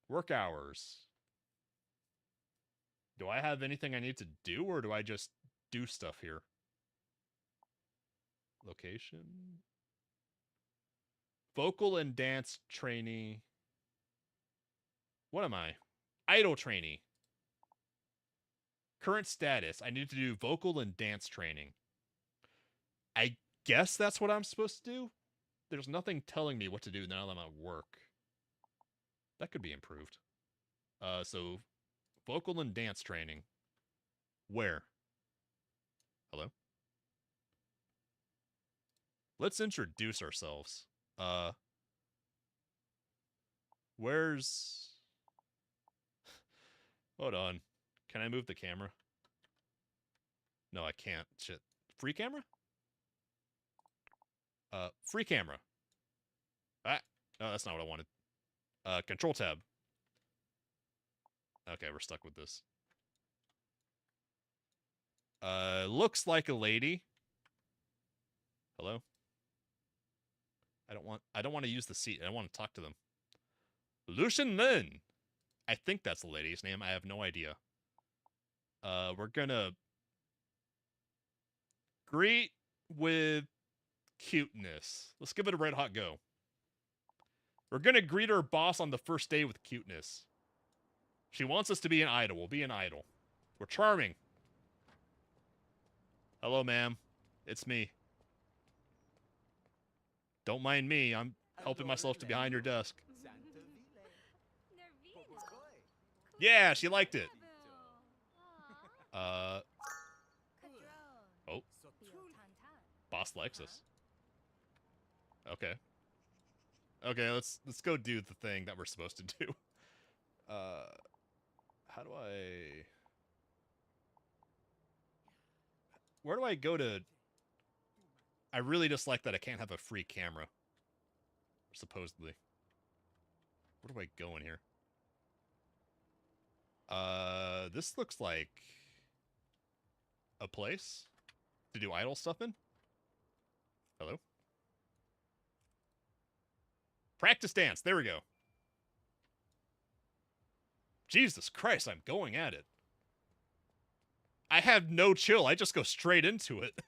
Work hours. Do I have anything I need to do, or do I just do stuff here? Location? Vocal and dance trainee. What am I? Idol trainee. Current status. I need to do vocal and dance training. I guess that's what I'm supposed to do? There's nothing telling me what to do now that I'm at work. That could be improved. So vocal and dance training. Where? Hello? Let's introduce ourselves. Where's... Hold on. Can I move the camera? No, I can't. Shit. Free camera? Free camera. Ah. No, that's not what I wanted. Control tab. Okay, we're stuck with this. Looks like a lady. Hello? I don't want to use the seat. I want to talk to them. Lucian Lin. I think that's the lady's name. I have no idea. We're gonna greet with cuteness. Let's give it a red hot go. We're gonna greet our boss on the first day with cuteness. She wants us to be an idol. We'll be an idol. We're charming. Hello, ma'am. It's me. Don't mind me. I'm helping myself to behind your desk. Yeah, she liked it. Oh. Boss likes us. Okay. Okay, let's go do the thing that we're supposed to do. How do I... Where do I go to... I really dislike that I can't have a free camera. Supposedly. Where do I go in here? This looks like... a place to do idle stuff in? Hello? Practice dance. There we go. Jesus Christ, I'm going at it. I have no chill. I just go straight into it.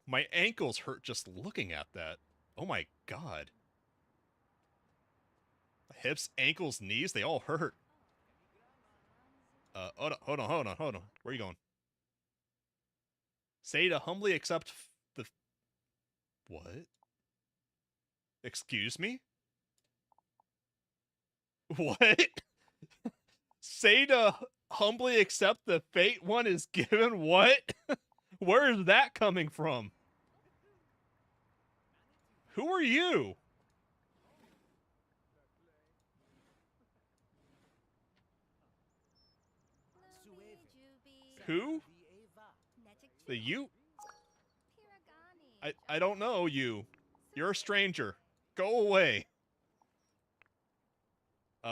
My ankles hurt just looking at that. Oh my god. Hips, ankles, knees, they all hurt. Hold on. Where are you going? Say to humbly accept the... What? Excuse me? What? Say to humbly accept the fate one is given? What? Where is that coming from? Who are you? Who? The you? I don't know you. You're a stranger. Go away.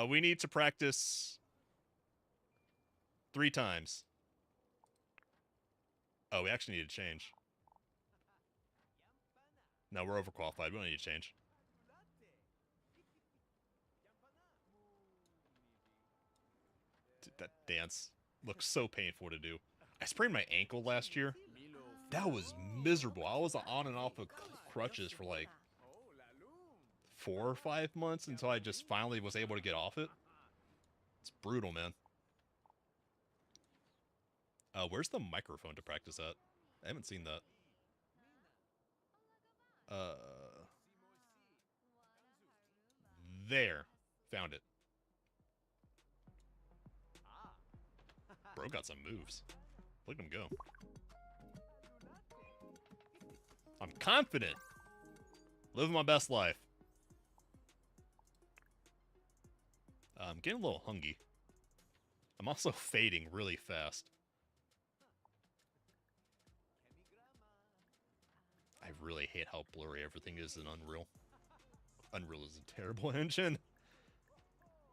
We need to practice 3 times. Oh, we actually need to change. No, we're overqualified. We don't need to change. That dance looks so painful to do. I sprained my ankle last year. That was miserable. I was on and off of crutches for like 4 or 5 months until I just finally was able to get off it. It's brutal, man. Where's the microphone to practice at? I haven't seen that. There. Found it. Bro got some moves. Look at him go. I'm confident. Living my best life. I'm getting a little hungry. I'm also fading really fast. I really hate how blurry everything is in Unreal. Unreal is a terrible engine.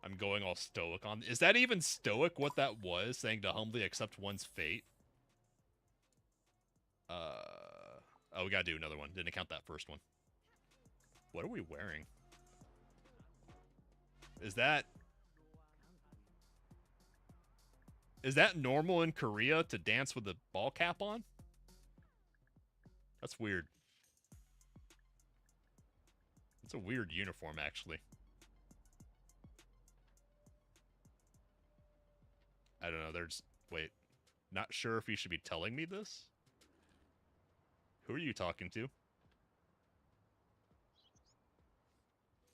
I'm going all stoic on... Is that even stoic, what that was? Saying to humbly accept one's fate? Oh, we gotta do another one. Didn't count that first one. What are we wearing? Is that normal in Korea to dance with a ball cap on? That's weird. It's a weird uniform, actually. I don't know, there's... Wait. Not sure if you should be telling me this? Who are you talking to?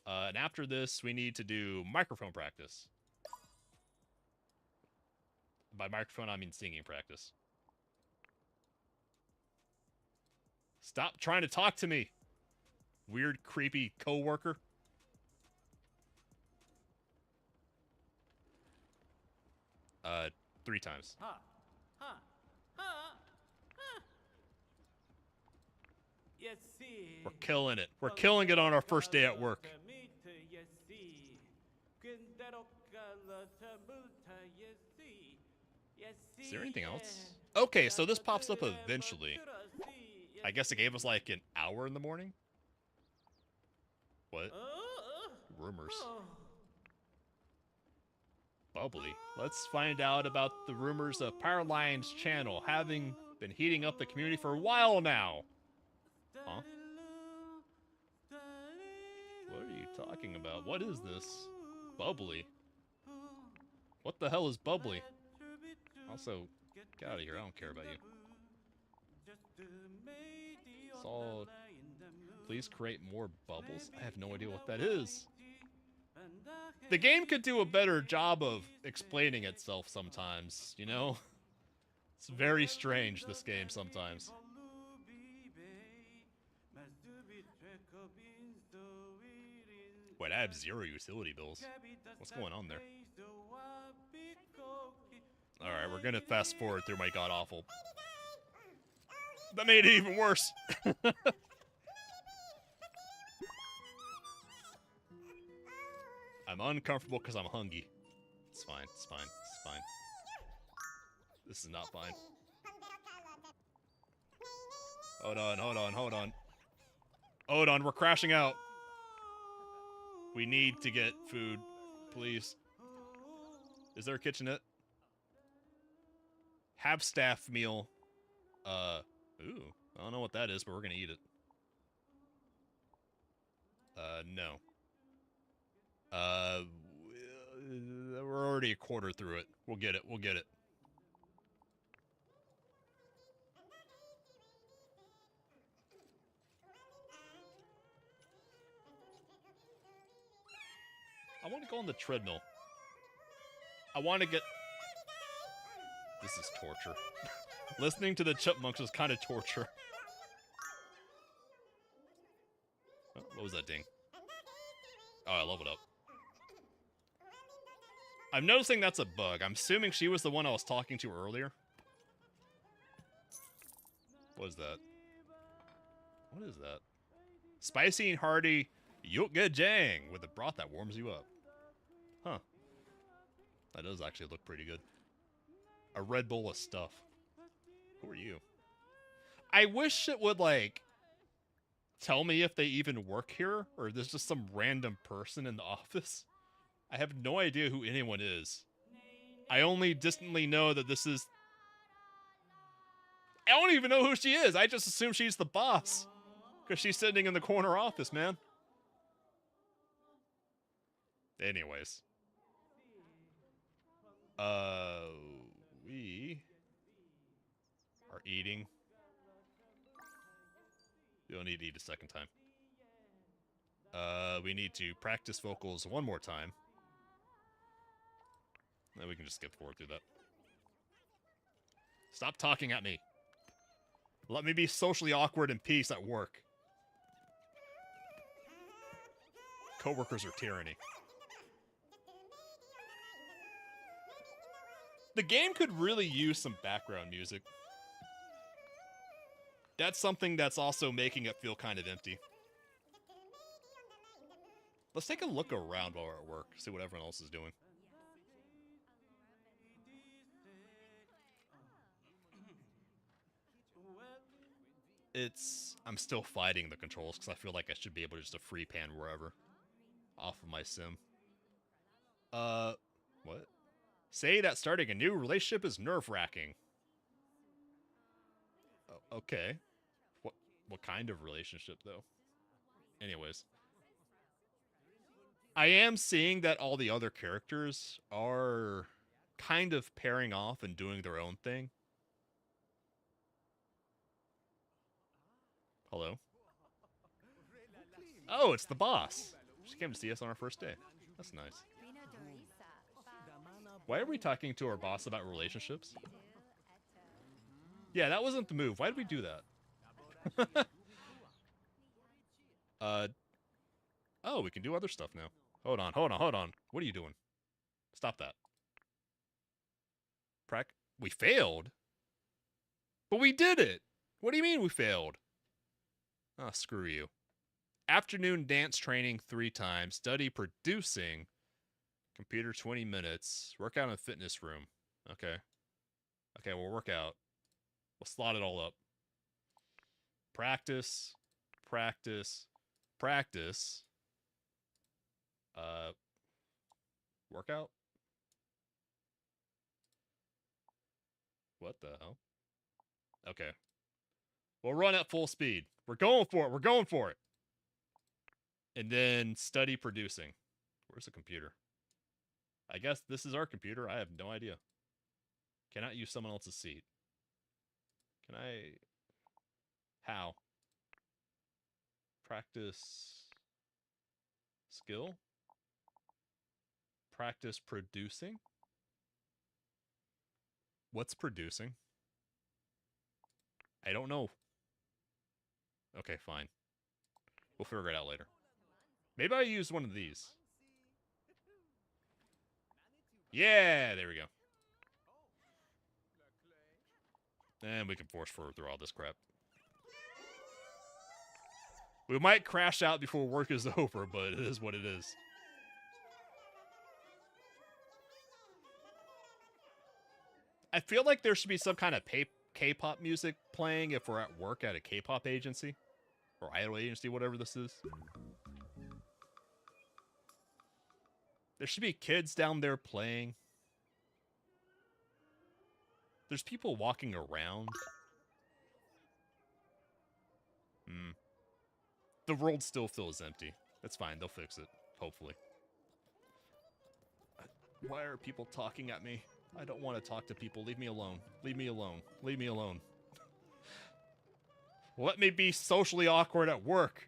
And after this, we need to do microphone practice. By microphone, I mean singing practice. Stop trying to talk to me, weird, creepy coworker. 3 times. Ha, ha, ha, ha. Yes, see. We're killing it. We're killing it on our first day at work. Yes, see. Is there anything else? Okay, so this pops up eventually. I guess it gave us like an hour in the morning? What? Rumors. Bubbly. Let's find out about the rumors of Powerline's channel having been heating up the community for a while now. Huh? What are you talking about? What is this? Bubbly. What the hell is bubbly? Also, get out of here. I don't care about you. So, please create more bubbles? I have no idea what that is. The game could do a better job of explaining itself sometimes, you know? It's very strange, this game, sometimes. Wait, I have 0 utility bills. What's going on there? Alright, we're gonna fast forward through my god-awful. That made it even worse! I'm uncomfortable because I'm hungry. It's fine, it's fine, it's fine. This is not fine. Hold on, hold on, hold on. Hold on, we're crashing out. We need to get food, please. Is there a kitchenette? Have staff meal. Ooh, I don't know what that is, but we're gonna eat it. No. We're already a quarter through it. We'll get it, we'll get it. I want to go on the treadmill. I want to get... This is torture. Listening to the chipmunks is kind of torture. Oh, what was that ding? Oh, I leveled up. I'm noticing that's a bug. I'm assuming she was the one I was talking to earlier. What is that? What is that? Spicy and hearty Yukgajang with a broth that warms you up. Huh. That does actually look pretty good. A Red Bull of stuff. Who are you? I wish it would, like, tell me if they even work here, or there's just some random person in the office. I have no idea who anyone is. I only distantly know that this is... I don't even know who she is. I just assume she's the boss. Because she's sitting in the corner office, man. Anyways. We are eating. We don't need to eat a second time. We need to practice vocals one more time. Then we can just skip forward through that. Stop talking at me. Let me be socially awkward in peace at work. Coworkers are tyranny. The game could really use some background music. That's something that's also making it feel kind of empty. Let's take a look around while we're at work, see what everyone else is doing. I'm still fighting the controls because I feel like I should be able to just free pan wherever. Off of my sim. What? Say that starting a new relationship is nerve-wracking. Oh, okay. What kind of relationship, though? Anyways. I am seeing that all the other characters are kind of pairing off and doing their own thing. Hello? Oh, it's the boss. She came to see us on our first day. That's nice. Why are we talking to our boss about relationships? Yeah, that wasn't the move. Why did we do that? Oh, we can do other stuff now. Hold on, hold on, hold on. What are you doing? Stop that. We failed? But we did it! What do you mean we failed? Oh, screw you. Afternoon dance training 3 times. Study producing. Computer 20 minutes. Workout in the fitness room. Okay. Okay, we'll work out. We'll slot it all up. Practice. Practice. Practice. Workout? What the hell? Okay. We'll run at full speed. We're going for it. We're going for it. And then study producing. Where's the computer? I guess this is our computer. I have no idea. Cannot use someone else's seat. Can I... How? Practice... Skill? Practice producing? What's producing? I don't know. Okay, fine. We'll figure it out later. Maybe I use one of these. Yeah, there we go. And we can force forward through all this crap. We might crash out before work is over, but it is what it is. I feel like there should be some kind of K-pop music playing if we're at work at a K-pop agency. Or idol agency, whatever this is. There should be kids down there playing. There's people walking around. The world still feels empty. That's fine, they'll fix it. Hopefully. Why are people talking at me? I don't want to talk to people. Leave me alone. Leave me alone. Leave me alone. Let me be socially awkward at work.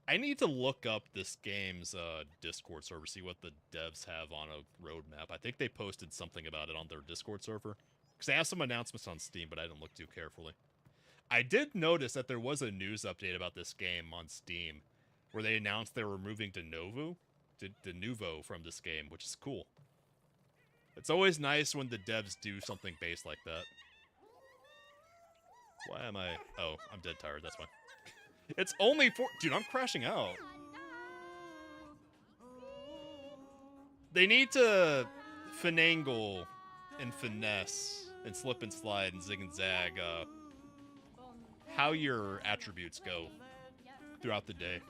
I need to look up this game's Discord server, see what the devs have on a roadmap. I think they posted something about it on their Discord server. Because they have some announcements on Steam, but I didn't look too carefully. I did notice that there was a news update about this game on Steam, where they announced they were moving to Nouveau from this game, which is cool. It's always nice when the devs do something based like that. Why am I... Oh, I'm dead tired, that's why. It's only 4... Dude, I'm crashing out. They need to finagle and finesse and slip and slide and zig and zag how your attributes go throughout the day.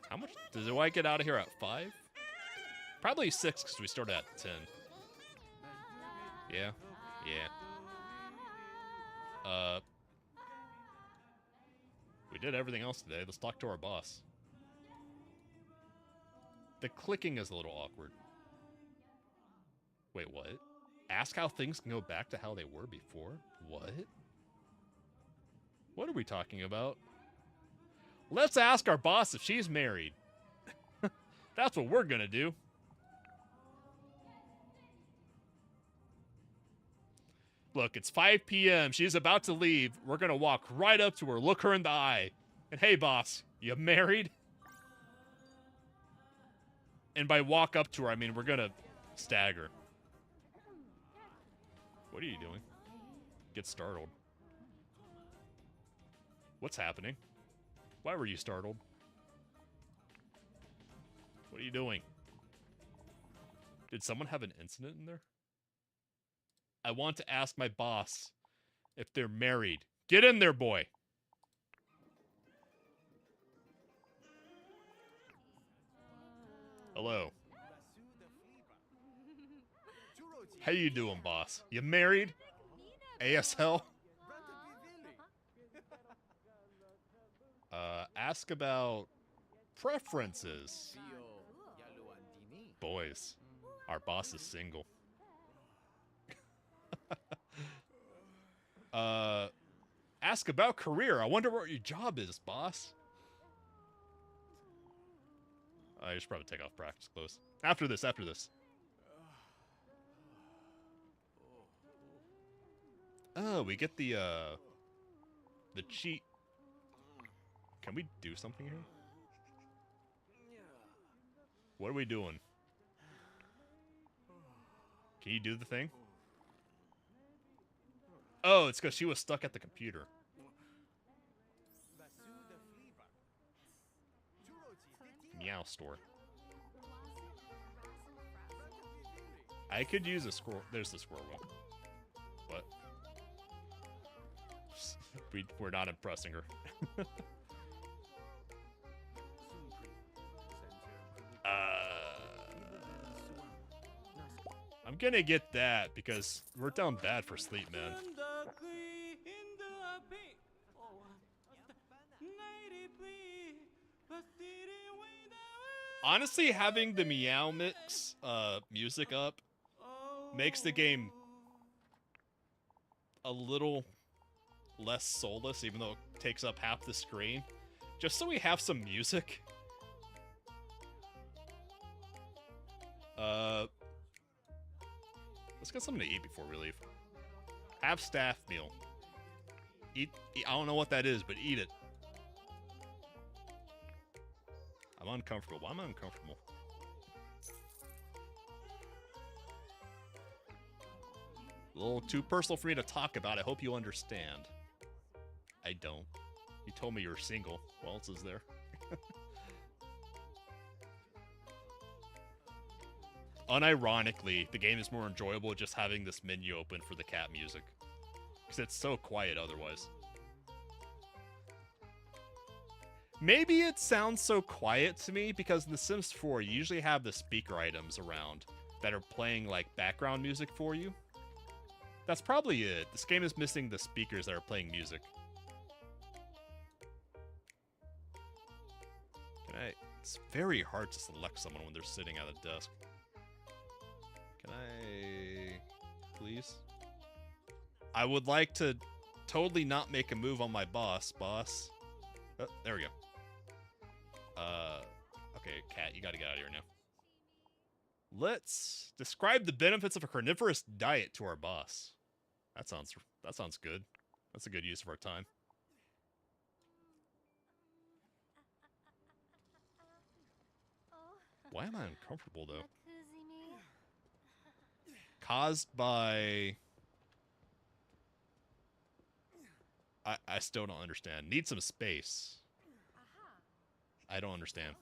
How much do I get out of here at 5? Probably 6 because we started at 10. Yeah, yeah. We did everything else today. Let's talk to our boss. The clicking is a little awkward. Wait, what? Ask how things can go back to how they were before? What? What are we talking about? Let's ask our boss if she's married. That's what we're gonna do. Look, it's 5 p.m. She's about to leave. We're gonna walk right up to her, look her in the eye. And hey, boss, you married? And by walk up to her, I mean we're gonna stagger. What are you doing? Get startled. What's happening? Why were you startled? What are you doing? Did someone have an incident in there? I want to ask my boss if they're married. Get in there, boy! Hello. How you doing, boss? You married? ASL? Ask about preferences. Boys, our boss is single. Ask about career. I wonder what your job is, boss. I should probably take off practice clothes. After this. Oh, we get the, the cheat. Can we do something here? What are we doing? Can you do the thing? Oh, it's because she was stuck at the computer. Meow store. I could use a squirrel. There's the squirrel one. What? We're not impressing her. I'm gonna get that because we're down bad for sleep, man. Honestly, having the Meow Mix music up makes the game a little less soulless, even though it takes up half the screen. Just so we have some music. Let's get something to eat before we leave. Have staff meal. Eat, I don't know what that is, but eat it. I'm uncomfortable. Why am I uncomfortable? A little too personal for me to talk about. I hope you understand. I don't. You told me you were single. What else is there? Unironically, the game is more enjoyable just having this menu open for the cat music. Because it's so quiet otherwise. Maybe it sounds so quiet to me because in The Sims 4 you usually have the speaker items around that are playing like background music for you. That's probably it. This game is missing the speakers that are playing music. It's very hard to select someone when they're sitting at a desk. Can I... please? I would like to totally not make a move on my boss. Boss. Oh, there we go. Okay, cat, you gotta get out of here now. Let's describe the benefits of a carnivorous diet to our boss. That sounds good. That's a good use of our time. Why am I uncomfortable, though? Caused by... I still don't understand. Need some space. I don't understand.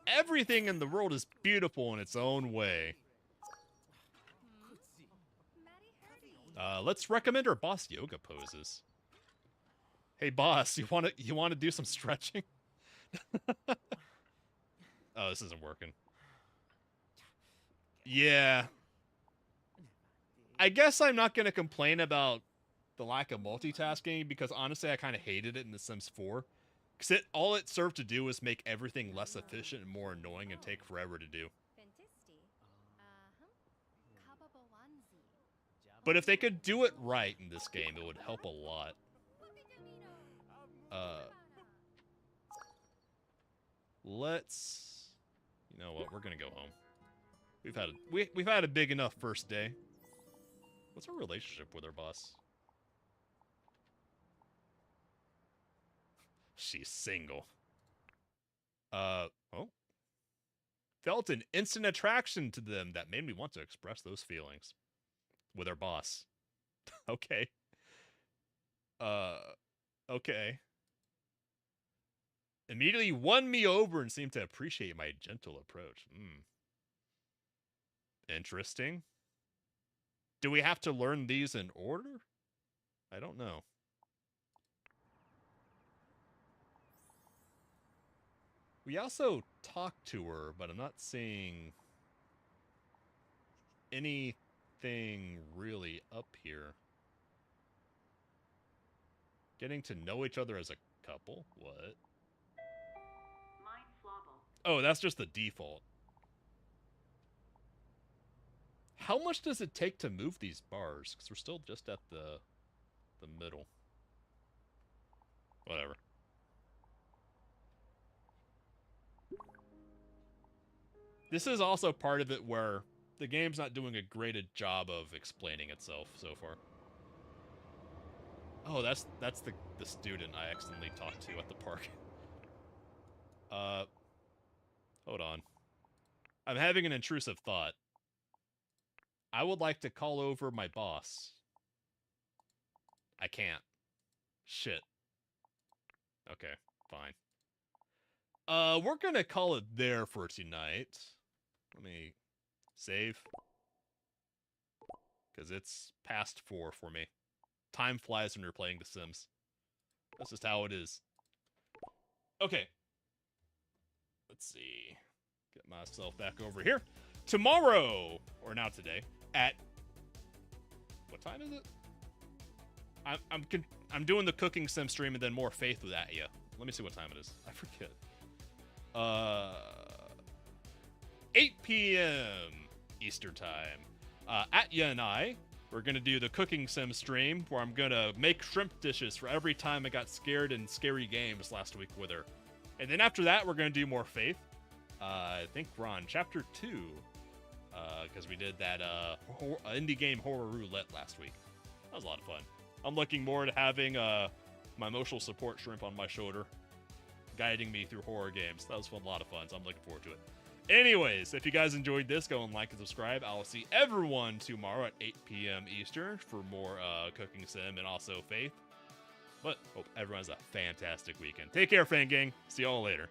Everything in the world is beautiful in its own way. Let's recommend our boss yoga poses. Hey boss, you wanna do some stretching? Oh, this isn't working. Yeah. I guess I'm not gonna complain about the lack of multitasking because honestly I kinda hated it in The Sims 4. Because all it served to do was make everything less efficient and more annoying and take forever to do. But if they could do it right in this game, it would help a lot. Let's... You know what? We're gonna go home. We've had a big enough first day. What's our relationship with our boss? She's single. Oh. Felt an instant attraction to them that made me want to express those feelings. With our boss. Okay. Okay. Immediately won me over and seemed to appreciate my gentle approach. Interesting. Do we have to learn these in order? I don't know. We also talked to her, but I'm not seeing anything really up here. Getting to know each other as a couple? What? Oh, that's just the default. How much does it take to move these bars? Because we're still just at the middle. Whatever. This is also part of it where the game's not doing a great job of explaining itself so far. Oh, that's the student I accidentally talked to at the park. Hold on. I'm having an intrusive thought. I would like to call over my boss. I can't. Shit. Okay, fine. We're gonna call it there for tonight. Let me save. Because it's past 4 for me. Time flies when you're playing The Sims. That's just how it is. Okay. Let's see. Get myself back over here. Tomorrow, or now today, at... What time is it? I'm doing the cooking sim stream and then more Faith with at you. Let me see what time it is. I forget. 8 p.m. Eastern time. Atya and I, we're gonna do the cooking sim stream where I'm gonna make shrimp dishes for every time I got scared in scary games last week with her. And then after that, we're gonna do more Faith. I think we're on chapter 2. Because we did that indie game horror roulette last week. That was a lot of fun. I'm looking forward to having my emotional support shrimp on my shoulder, guiding me through horror games. That was a lot of fun, so I'm looking forward to it. Anyways, if you guys enjoyed this, go and like and subscribe. I will see everyone tomorrow at 8 p.m. Eastern for more Cooking Sim and also Faith. But hope everyone has a fantastic weekend. Take care, Fan Gang. See y'all later.